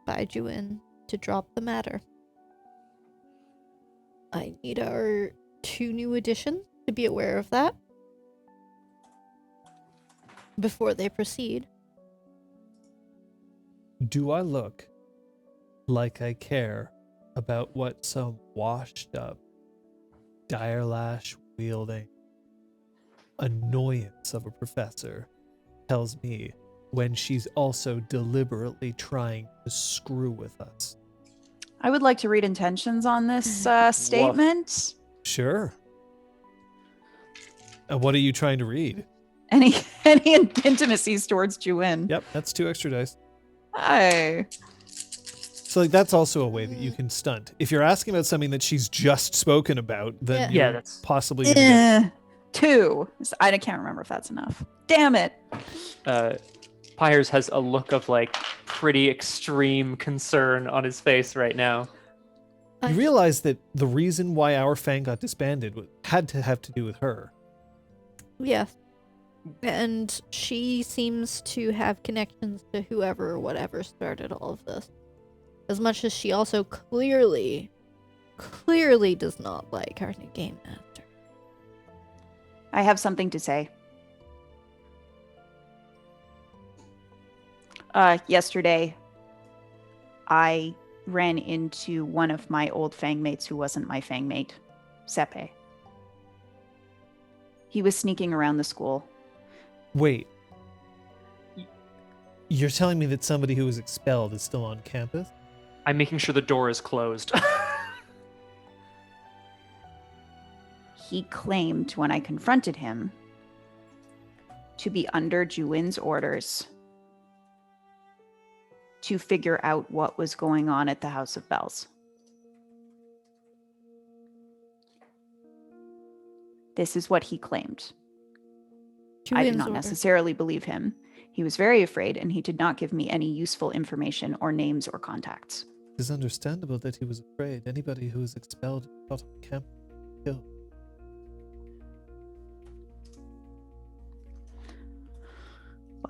by Juin to drop the matter. I need our 2 new additions to be aware of that before they proceed. Do I look like I care about what some washed up, dire lash wielding annoyance of a professor tells me when she's also deliberately trying to screw with us? I would like to read intentions on this statement. Sure. What are you trying to read? Any intimacies towards Juin. Yep, that's 2 extra dice. Hi. So like that's also a way that you can stunt. If you're asking about something that she's just spoken about, then Yeah. you're possibly gonna get 2. I can't remember if that's enough. Damn it. Pyres has a look of like pretty extreme concern on his face right now. You realize that the reason why our Fang got disbanded had to have to do with her. Yes. And she seems to have connections to whoever or whatever started all of this. As much as she also clearly does not like our new game master. I have something to say. Yesterday, I ran into one of my old Fang mates who wasn't my Fang mate, Sepe. He was sneaking around the school. Wait. You're telling me that somebody who was expelled is still on campus? I'm making sure the door is closed. He claimed when I confronted him to be under Juin's orders to figure out what was going on at the House of Bells. This is what he claimed. I did not necessarily believe him. He was very afraid, and he did not give me any useful information or names or contacts. It is understandable that he was afraid. Anybody who is expelled out of camp is killed.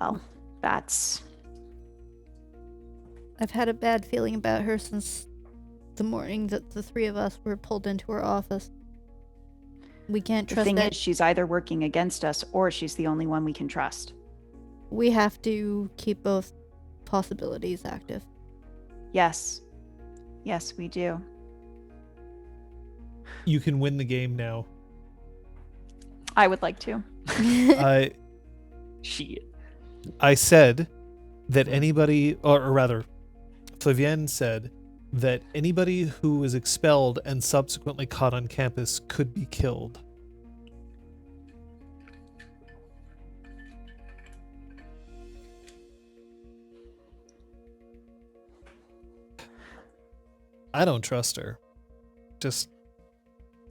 Well, that's... I've had a bad feeling about her since the morning that the 3 of us were pulled into her office. We can't The trust thing that. is, she's either working against us or she's the only one we can trust. We have to keep both possibilities active. Yes. Yes, we do. You can win the game now. I would like to. Shit. I said that anybody, or rather, Flavienne said that anybody who was expelled and subsequently caught on campus could be killed. I don't trust her.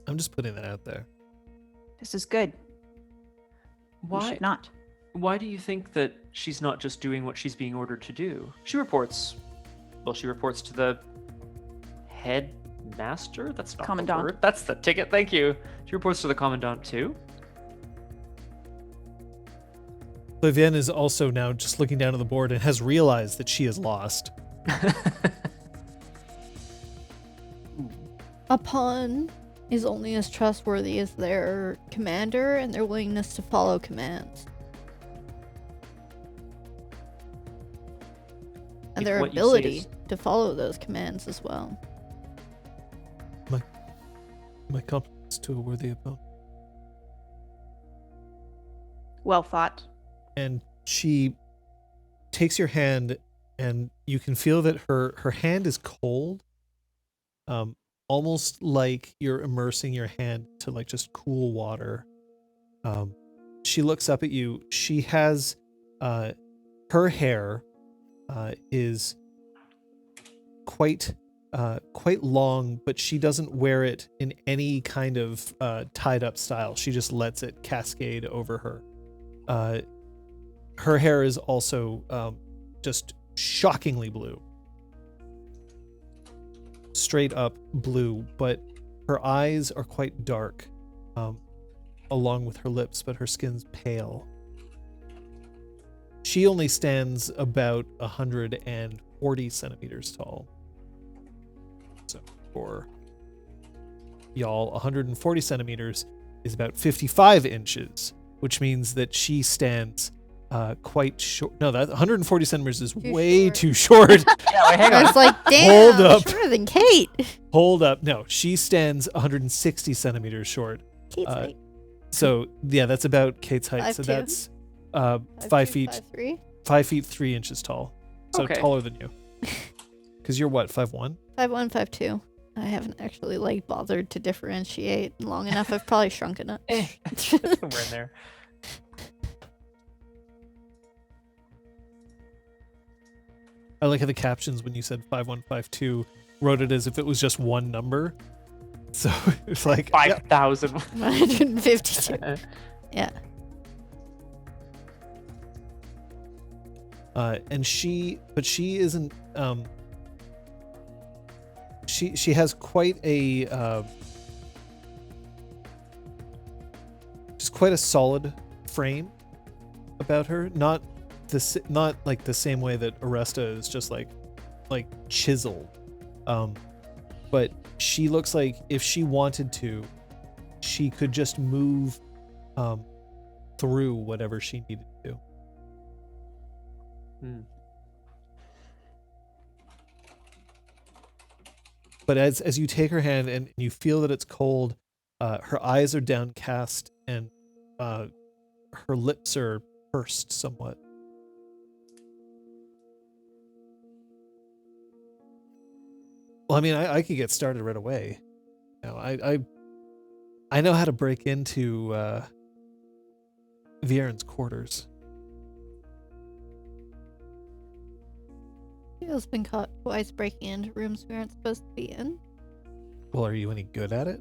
I'm just putting that out there. This is good. You Why? should not. Why do you think that she's not just doing what she's being ordered to do? She reports to the headmaster? That's not Commandant. the word. That's the ticket, thank you. She reports to the commandant too? Flavienne is also now just looking down at the board and has realized that she is lost. A pawn is only as trustworthy as their commander and their willingness to follow commands. And If their what you say ability is- to follow those commands as well. My compliments to a worthy opponent. Well thought. And she takes your hand, and you can feel that her hand is cold, almost like you're immersing your hand to like just cool water. She looks up at you. She has her hair is quite quite long, but she doesn't wear it in any kind of tied up style. She just lets it cascade over her. Her hair is also just shockingly blue. Straight up blue, but her eyes are quite dark, along with her lips, but her skin's pale. She only stands about 140 centimeters tall. So for y'all, 140 centimeters is about 55 inches, which means that she stands quite short. No, that 140 centimeters is way too short. Yeah, wait, hang I on. was like, damn, Hold up. shorter than Kate. Hold up. No, she stands 160 centimeters short. Kate's height. So yeah, that's about Kate's height. So 5'2". that's 5 feet, 5'3". 5 feet 3 inches tall. So Okay. taller than you. Because you're what, 5'1"? 5'1", 5'2". I haven't actually bothered to differentiate long enough. I've probably shrunken it. We're in there. I like how the captions when you said 5'1", 5'2", wrote it as if it was just one number. So it's like 5,000. 152. Yeah. And she isn't. She has quite a just quite a solid frame about her. Not like the same way that Aresta is just like chiseled. But she looks like if she wanted to, she could just move through whatever she needed to do. But as you take her hand and you feel that it's cold, her eyes are downcast and her lips are pursed somewhat. Well, I mean, I could get started right away. You know, I know how to break into Viren's quarters. Teal's been caught twice breaking into rooms we aren't supposed to be in. Well, are you any good at it?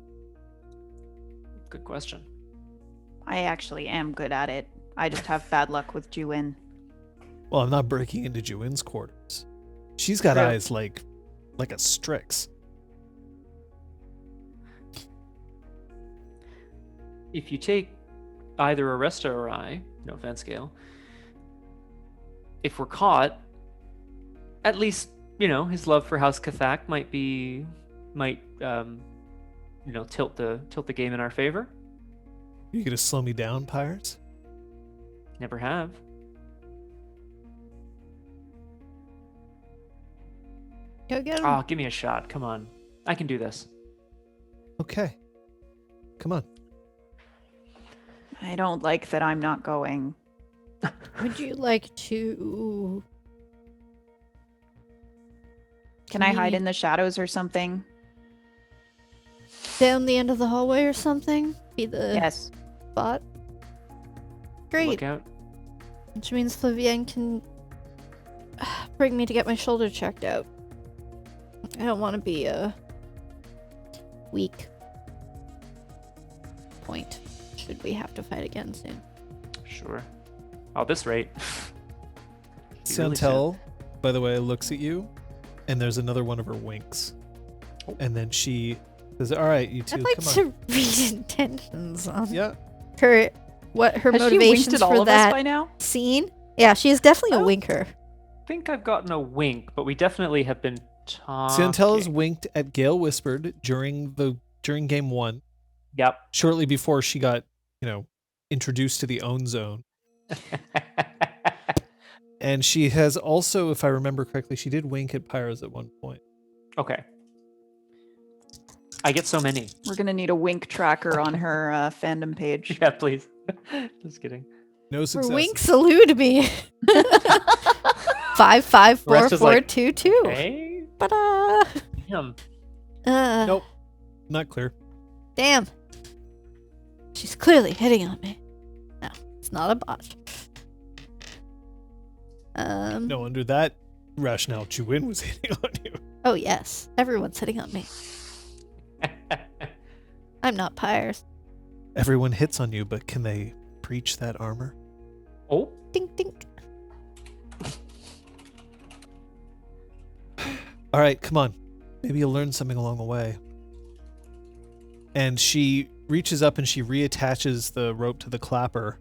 Good question. I actually am good at it. I just have bad luck with Juin. Well, I'm not breaking into Juin's quarters. She's got Really? eyes like a Strix. If you take either Aresta or I, no offense, Gale, if we're caught, at least, his love for House Kathak might tilt the game in our favor. You gonna slow me down, Pyres? Never have. Go get him. Oh, give me a shot. Come on. I can do this. Okay. Come on. I don't like that I'm not going. Would you like to... Can I hide Me- in the shadows or something? down the end of the hallway or something? Be the Yes. spot? Great. Look out. Which means Flavienne can bring me to get my shoulder checked out. I don't want to be a weak point should we have to fight again soon. Sure. Oh, this rate. You really Santel, by the way, looks at you, and there's another one of her winks. And then she says, all right, you two, I'd like come on. to read intentions on Yeah. her, what her Has she winked motivations at all for of us that by now? scene. Yeah, she is definitely a Oh. winker. I think I've gotten a wink, but we definitely have been talking. Santel has winked at Gale Whispered during game 1, Yep. shortly before she got, introduced to the own zone. And she has also, if I remember correctly, she did wink at Pyres at one point. Okay. I get so many. We're gonna need a wink tracker on her fandom page. Yeah, please. Just kidding. No Her success. winks elude me. 554422. Hey. Ta-da! Damn. Nope. Not clear. Damn. She's clearly hitting on me. No, it's not a bot. No, under that rationale, Juin was hitting on you. Oh, yes. Everyone's hitting on me. I'm not Pyres. Everyone hits on you, but can they breach that armor? Oh, Dink, dink. All right, come on. Maybe you'll learn something along the way. And she reaches up and she reattaches the rope to the clapper.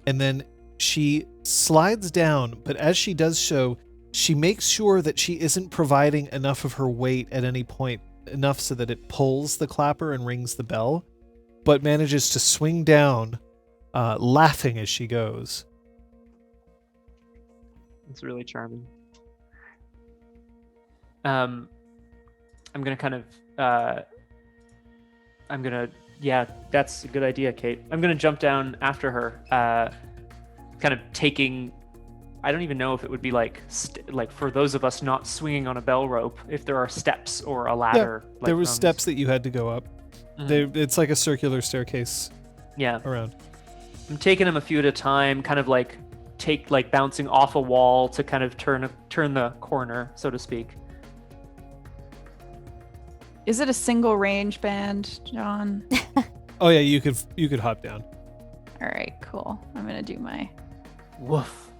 And then she slides down, but as she does so, she makes sure that she isn't providing enough of her weight at any point, enough so that it pulls the clapper and rings the bell, but manages to swing down, laughing as she goes. it's really charming. I'm gonna kind of, yeah, that's a good idea, Kate. I'm gonna jump down after her, kind of taking, I don't even know if it would be like for those of us not swinging on a bell rope, if there are steps or a ladder. Yeah, like there were rungs. steps that you had to go up. Mhm. It's like a circular staircase Yeah, around. I'm taking them a few at a time, kind of like bouncing off a wall to kind of turn the corner, so to speak. Is it a single range band, John? Oh yeah, you could hop down. All right, cool. I'm gonna do my Woof.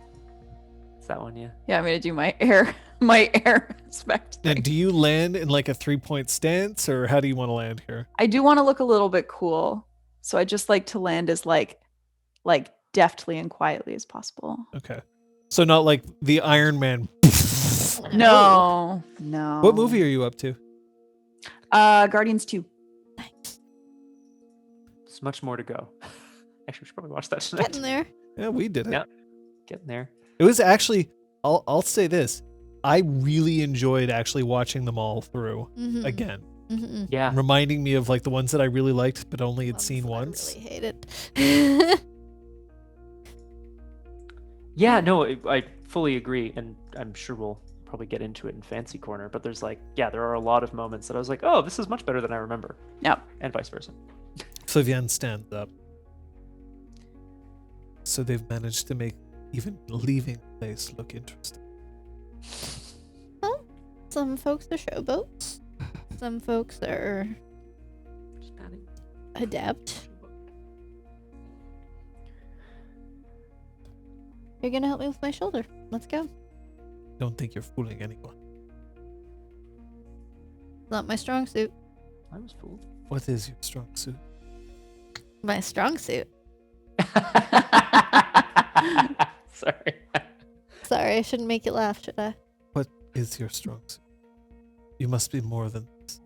Is that one, yeah? I'm gonna do my air aspect Now, thing. do you land in like a 3-point stance, or how do you want to land here? I do want to look a little bit cool, so I just like to land as like deftly and quietly as possible. Okay. So not like the Iron Man. No. What movie are you up to? Guardians 2. There's much more to go. Actually, we should probably watch that tonight. Getting there. Yeah, we did it. Yeah. Getting there. It was actually, I'll say this. I really enjoyed actually watching them all through Mhm. again. Mhm. Yeah. Reminding me of like the ones that I really liked but only had Ones seen that once. I really hated. Yeah, no, I fully agree, and I'm sure we'll probably get into it in Fancy Corner, but there's there are a lot of moments that I was like, oh, this is much better than I remember. Yep. And vice versa. Flavian stands up. So they've managed to make even leaving the place look interesting. Well, some folks are showboats. Some folks are Just patting. adept. You're gonna help me with my shoulder. Let's go. Don't think you're fooling anyone. Not my strong suit. I was fooled. What is your strong suit? My strong suit. Sorry. Sorry, I shouldn't make you laugh, should I? What is your strong suit? You must be more than this.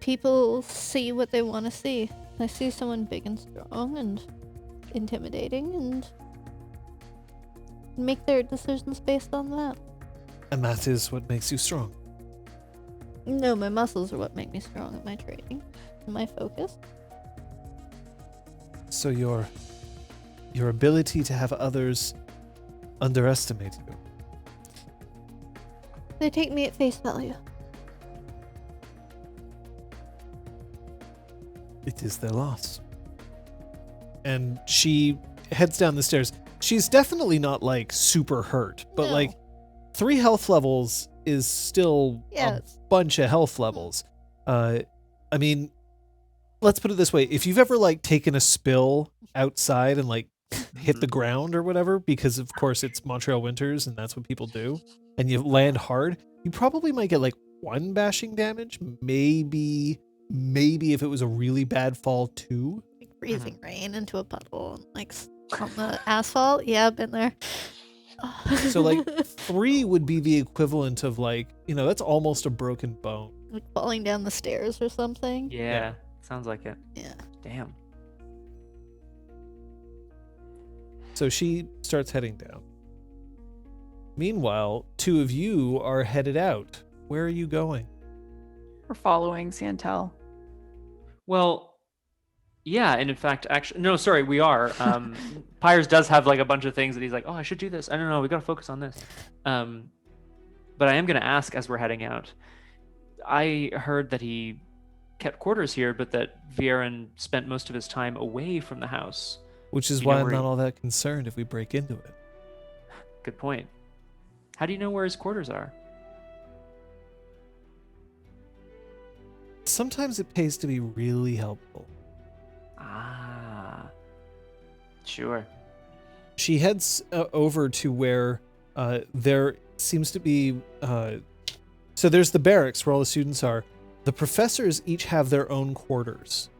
People see what they want to see. I see someone big and strong and intimidating and make their decisions based on that. And that is what makes you strong. No, my muscles are what make me strong at my training. And my focus. So your ability to have others underestimate you. They take me at face value. It is their loss. And she heads down the stairs. She's definitely not like super hurt, but No. like 3 health levels is still Yeah, a it's- bunch of health levels. I mean, let's put it this way. If you've ever like taken a spill outside and like hit the ground or whatever, because of course it's Montreal winters and that's what people do, and you land hard, you probably might get like 1 bashing damage. Maybe if it was a really bad fall, 2. Like freezing rain into a puddle and like on the asphalt. Yeah, I've been there. So like 3 would be the equivalent of like, that's almost a broken bone. like falling down the stairs or something. Yeah, sounds like it. Yeah. Damn. So she starts heading down. Meanwhile, 2 of you are headed out. Where are you going? We're following Santel. Well, yeah, and in fact, actually, no, sorry, we are. Pyres does have like a bunch of things that he's like, oh, I should do this. I don't know, we gotta focus on this. But I am gonna ask as we're heading out. I heard that he kept quarters here, but that Viren spent most of his time away from the house. Which is You why know I'm where not he- all that concerned if we break into it. Good point. How do you know where his quarters are? Sometimes it pays to be really helpful. Ah. Sure. She heads over to where there seems to be... so there's the barracks where all the students are. The professors each have their own quarters.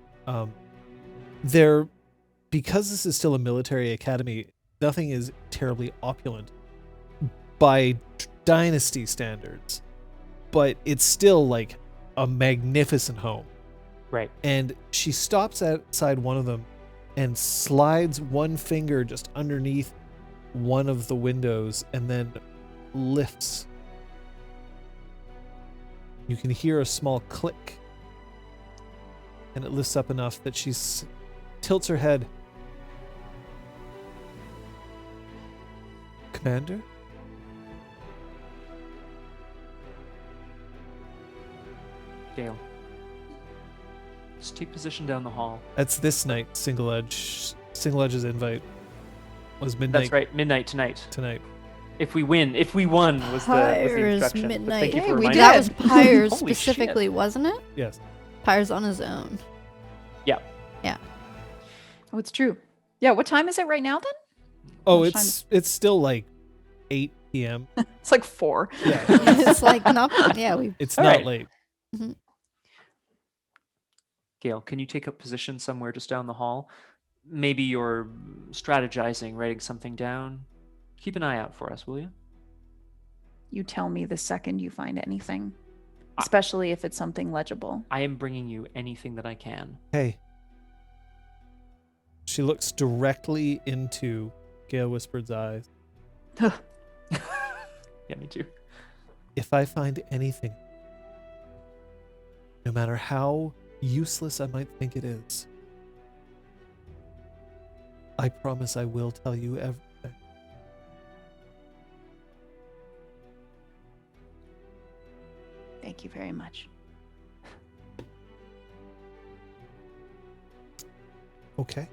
Because this is still a military academy, nothing is terribly opulent by dynasty standards, but it's still like a magnificent home. Right. And she stops outside one of them and slides one finger just underneath one of the windows and then lifts. You can hear a small click, and it lifts up enough that she tilts her head. Commander? Gale. Just take position down the hall. That's this night. Single Edge's invite was midnight. That's right, midnight tonight. Tonight. If we won was the instruction. But midnight. thank you for we reminding did. That was Pyres Holy specifically, shit. wasn't it? Yes. Pyres on his own. Yeah. Yeah. Oh, it's true. Yeah, what time is it right now then? Oh, Much it's still like 8 p.m. It's like 4. Yeah. It's like not. Yeah, we. It's All not right. late. Gale, can you take up position somewhere just down the hall? Maybe you're strategizing, writing something down. Keep an eye out for us, will you? You tell me the second you find anything, especially if it's something legible. I am bringing you anything that I can. Hey. She looks directly into Gale Whispered's eyes. Yeah, me too. If I find anything, no matter how useless I might think it is, I promise I will tell you everything. Thank you very much. Okay.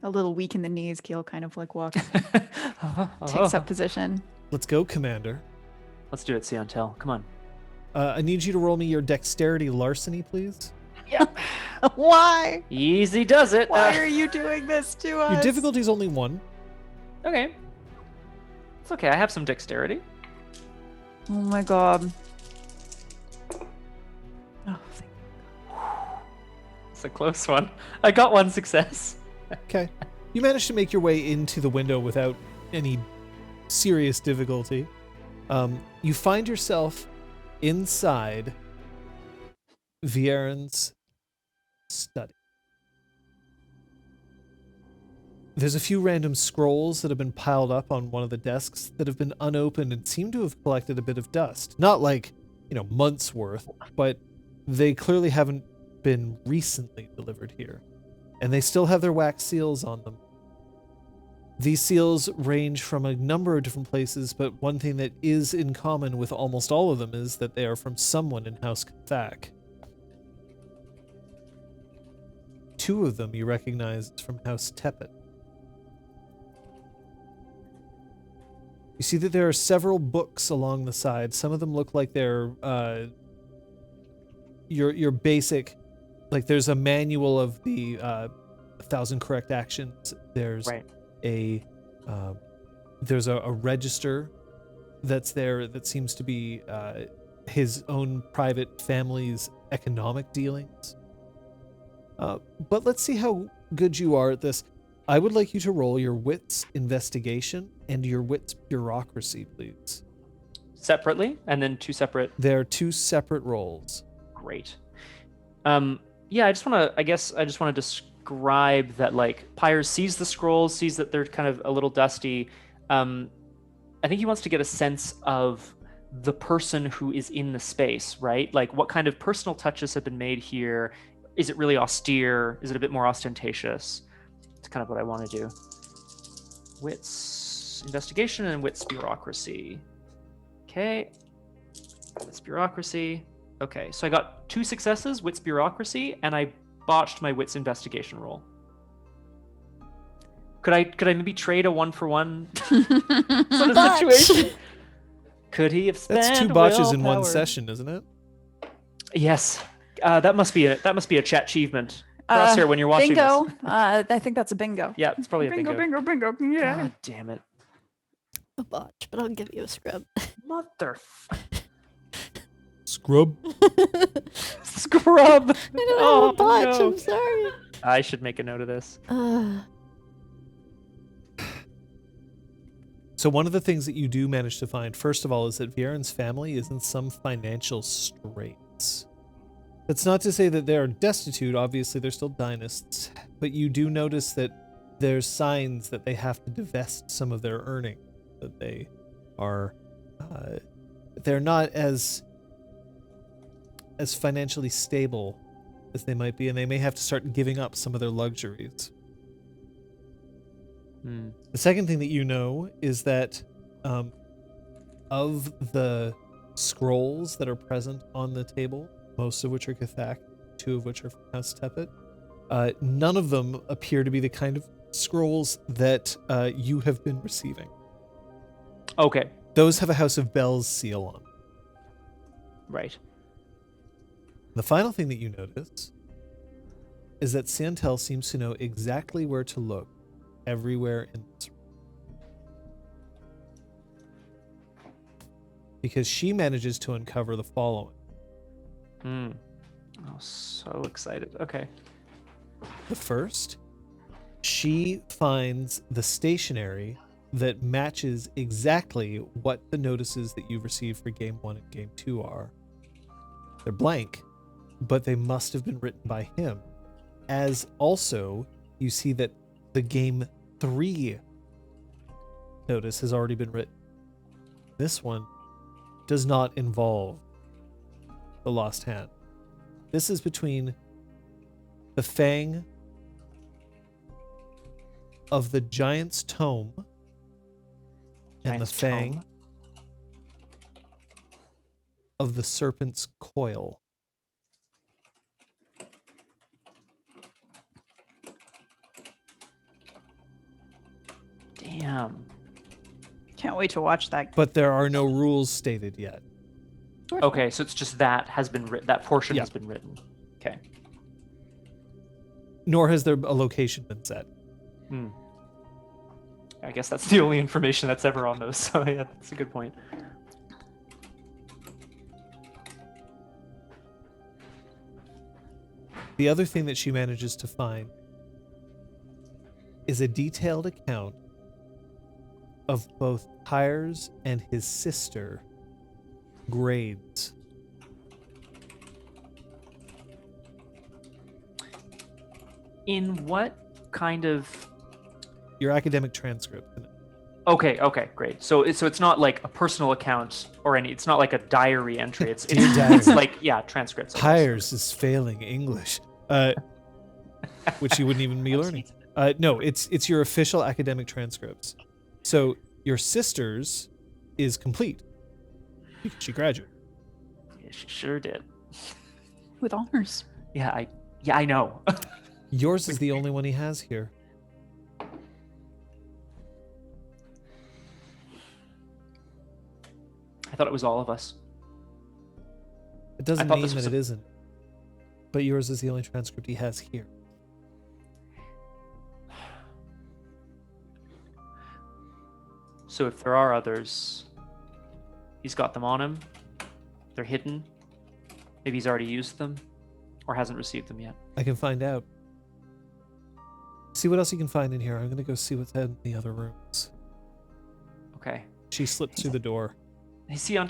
A little weak in the knees, Keel kind of like walks, takes up position. Let's go, Commander. Let's do it, Siontel. Come on. I need you to roll me your dexterity larceny, please. Why? Easy does it. Why are you doing this to us? Your difficulty is only 1. Okay. It's okay. I have some dexterity. Oh my god. Oh, It's a close one. I got 1 success. Okay. You managed to make your way into the window without any serious difficulty. You find yourself inside Viren's study. There's a few random scrolls that have been piled up on one of the desks that have been unopened and seem to have collected a bit of dust. Not like, months worth, but they clearly haven't been recently delivered here. And they still have their wax seals on them. These seals range from a number of different places, but one thing that is in common with almost all of them is that they are from someone in House Kathak. 2 of them you recognize from House Tepet. You see that there are several books along the side. Some of them look like they're your basic, like there's a manual of the 1,000 correct actions. There's Right. there's a register that's there that seems to be his own private family's economic dealings. But let's see how good you are at this. I would like you to roll your wits investigation and your wits bureaucracy, please. Separately, and then 2 separate. They're 2 separate rolls. Great. Yeah, I just want to describe that, like, Pyres sees the scrolls, sees that they're kind of a little dusty. I think he wants to get a sense of the person who is in the space, right? Like, what kind of personal touches have been made here? Is it really austere? Is it a bit more ostentatious? It's kind of what I want to do. Wits investigation and wits bureaucracy. Okay. Wits bureaucracy. Okay, so I got 2 successes, wits bureaucracy, and I botched my wits investigation roll. Could I maybe trade a 1-for-1 sort of Botch. situation? Could he have spent That's 2 botches in one willpower? session, isn't it? Yes. That must be a chat achievement. Crosshair, when you're watching bingo. this. I think that's a bingo. Yeah, it's probably a bingo. Bingo. Yeah. God damn it. A botch, but I'll give you a scrub. Mother Scrub. scrub. I don't have a botch. no. I'm sorry. I should make a note of this. So one of the things that you do manage to find, first of all, is that Vieren's family is in some financial straits. That's not to say that they are destitute. Obviously, they're still dynasts. But you do notice that there's signs that they have to divest some of their earnings. That they are... they're not as financially stable as they might be, and they may have to start giving up some of their luxuries. The second thing that you know is that of the scrolls that are present on the table, most of which are Cathak, 2 of which are from House Tepet, none of them appear to be the kind of scrolls that you have been receiving. Okay. Those have a House of Bells seal on. Right. The final thing that you notice is that Siantel seems to know exactly where to look everywhere in this room. Because she manages to uncover the following. Oh, so excited. Okay. The first, she finds the stationery that matches exactly what the notices that you've received for Game 1 and Game 2 are. They're blank, but they must have been written by him. As also, you see that the Game 3 notice has already been written. This one does not involve the Lost Hand. This is between the Fang of the Giant's Tome and Giant's the Fang Tome. of the Serpent's Coil. Damn. Can't wait to watch that. But there are no rules stated yet. Okay, so it's just that has been written. That portion Yeah. has been written. Okay. Nor has there a location been set. I guess that's the only information that's ever on those. So yeah, that's a good point. The other thing that she manages to find is a detailed account of both Tyres and his sister grades. In what kind of... Your academic transcript. Okay, great. So it's not like a personal account or any. It's not like a diary entry. It's Dear diary. it's like transcripts. I guess. Tyres is failing English, which you wouldn't even be learning. No, it's your official academic transcripts. So your sister's is complete because she graduated. Yeah, she sure did. With honors. Yeah, I know. Yours is the only one he has here. I thought it was all of us. It doesn't thought mean this that was it isn't. But yours is the only transcript he has here. So if there are others, he's got them on him. They're hidden. Maybe he's already used them or hasn't received them yet. I can find out. See what else you can find in here. I'm going to go see what's in the other rooms. Okay. She slips through the door. Is he on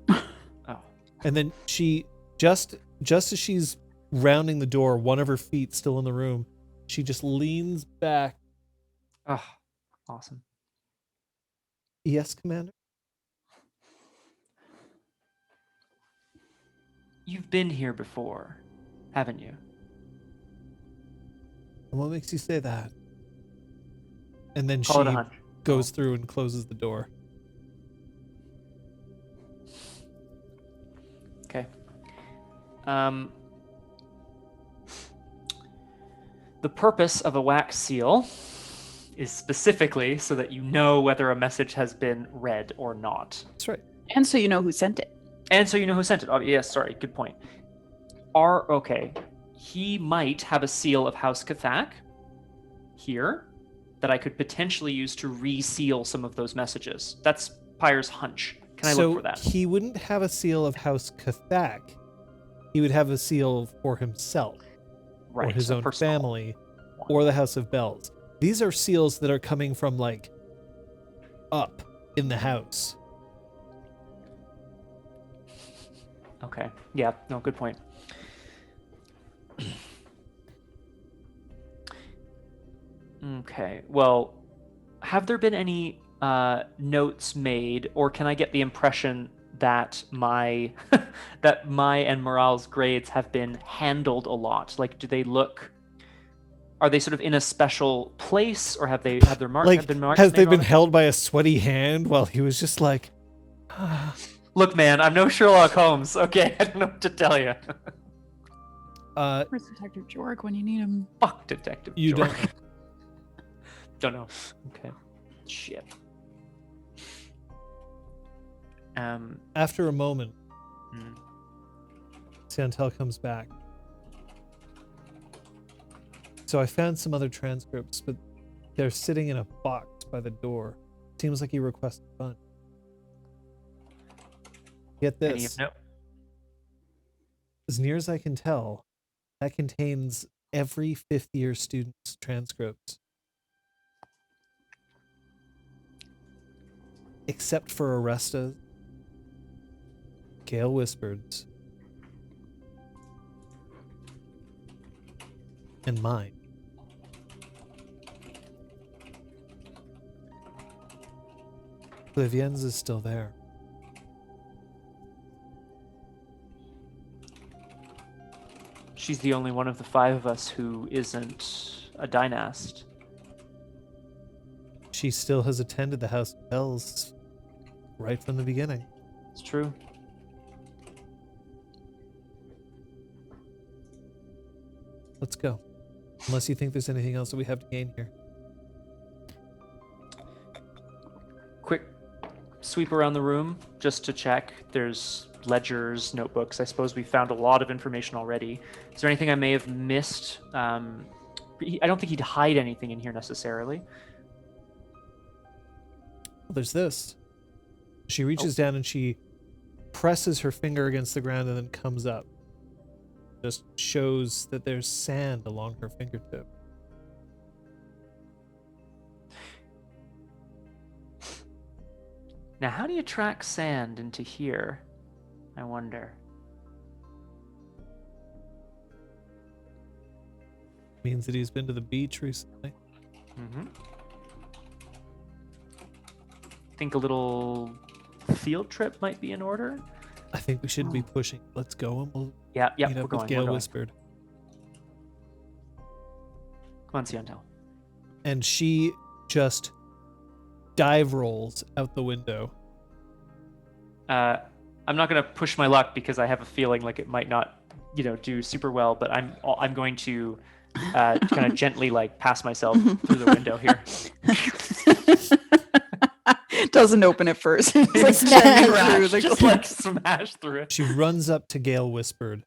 Oh. And then she, just as she's rounding the door, one of her feet still in the room, she just leans back. Oh, awesome. Yes, Commander? You've been here before, haven't you? And what makes you say that? And then Call it a she hunch. goes through and closes the door. Okay. The purpose of a wax seal is specifically so that you know whether a message has been read or not. That's right. And so you know who sent it. And so you know who sent it. Oh, yes, sorry, good point. Okay. He might have a seal of House Cathak here that I could potentially use to reseal some of those messages. That's Pyre's hunch. Can I look for that? So he wouldn't have a seal of House Cathak. He would have a seal for himself, Right. or his a own personal family, one. or the House of Bells. These are seals that are coming from, like, up in the house. Okay. Yeah, no, good point. Okay. Well, have there been any notes made, or can I get the impression that my and Morale's grades have been handled a lot? Like, do they look? Are they sort of in a special place, or have their marks Like, have been marked? has they made on been it? held by a sweaty hand while he was just like, Look, man, I'm no Sherlock Holmes. Okay, I don't know what to tell you. Where's Detective Jorg when you need him? Fuck Detective you Jorg. don't. Don't know. Okay. Shit. After a moment, Hmm. Santel comes back. So I found some other transcripts, but they're sitting in a box by the door. Seems like he requested fun. Get this. No. As near as I can tell, that contains every fifth-year student's transcripts. Except for Arresta, Gale Whispered's, and mine. Vivienne's is still there. She's the only one of the five of us who isn't a dynast. She still has attended the House of Bells right from the beginning. It's true. Let's go. Unless you think there's anything else that we have to gain here. Quick sweep around the room just to check. There's ledgers, notebooks. I suppose we found a lot of information already. Is there anything I may have missed? I don't think he'd hide anything in here necessarily. There's this. She reaches down and she presses her finger against the ground and then comes up. Just shows that there's sand along her fingertip. Now, how do you track sand into here? I wonder. Means that he's been to the beach recently. Mm-hmm. Think a little field trip might be in order. I think we shouldn't be pushing. Let's go and we'll Yeah, meet we're up going. with Gale We're going. Whispered. Come on, Siontel. And she just dive rolls out the window. I'm not going to push my luck because I have a feeling like it might not, do super well. But I'm going to kind of gently pass myself through the window here. Doesn't open at first. It's like Smash. through the Just smash through it. She runs up to Gale Whispered.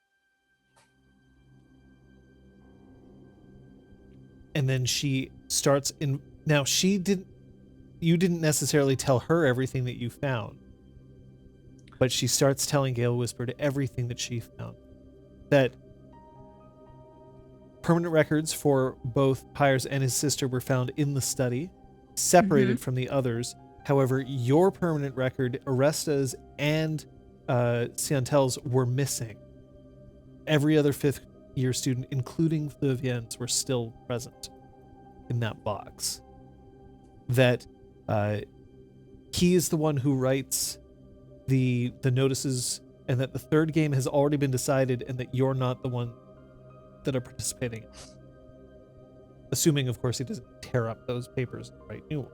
And then she starts in. Now, you didn't necessarily tell her everything that you found. But she starts telling Gale Whispered everything that she found. That permanent records for both Pyres and his sister were found in the study, separated from the others. However, your permanent record, Arresta's and Siantel's, were missing. Every other fifth-year student, including Vivienne's, were still present in that box. That he is the one who writes the notices, and that the third game has already been decided, and that you're not the one that are participating. Assuming, of course, he doesn't tear up those papers and write new ones.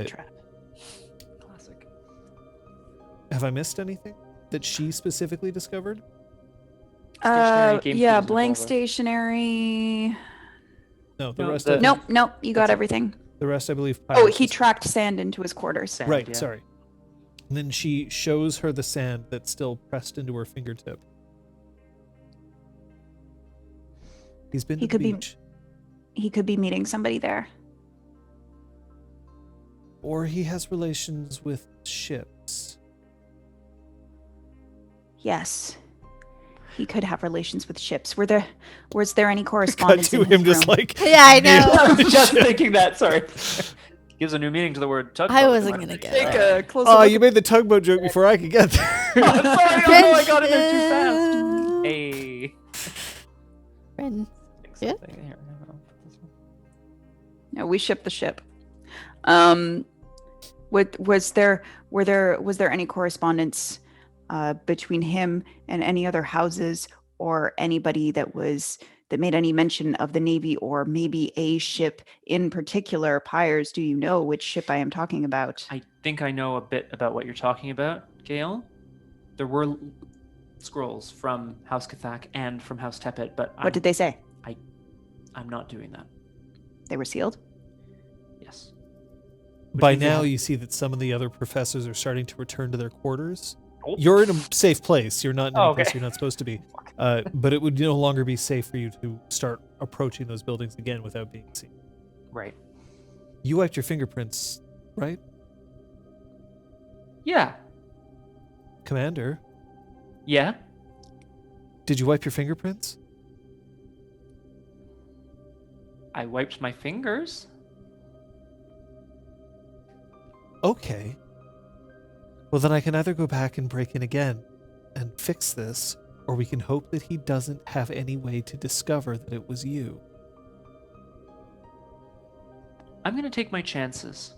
Trap. Classic. Have I missed anything that she specifically discovered? Stationary game Yeah, keys blank revolver. stationery. No, the No, rest. the- Nope, you got everything. The rest, I believe. Oh, Pirates he is- tracked sand into his quarters. Sand, Right. yeah. Sorry. And then she shows her the sand that's still pressed into her fingertip. He's been He to the could be- beach, He could be meeting somebody there. or he has relations with ships. Yes. He could have relations with ships. Was there any Cut correspondence to in him his just room? like. Yeah, I know. I was just thinking that. Sorry. Gives a new meaning to the word tugboat. I wasn't gonna get Take it. a closer Oh, look you at- made the tugboat joke before I could get there. Sorry, I got it there too fast. Hey. Friend. Fix Yeah. something here. No, we shipped the ship. Was there any correspondence between him and any other houses or anybody that made any mention of the Navy or maybe a ship in particular? Pyres, do you know which ship I am talking about? I think I know a bit about what you're talking about, Gail. There were scrolls from House Kathak and from House Tepet, but What did they say? I'm not doing that. They were sealed? Yes. By means you now, have- you see that some of the other professors are starting to return to their quarters. Oh. You're in a safe place. You're not in any Oh, okay. place you're not supposed to be. But it would no longer be safe for you to start approaching those buildings again without being seen. Right. You wiped your fingerprints, right, Yeah. Commander? Yeah. Did you wipe your fingerprints? I wiped my fingers. Okay. Well, then I can either go back and break in again and fix this, or we can hope that he doesn't have any way to discover that it was you. I'm gonna take my chances.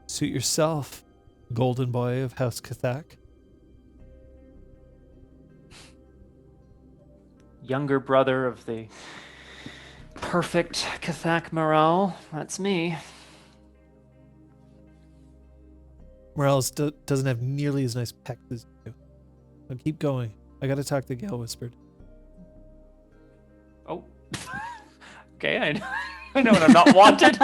Suit yourself, golden boy of House Kathak. Younger brother of the perfect Kathak morale. That's me. Morales doesn't have nearly as nice pecs as you do. But keep going. I gotta talk to Gale Whispered. Oh. Okay, I know when I'm not wanted.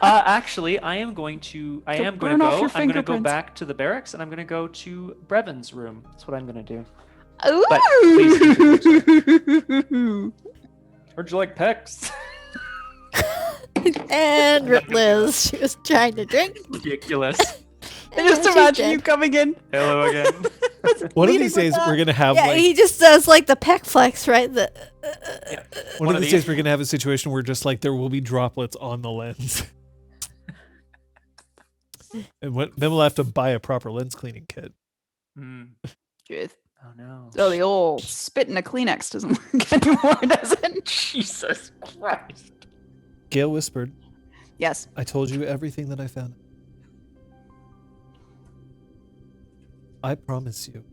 Actually, I am going to burn off your go. I'm going to go fingerprints. back to the barracks, and I'm going to go to Brevon's room. That's what I'm going to do. Ooh. But please continue, Would you like pecs? And Rip Liz. She was trying to drink. Ridiculous. I just She's imagine dead. you coming in. Hello again. One of Leading these with days, that. we're gonna have Yeah, like he just does like the pec flex, right? The one of these days we're gonna have a situation where just like there will be droplets on the lens, and then we'll have to buy a proper lens cleaning kit. Hmm. Truth. Oh no. So the old spit in a Kleenex doesn't work anymore, does it? Jesus Christ. Gale Whispered, Yes. I told you everything that I found. I promise you.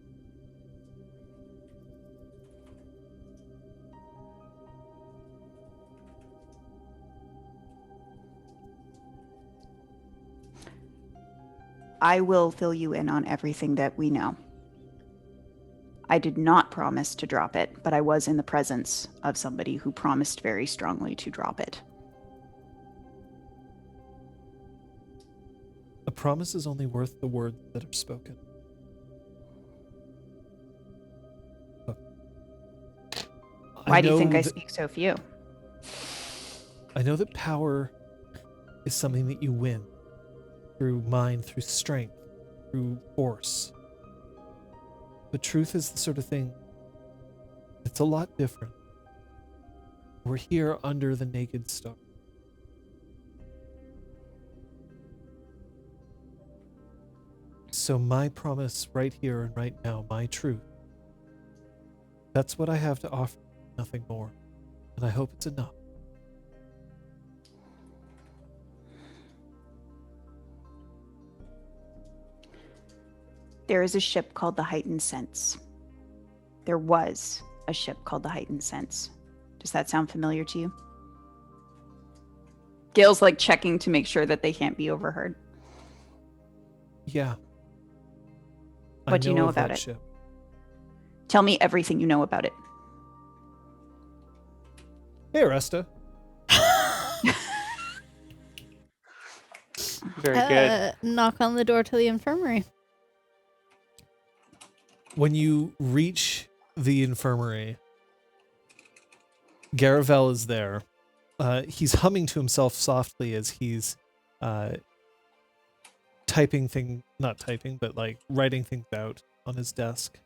I will fill you in on everything that we know. I did not promise to drop it, but I was in the presence of somebody who promised very strongly to drop it. A promise is only worth the words that are spoken. Why do you think I that- speak so few? I know that power is something that you win through mind, through strength, through force. But truth is the sort of thing that's a lot different. We're here under the naked star. So my promise right here and right now, my truth, that's what I have to offer, nothing more. And I hope it's enough. There is a ship called the Heightened Sense. There was a ship called the Heightened Sense. Does that sound familiar to you? Gail's like checking to make sure that they can't be overheard. Yeah. I What do you know of about that it? ship. Tell me everything you know about it. Hey, Aresta. Very good. Knock on the door to the infirmary. When you reach the infirmary, Garavel is there. He's humming to himself softly as he's not typing, but like writing things out on his desk.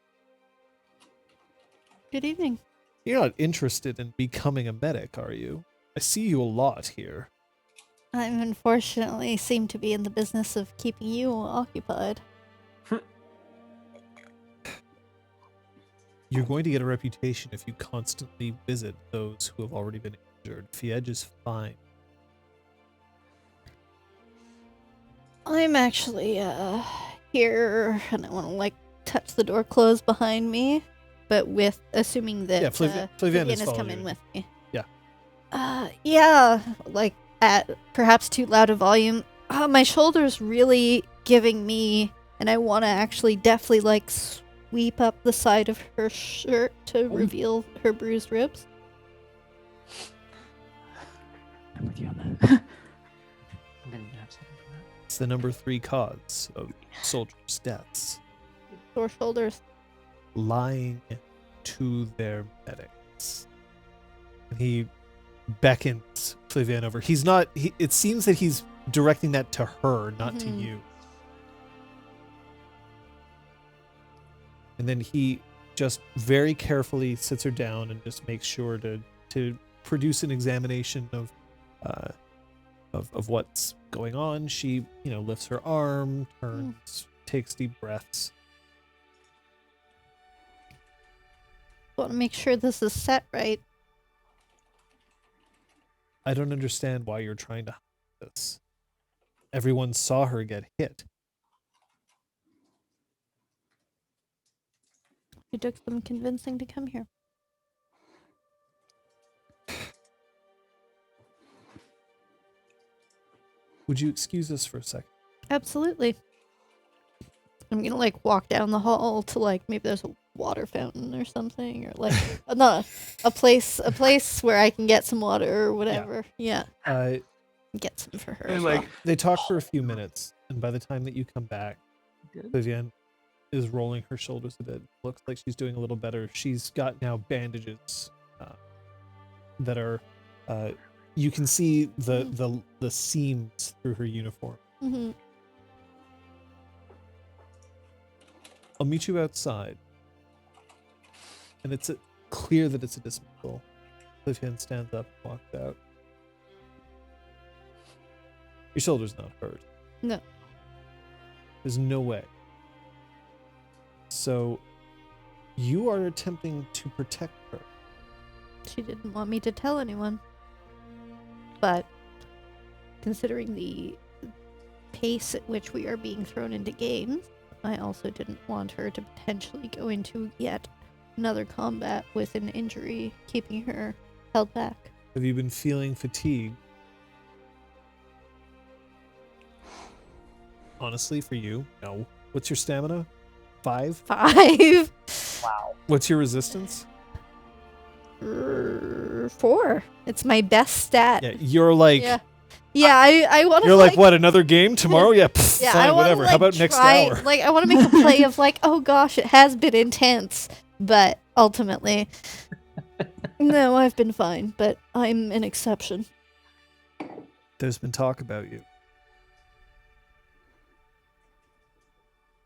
Good evening. You're not interested in becoming a medic, are you? I see you a lot here. I unfortunately seem to be in the business of keeping you occupied. You're going to get a reputation if you constantly visit those who have already been injured. Fiedge is fine. I'm actually here, and I want to like touch the door closed behind me, but with assuming that Flavian has following come in you. with me. Yeah. Yeah, like at perhaps too loud a volume. My shoulder's really giving me, and I want to actually deftly like sweep up the side of her shirt to reveal her bruised ribs. I'm with you on that. I'm gonna have something for that. It's the number 3 cause of soldiers' deaths. Sore shoulders. Lying to their medics. And he beckons Flavian over. It seems that he's directing that to her, not to you. And then he just very carefully sits her down and just makes sure to produce an examination of what's going on. She, lifts her arm, turns, takes deep breaths. Want to make sure this is set right. I don't understand why you're trying to hide this. Everyone saw her get hit. It took some convincing to come here. Would you excuse us for a second? Absolutely. I'm gonna like walk down the hall to like maybe there's a water fountain or something, or like a place where I can get some water or whatever. Yeah. Get some for her. As well. They talk for a few minutes, and by the time that you come back, Vivienne is rolling her shoulders a bit. Looks like she's doing a little better. She's got now bandages that are you can see the seams through her uniform. Mm-hmm. I'll meet you outside. And it's clear that it's a dismissal. Vivienne stands up and walks out. Your shoulder's not hurt. No. There's no way. So, you are attempting to protect her. She didn't want me to tell anyone. But, considering the pace at which we are being thrown into games, I also didn't want her to potentially go into yet another combat with an injury, keeping her held back. Have you been feeling fatigue? Honestly, for you, no. What's your stamina? 5? 5. Wow. What's your resistance? 4. It's my best stat. Yeah, you're like... Yeah, I want to. You're like, what, another game tomorrow? Yeah, yeah, fine, whatever. Like, how about next try, hour? Like, I want to make a play of like, oh gosh, it has been intense, but ultimately, no, I've been fine, but I'm an exception. There's been talk about you.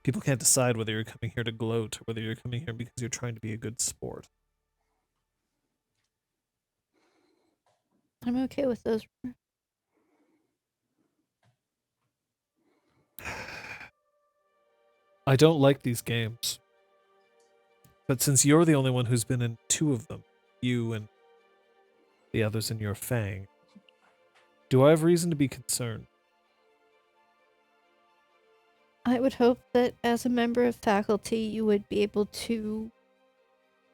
People can't decide whether you're coming here to gloat or whether you're coming here because you're trying to be a good sport. I'm okay with those. I don't like these games. But since you're the only one who's been in 2 of them, you and the others in your fang, do I have reason to be concerned? I would hope that as a member of faculty, you would be able to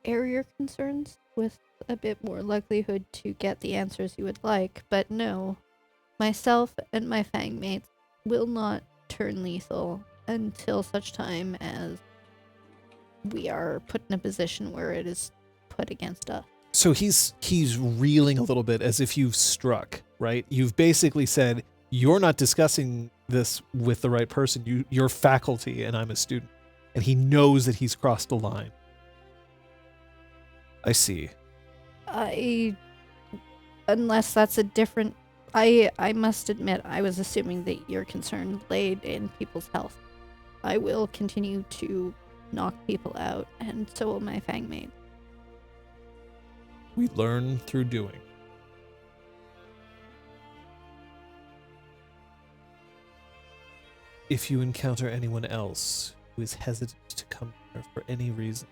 air your concerns with a bit more likelihood to get the answers you would like. But no, myself and my fang mates will not turn lethal until such time as we are put in a position where it is put against us. So he's reeling a little bit as if you've struck, right? You've basically said, you're not discussing this with the right person. You're faculty and I'm a student. And he knows that he's crossed the line. I see. Unless that's a different... I must admit, I was assuming that your concern laid in people's health. I will continue to knock people out, and so will my fangmate. We learn through doing. If you encounter anyone else who is hesitant to come here for any reason,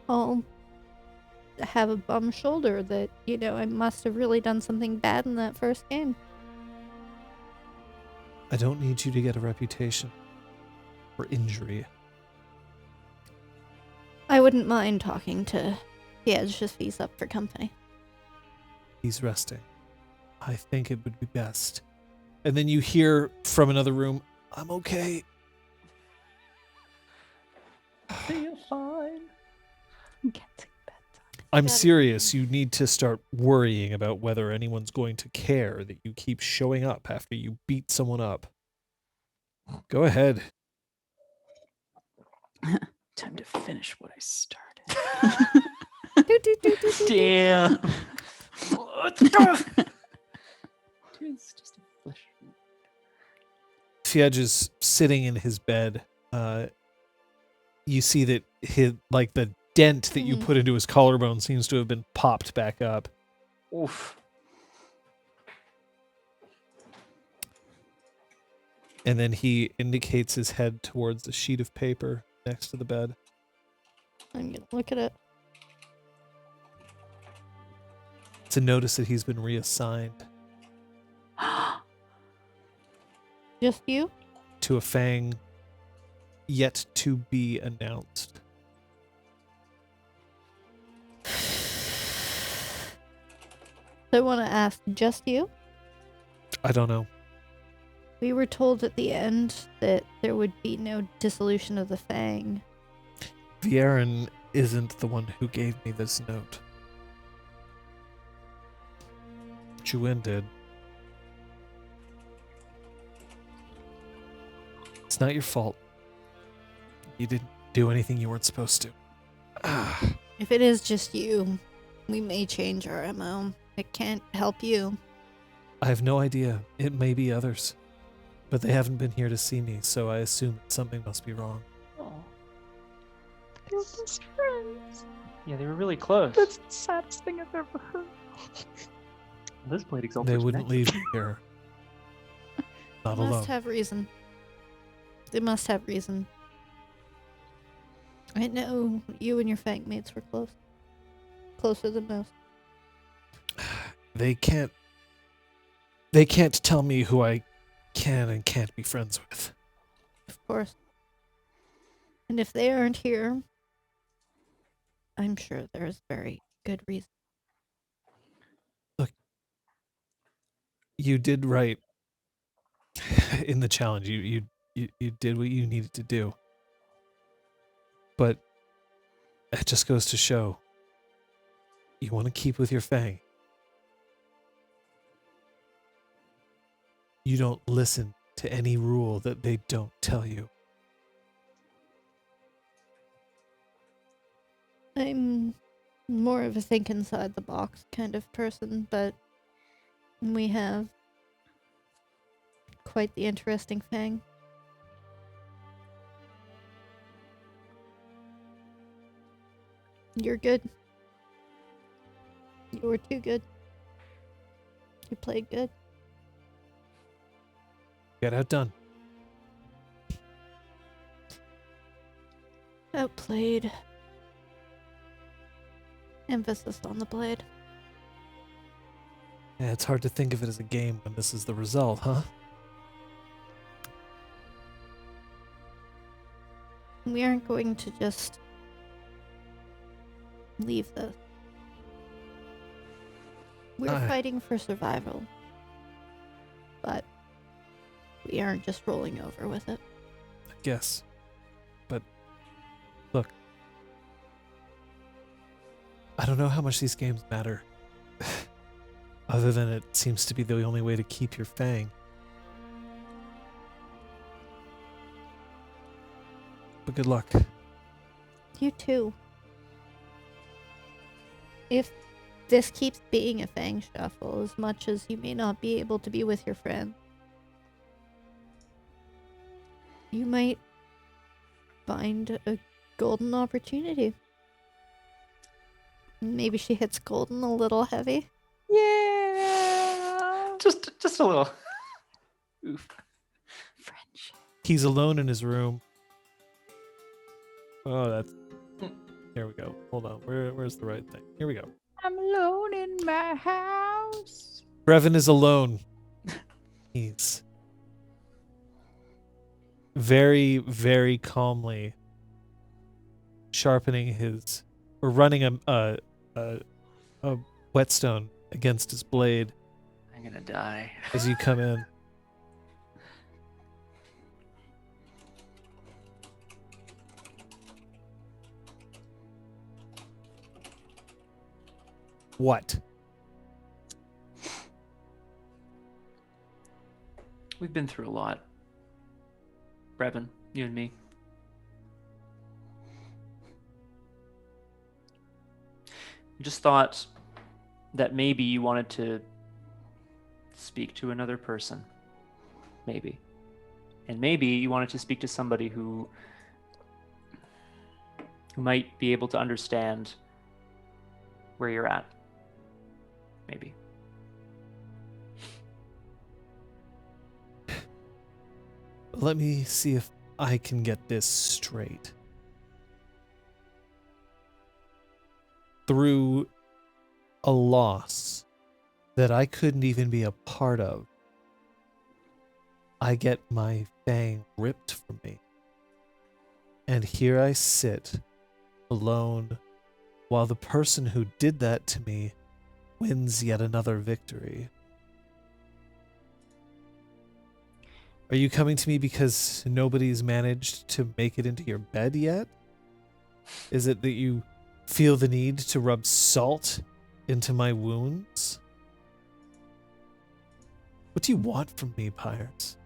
I'll have a bum shoulder that, I must have really done something bad in that first game. I don't need you to get a reputation for injury. I wouldn't mind talking to Fiedge if he's up for company. He's resting. I think it would be best. And then you hear from another room, I'm okay. Feel fine. Getting better. I'm serious. You need to start worrying about whether anyone's going to care that you keep showing up after you beat someone up. Go ahead. Time to finish what I started. Damn. It's just a flesh. Fiedge is sitting in his bed. You see that the dent that you put into his collarbone seems to have been popped back up. Oof. And then he indicates his head towards the sheet of paper next to the bed. I'm gonna look at it. It's a notice that he's been reassigned Just you? to a fang yet to be announced. So I want to ask, just you? I don't know. We were told at the end that there would be no dissolution of the Fang. Viren isn't the one who gave me this note. Juin did. It's not your fault. You didn't do anything you weren't supposed to. If it is just you, we may change our MO. It can't help you. I have no idea. It may be others. But they haven't been here to see me, so I assume something must be wrong. Oh. They were best friends. Yeah, they were really close. That's the saddest thing I've ever heard. Liz played ExalTwitch. They wouldn't leave me here. Not They alone. must have reason. They must have reason. I know you and your Fang mates were close. Closer than most. They can't tell me who I can and can't be friends with. Of course. And if they aren't here, I'm sure there's very good reason. Look, you did right in the challenge. You did what you needed to do. But it just goes to show you want to keep with your Fang. You don't listen to any rule that they don't tell you. I'm more of a think inside the box kind of person, but we have quite the interesting Fang. You're good. You were too good. You played good. Got outdone. Outplayed. Emphasis on the blade. Yeah, it's hard to think of it as a game when this is the result, huh? We aren't going to just leave this. We're fighting for survival. But we aren't just rolling over with it. I guess. But look, I don't know how much these games matter. Other than it seems to be the only way to keep your fang. But good luck. You too. If this keeps being a fang shuffle, as much as you may not be able to be with your friend, you might find a golden opportunity. Maybe she hits golden a little heavy. Yeah. Just a little. Oof. French. He's alone in his room. Oh, that's... Here we go. Hold on. Where's the right thing? Here we go. I'm alone in my house. Brevin is alone. He's very, very calmly sharpening his, or running a whetstone against his blade I'm gonna die. as you come in. What? We've been through a lot. Brevin, you and me. I just thought that maybe you wanted to speak to another person. Maybe. And maybe you wanted to speak to somebody who might be able to understand where you're at. Maybe. Let me see if I can get this straight. Through a loss that I couldn't even be a part of, I get my fang ripped from me. And here I sit, alone, while the person who did that to me wins yet another victory. Are you coming to me because nobody's managed to make it into your bed yet? Is it that you feel the need to rub salt into my wounds? What do you want from me, Pyres?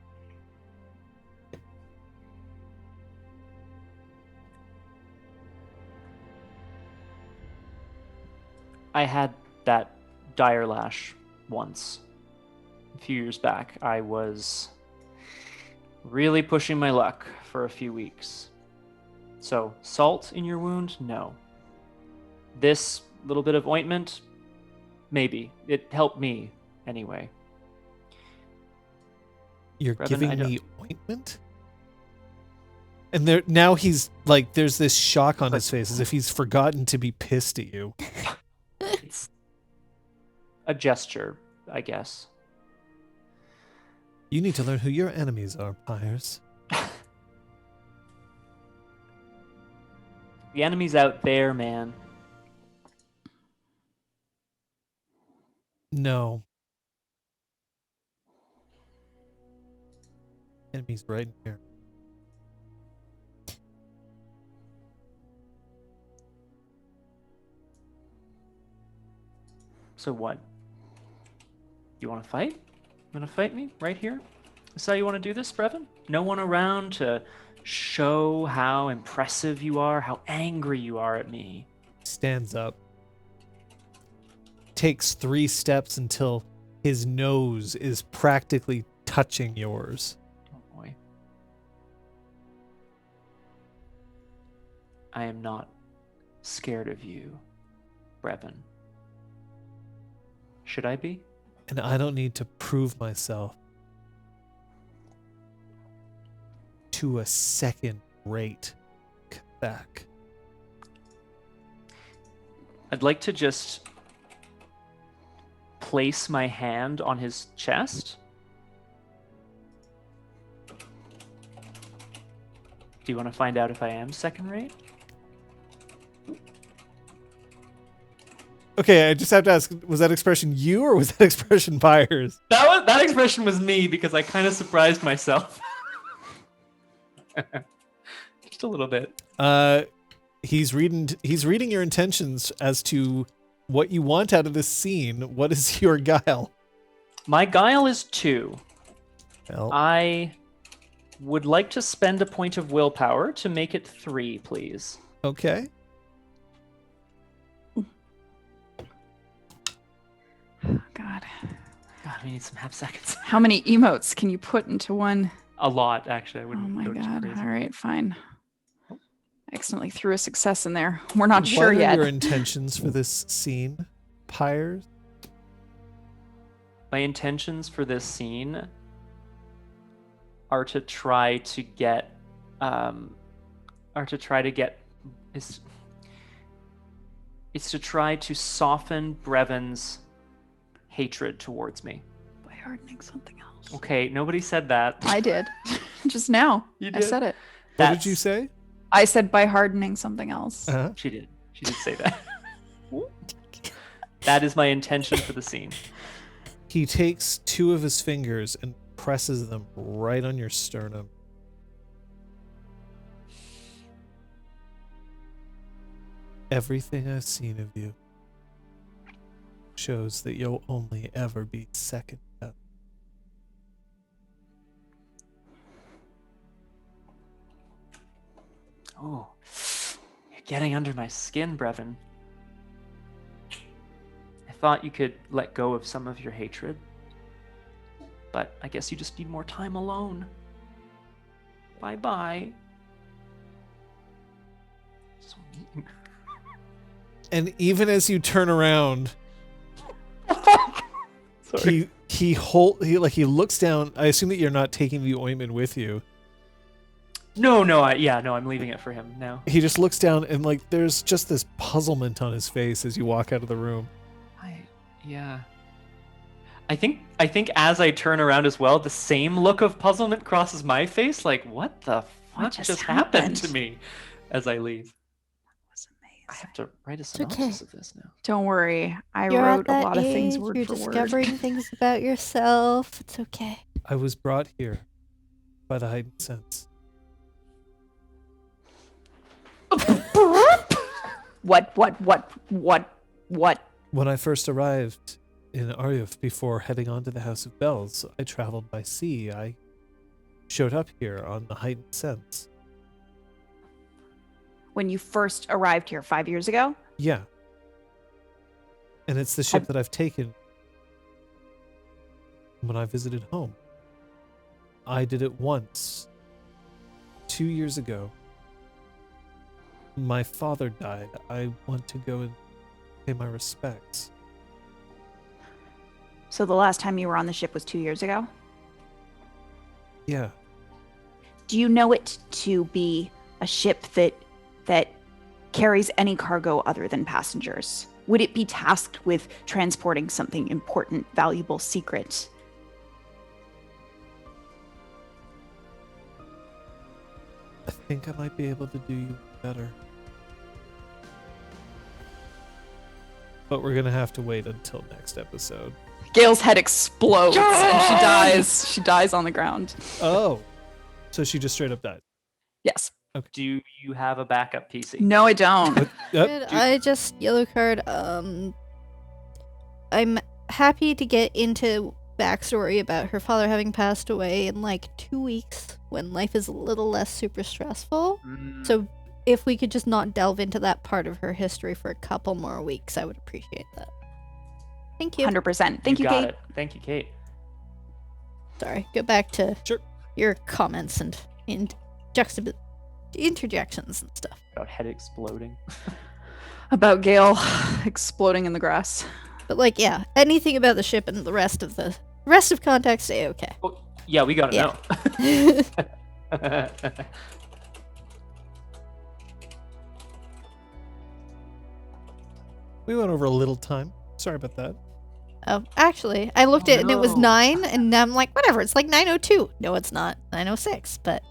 I had that dire lash once. A few years back, I was really pushing my luck for a few weeks. So, salt in your wound? No. This little bit of ointment? Maybe. It helped me, anyway. You're Brevin, giving me ointment? And there now he's like, there's this shock on his face as if he's forgotten to be pissed at you. It's a gesture, I guess. You need to learn who your enemies are, Pyres. The enemy's out there, man. No. Enemy's right in here. So what? You want to fight? You want to fight me right here? Is that how you want to do this, Brevin? No one around to show how impressive you are, how angry you are at me. Stands up. Takes 3 steps until his nose is practically touching yours. Oh boy. I am not scared of you, Brevin. Should I be? And I don't need to prove myself to a second-rate Quebec. I'd like to just place my hand on his chest. Do you want to find out if I am second rate? Okay, I just have to ask, was that expression you or was that expression Pyres? That expression was me because I kind of surprised myself. Just a little bit. He's reading your intentions as to what you want out of this scene. What is your guile? My guile is 2. Well, I would like to spend a point of willpower to make it 3, please. okay. God. God, we need some half seconds. How many emotes can you put into one? A lot, actually. I Oh wouldn't my go too God. crazy. All right, fine. Accidentally threw a success in there. We're not What sure are yet. your intentions for this scene, Pyres? My intentions for this scene are to try to get is to try to soften Brevon's hatred towards me. By hardening something else. Okay, nobody said that. I did. Just now. You I did? said it. What did you say? I said by hardening something else. Uh-huh. She did. She did say that. That is my intention for the scene. He takes 2 of his fingers and presses them right on your sternum. Everything I've seen of you shows that you'll only ever be second best. Oh, you're getting under my skin, Brevon. I thought you could let go of some of your hatred, but I guess you just need more time alone. Bye-bye. So mean. And even as you turn around, Sorry. he looks down. I assume that you're not taking the ointment with you. No, I'm leaving it for him now. He just looks down and there's just this puzzlement on his face as you walk out of the room. I think as I turn around as well, the same look of puzzlement crosses my face. Like, what the fuck just happened to me as I leave? That was amazing. I have to write a okay. synopsis of this now. Don't worry. I You're wrote at that a lot of things age, word you're for word. discovering things about yourself. It's okay. I was brought here by the heightened sense. What? When I first arrived in Aryuf before heading on to the House of Bells, I traveled by sea. I showed up here on the heightened sense. When you first arrived here 5 years ago? Yeah. And it's the ship that I've taken when I visited home. I did it once. 2 years ago. My father died. I want to go and pay my respects. So the last time you were on the ship was 2 years ago? Yeah. Do you know it to be a ship that carries any cargo other than passengers? Would it be tasked with transporting something important, valuable, secret? I think I might be able to do you better. But we're gonna have to wait until next episode. Gail's head explodes and she dies. She dies on the ground. Oh. So she just straight up died. Yes. Do you have a backup PC? No, I don't. Good. I just yellow card. I'm happy to get into backstory about her father having passed away in 2 weeks when life is a little less super stressful. So if we could just not delve into that part of her history for a couple more weeks, I would appreciate that. Thank you. 100%. Thank you, got Kate. it. Thank you, Kate. Sorry. Go back to Sure. your comments and interjections and stuff. About head exploding. About Gail exploding in the grass. But yeah, anything about the ship and the rest of context, say okay. Oh, yeah, we gotta know. We went over a little time. Sorry about that. Oh, actually, I looked at it and it was no. 9, and I'm like, whatever, it's 9:02. No, it's not 9:06, but.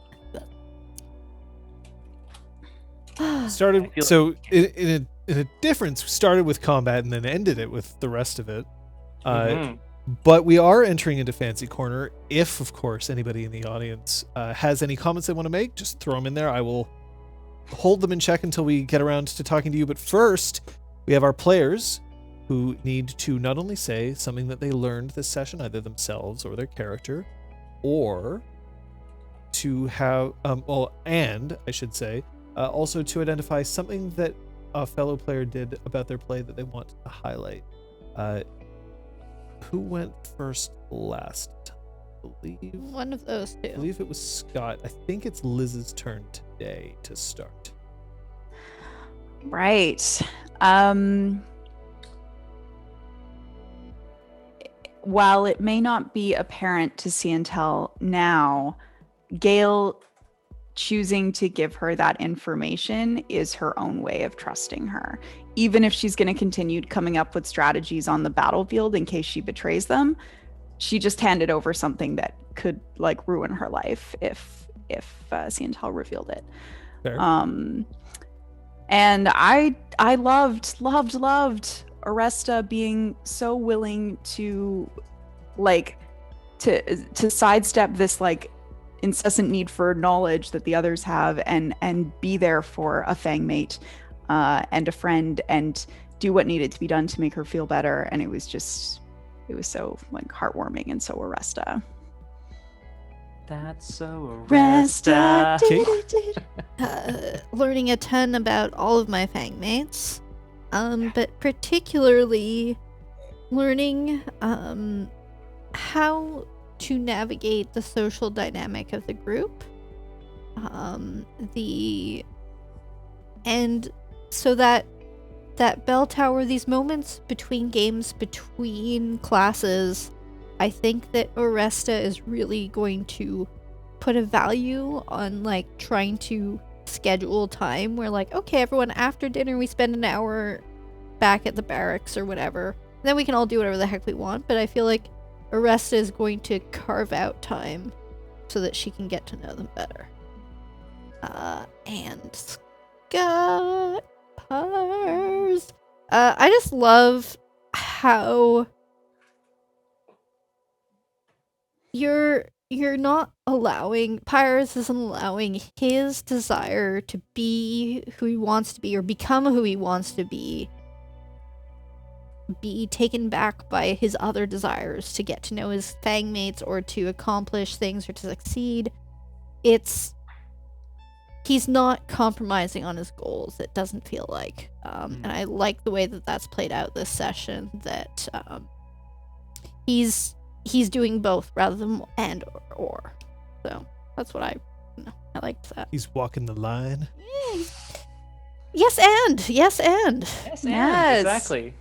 Started feel so in a difference. Started with combat and then ended it with the rest of it. Mhm. But we are entering into Fancy Corner. If, of course, anybody in the audience has any comments they want to make, just throw them in there. I will hold them in check until we get around to talking to you. But first, we have our players who need to not only say something that they learned this session, either themselves or their character, or to have, and I should say, also to identify something that a fellow player did about their play that they want to highlight. Who went first last? I believe One of those I two. believe it was Scott. I think it's Liz's turn today to start. Right. While it may not be apparent to Siantel now, Gale choosing to give her that information is her own way of trusting her. Even if she's going to continue coming up with strategies on the battlefield in case she betrays them, she just handed over something that could like ruin her life if Siantel revealed it. Fair. And I loved Aresta being so willing to to sidestep this like incessant need for knowledge that the others have and be there for a fangmate and a friend and do what needed to be done to make her feel better. And it was so like heartwarming and so Aresta. That's so Aresta. Learning a ton about all of my fangmates, but particularly learning how to navigate the social dynamic of the group, and so that bell tower, these moments between games, between classes, I think that Aresta is really going to put a value on like trying to schedule time where like, okay, everyone, after dinner we spend an hour back at the barracks or whatever. Then we can all do whatever the heck we want, but I feel like Aresta is going to carve out time so that she can get to know them better. And Scott Pars. I just love how you're not allowing, Pyres isn't allowing his desire to be who he wants to be or become who he wants to be taken back by his other desires to get to know his fangmates or to accomplish things or to succeed. He's not compromising on his goals, it doesn't feel like. And I like the way that that's played out this session, that he's doing both rather than and or. So that's what I liked that. He's walking the line. Yes, and Yes. Exactly.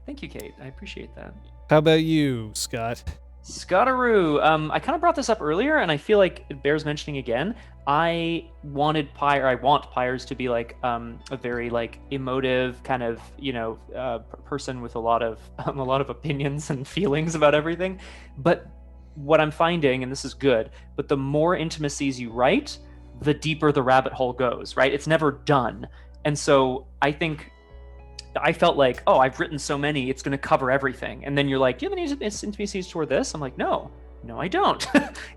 Thank you, Kate. I appreciate that. How about you, Scott? Scottaroo. I kind of brought this up earlier, and I feel like it bears mentioning again. I want Pyres to be like a very like emotive kind of person with a lot of opinions and feelings about everything. But what I'm finding, and this is good, but the more intimacies you write, the deeper the rabbit hole goes. Right? It's never done, and so I think. I felt like, oh, I've written so many, it's going to cover everything. And then you're like, do you have any intimacies toward this? I'm like, no, I don't.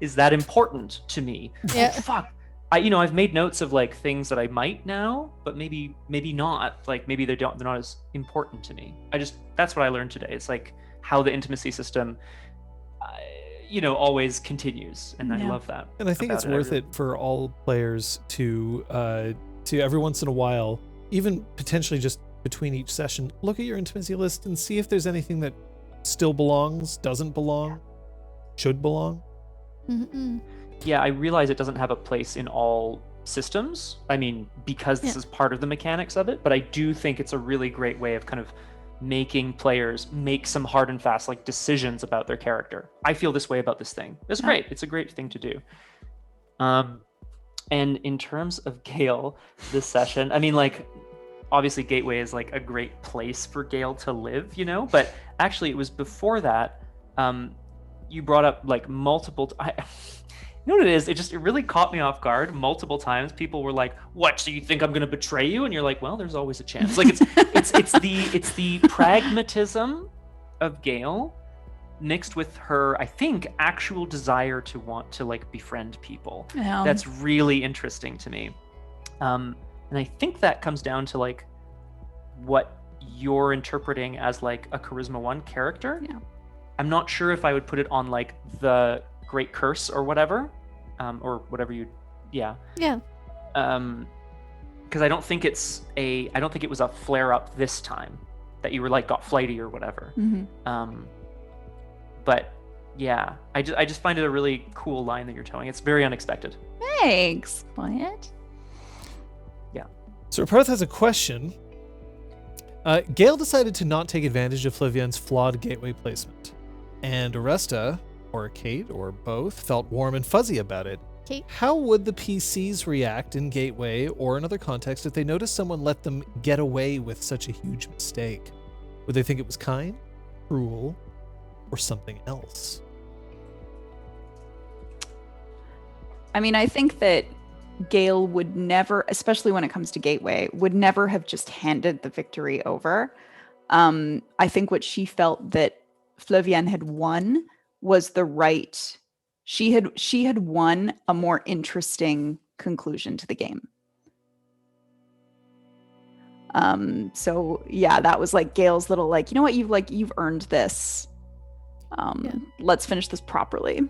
Is that important to me? Yeah. Oh, fuck. I've made notes of like things that I might now, but maybe not. Like maybe they're not as important to me. That's what I learned today. It's like how the intimacy system, always continues, and I love that. And I think it's worth it for all players to every once in a while, even potentially just between each session, look at your intimacy list and see if there's anything that still belongs, doesn't belong, should belong. Mm-mm. Yeah, I realize it doesn't have a place in all systems. I mean, because this is part of the mechanics of it, but I do think it's a really great way of kind of making players make some hard and fast like decisions about their character. I feel this way about this thing. It's great. It's a great thing to do. And in terms of Gale, this session, I mean, like, obviously Gateway is like a great place for Gale to live, but actually it was before that, you brought up like multiple, you know what it is? It really caught me off guard multiple times. People were like, what, so you think I'm going to betray you? And you're like, well, there's always a chance. Like it's the pragmatism of Gale mixed with her, I think, actual desire to want to like befriend people. Yeah. That's really interesting to me. And I think that comes down to like what you're interpreting as like a Charisma 1 character. Yeah. I'm not sure if I would put it on like the Great Curse or whatever, Yeah. Because I don't think it was a flare up this time that you were like got flighty or whatever. But yeah, I just find it a really cool line that you're towing. It's very unexpected. Thanks, Wyatt. Yeah. So Parth has a question. Gale decided to not take advantage of Flavian's flawed gateway placement, and Aresta, or Kate, or both, felt warm and fuzzy about it. Kate. How would the PCs react in Gateway or another context if they noticed someone let them get away with such a huge mistake? Would they think it was kind, cruel, or something else? I mean, I think that Gale would never, especially when it comes to Gateway, would never have just handed the victory over. I think what she felt that Flavian had won was the right. She had won a more interesting conclusion to the game. So yeah, that was like Gale's little like, you know what, you've earned this. Let's finish this properly.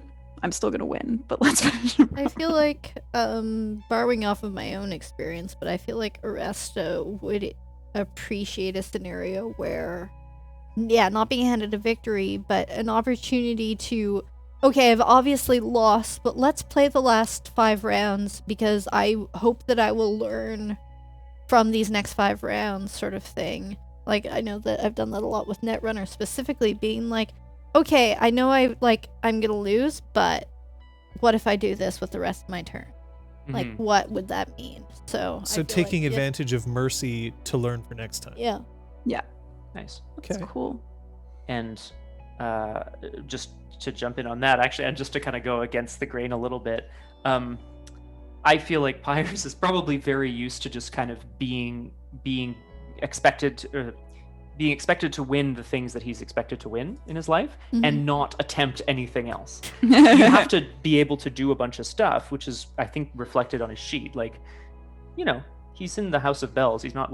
I'm still gonna win, but let's finish it properly. I feel like, borrowing off of my own experience, but I feel like Aresta would appreciate a scenario where, not being handed a victory, but an opportunity to, okay, I've obviously lost, but let's play the last 5 rounds because I hope that I will learn from these next 5 rounds, sort of thing. Like, I know that I've done that a lot with Netrunner, specifically being like, okay, I know I'm gonna lose, but what if I do this with the rest of my turn? Like, what would that mean? So taking advantage of mercy to learn for next time. Yeah. Nice. Okay. That's cool. And just to jump in on that, actually, and just to kind of go against the grain a little bit, I feel like Pyres is probably very used to just kind of being expected to win the things that he's expected to win in his life and not attempt anything else. You have to be able to do a bunch of stuff, which is, I think, reflected on his sheet. Like, you know, he's in the House of Bells. He's not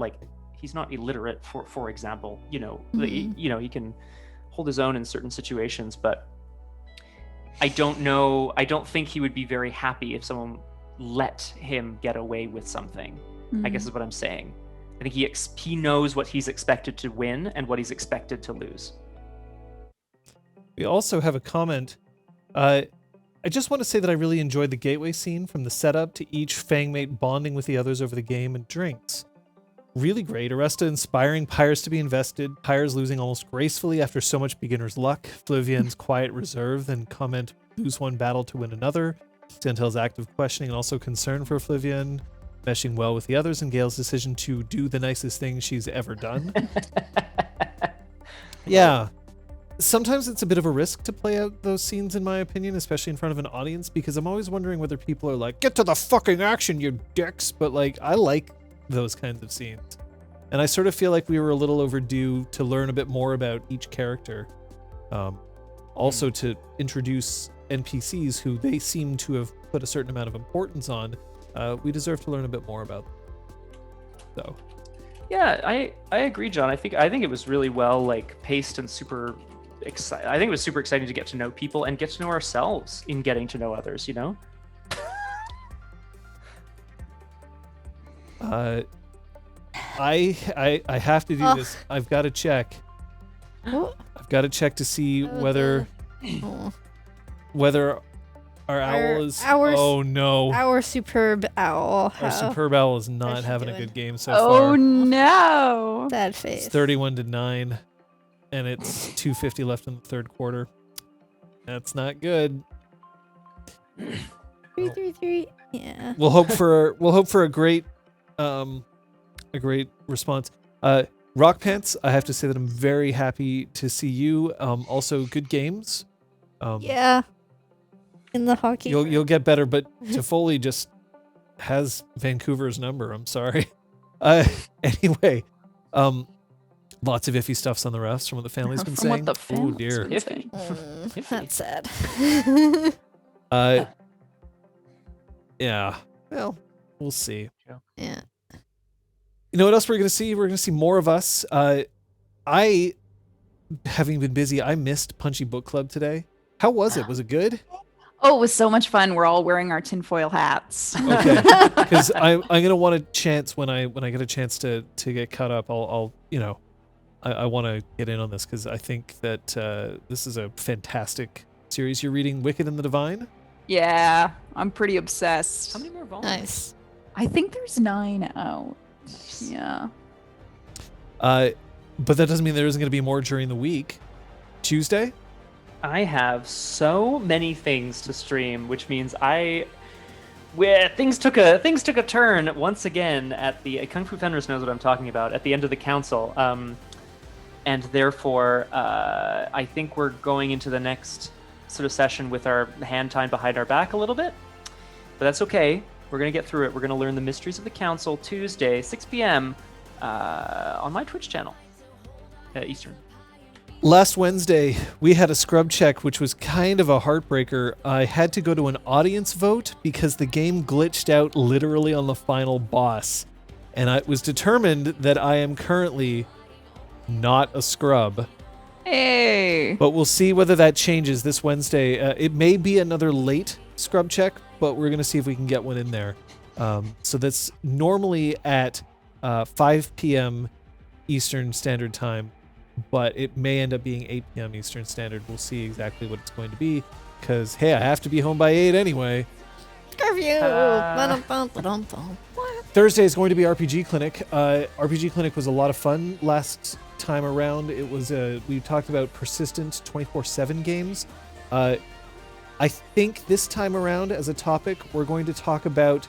illiterate, for example. You know, he can hold his own in certain situations, but I don't think he would be very happy if someone let him get away with something. I guess is what I'm saying. I think he knows what he's expected to win and what he's expected to lose. We also have a comment. I just want to say that I really enjoyed the gateway scene, from the setup to each fangmate bonding with the others over the game and drinks. Really great. Aresta inspiring Pyres to be invested, Pyres losing almost gracefully after so much beginner's luck, Flavian's quiet reserve, then comment, lose one battle to win another, Stantel's active questioning and also concern for Flavian, meshing well with the others, and Gale's decision to do the nicest thing she's ever done. Yeah. Sometimes it's a bit of a risk to play out those scenes, in my opinion, especially in front of an audience, because I'm always wondering whether people are like, get to the fucking action, you dicks. But like, I like those kinds of scenes. And I sort of feel like we were a little overdue to learn a bit more about each character. Also to introduce NPCs who they seem to have put a certain amount of importance on. We deserve to learn a bit more about them. So, yeah, I agree, John. I think it was really well like paced and super exciting. I think it was super exciting to get to know people and get to know ourselves in getting to know others. You know. I have to do this. I've got to check. I've got to check to see whether our owl is. Oh no! Our superb owl. Our superb owl is not having a good game so far. Oh no! Sad face. It's 31-9, and it's 2:50 left in the third quarter. That's not good. 3-3-3. Yeah. We'll hope for a great response. Rock Pants, I have to say that I'm very happy to see you. Also, good games. Yeah. In the hockey. You'll get better, but Toffoli just has Vancouver's number. I'm sorry. Anyway, lots of iffy stuffs on the refs from what the family's been saying. Oh dear. Iffy. That's sad. Yeah. Well, we'll see. Yeah. You know what else we're going to see? We're going to see more of us. I, having been busy, I missed Punchy Book Club today. How was it? Was it good? Oh, it was so much fun. We're all wearing our tinfoil hats. Okay, because I'm gonna want a chance when I get a chance to get caught up. I'll I want to get in on this because I think that this is a fantastic series. You're reading Wicked and the Divine? Yeah, I'm pretty obsessed. How many more volumes? Nice. I think there's 9 out. Yeah. But that doesn't mean there isn't going to be more during the week. Tuesday? I have so many things to stream, which means things took a turn once again at the Kung Fu Fenris knows what I'm talking about at the end of the council, and therefore I think we're going into the next sort of session with our hand tied behind our back a little bit, but that's okay. We're gonna get through it. We're gonna learn the mysteries of the council Tuesday, 6 p.m. On my Twitch channel, Eastern. Last Wednesday, we had a scrub check, which was kind of a heartbreaker. I had to go to an audience vote because the game glitched out literally on the final boss. And it was determined that I am currently not a scrub. Hey. But we'll see whether that changes this Wednesday. It may be another late scrub check, but we're going to see if we can get one in there. So that's normally at 5 p.m. Eastern Standard Time. But it may end up being 8 p.m. Eastern Standard. We'll see exactly what it's going to be. Because, hey, I have to be home by 8 anyway. Curfew. Thursday is going to be RPG Clinic. RPG Clinic was a lot of fun last time around. It was we talked about persistent 24/7 games. I think this time around as a topic, we're going to talk about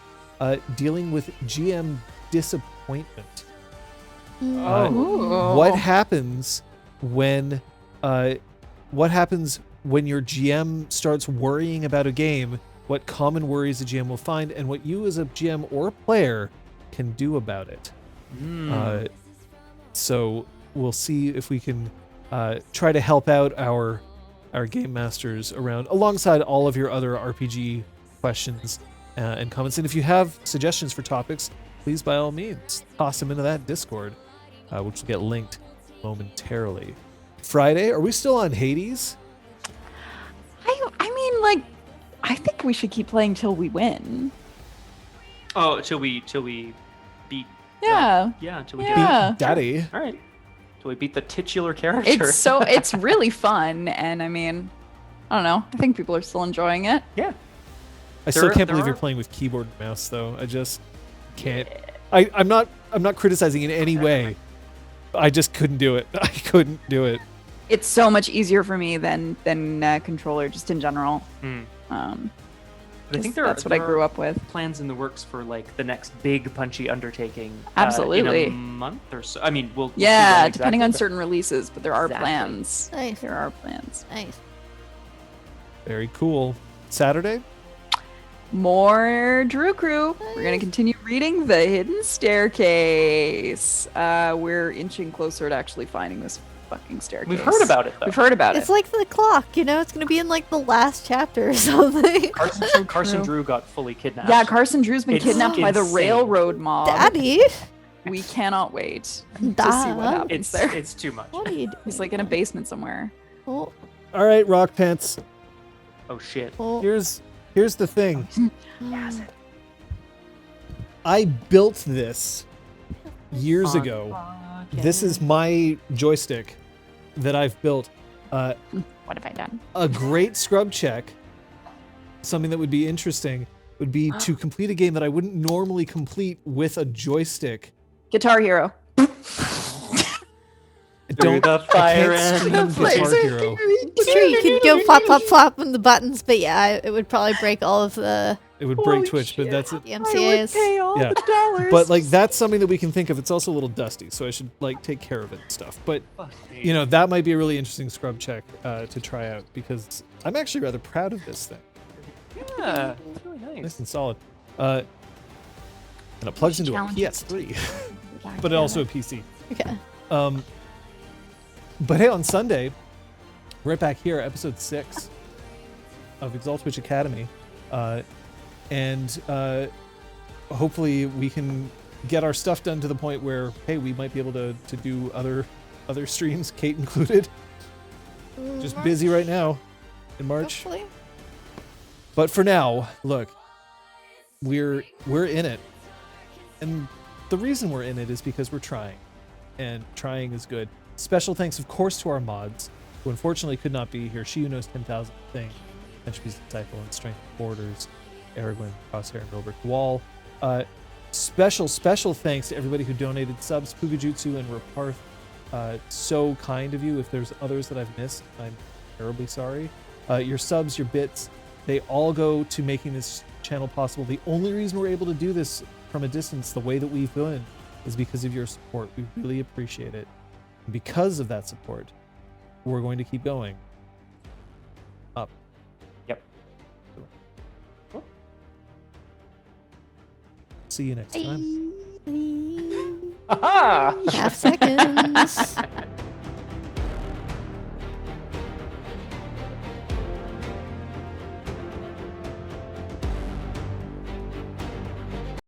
dealing with GM disappointment. What happens when your GM starts worrying about a game, what common worries a GM will find, and what you as a GM or player can do about it. So we'll see if we can try to help out our game masters around alongside all of your other RPG questions and comments. And if you have suggestions for topics, please by all means toss them into that Discord. Which will get linked momentarily. Friday, are we still on Hades? I mean, like, I think we should keep playing till we win. Oh, till we beat. Yeah. Yeah, till we Yeah. Beat Daddy. All right. Till we beat the titular character. It's really fun, and I mean, I don't know. I think people are still enjoying it. Yeah. I still can't there believe are- you're playing with keyboard and mouse, though. I just can't. I'm not criticizing in any way. I just couldn't do it. I couldn't do it. It's so much easier for me than controller, just in general. Mm. But I think that's what I grew up with. Plans in the works for like the next big punchy undertaking. Absolutely. In a month or so. I mean, we'll see Yeah, when depending on exactly, certain releases, but there are Exactly. plans. Nice. There are plans. Nice. Very cool. Saturday? More Drew Crew. We're gonna continue reading The Hidden Staircase. We're inching closer to actually finding this fucking staircase. We've heard about it though. We've heard about It's it. like the clock, you know? It's going to be in like the last chapter or something. Carson Drew got fully kidnapped. Yeah, Carson Drew's been It's kidnapped by the insane. railroad mob. Daddy. We cannot wait to see what Duh. happens there. It's too much. What are you doing? He's like in a basement somewhere. Oh, All right, Rock Pants. Oh shit. oh. Here's the thing. Mm. I built this years ago. This is my joystick that I've built. What have I done? A great scrub check, something that would be interesting, would be to complete a game that I wouldn't normally complete with a joystick. Guitar Hero. Through the fire I can't and stream Guitar Hero. Sure, you could go flop, flop, flop on the buttons, but yeah, it would probably break all of the It would break Twitch, but that's it. MCAs. all Yeah. the dollars. But like that's something that we can think of. It's also a little dusty, so I should like take care of it and stuff. But you know, that might be a really interesting scrub check to try out because I'm actually rather proud of this thing. Yeah, it's really nice. Nice and solid. And it plugs into a Challenge PS3, but also a PC. Okay. But hey, on Sunday, right back here, episode 6 of ExalTwitch Academy, and hopefully we can get our stuff done to the point where, hey, we might be able to do other streams, Kate included. Just March, busy right now in March. hopefully. But for now, look, we're in it. And the reason we're in it is because we're trying. And trying is good. Special thanks, of course, to our mods, who unfortunately could not be here. She Who Knows 10,000 Thing, Entropy's Disciple, and Strength of Borders, Aragorn, Crosshair, and Robert Wall. Special thanks to everybody who donated subs, Pugajutsu and Raparth. So kind of you. If there's others that I've missed, I'm terribly sorry. Your subs, your bits, they all go to making this channel possible. The only reason we're able to do this from a distance the way that we've been is because of your support. We really appreciate it. And because of that support, we're going to keep going up. Yep. See you next time. Aha! Have some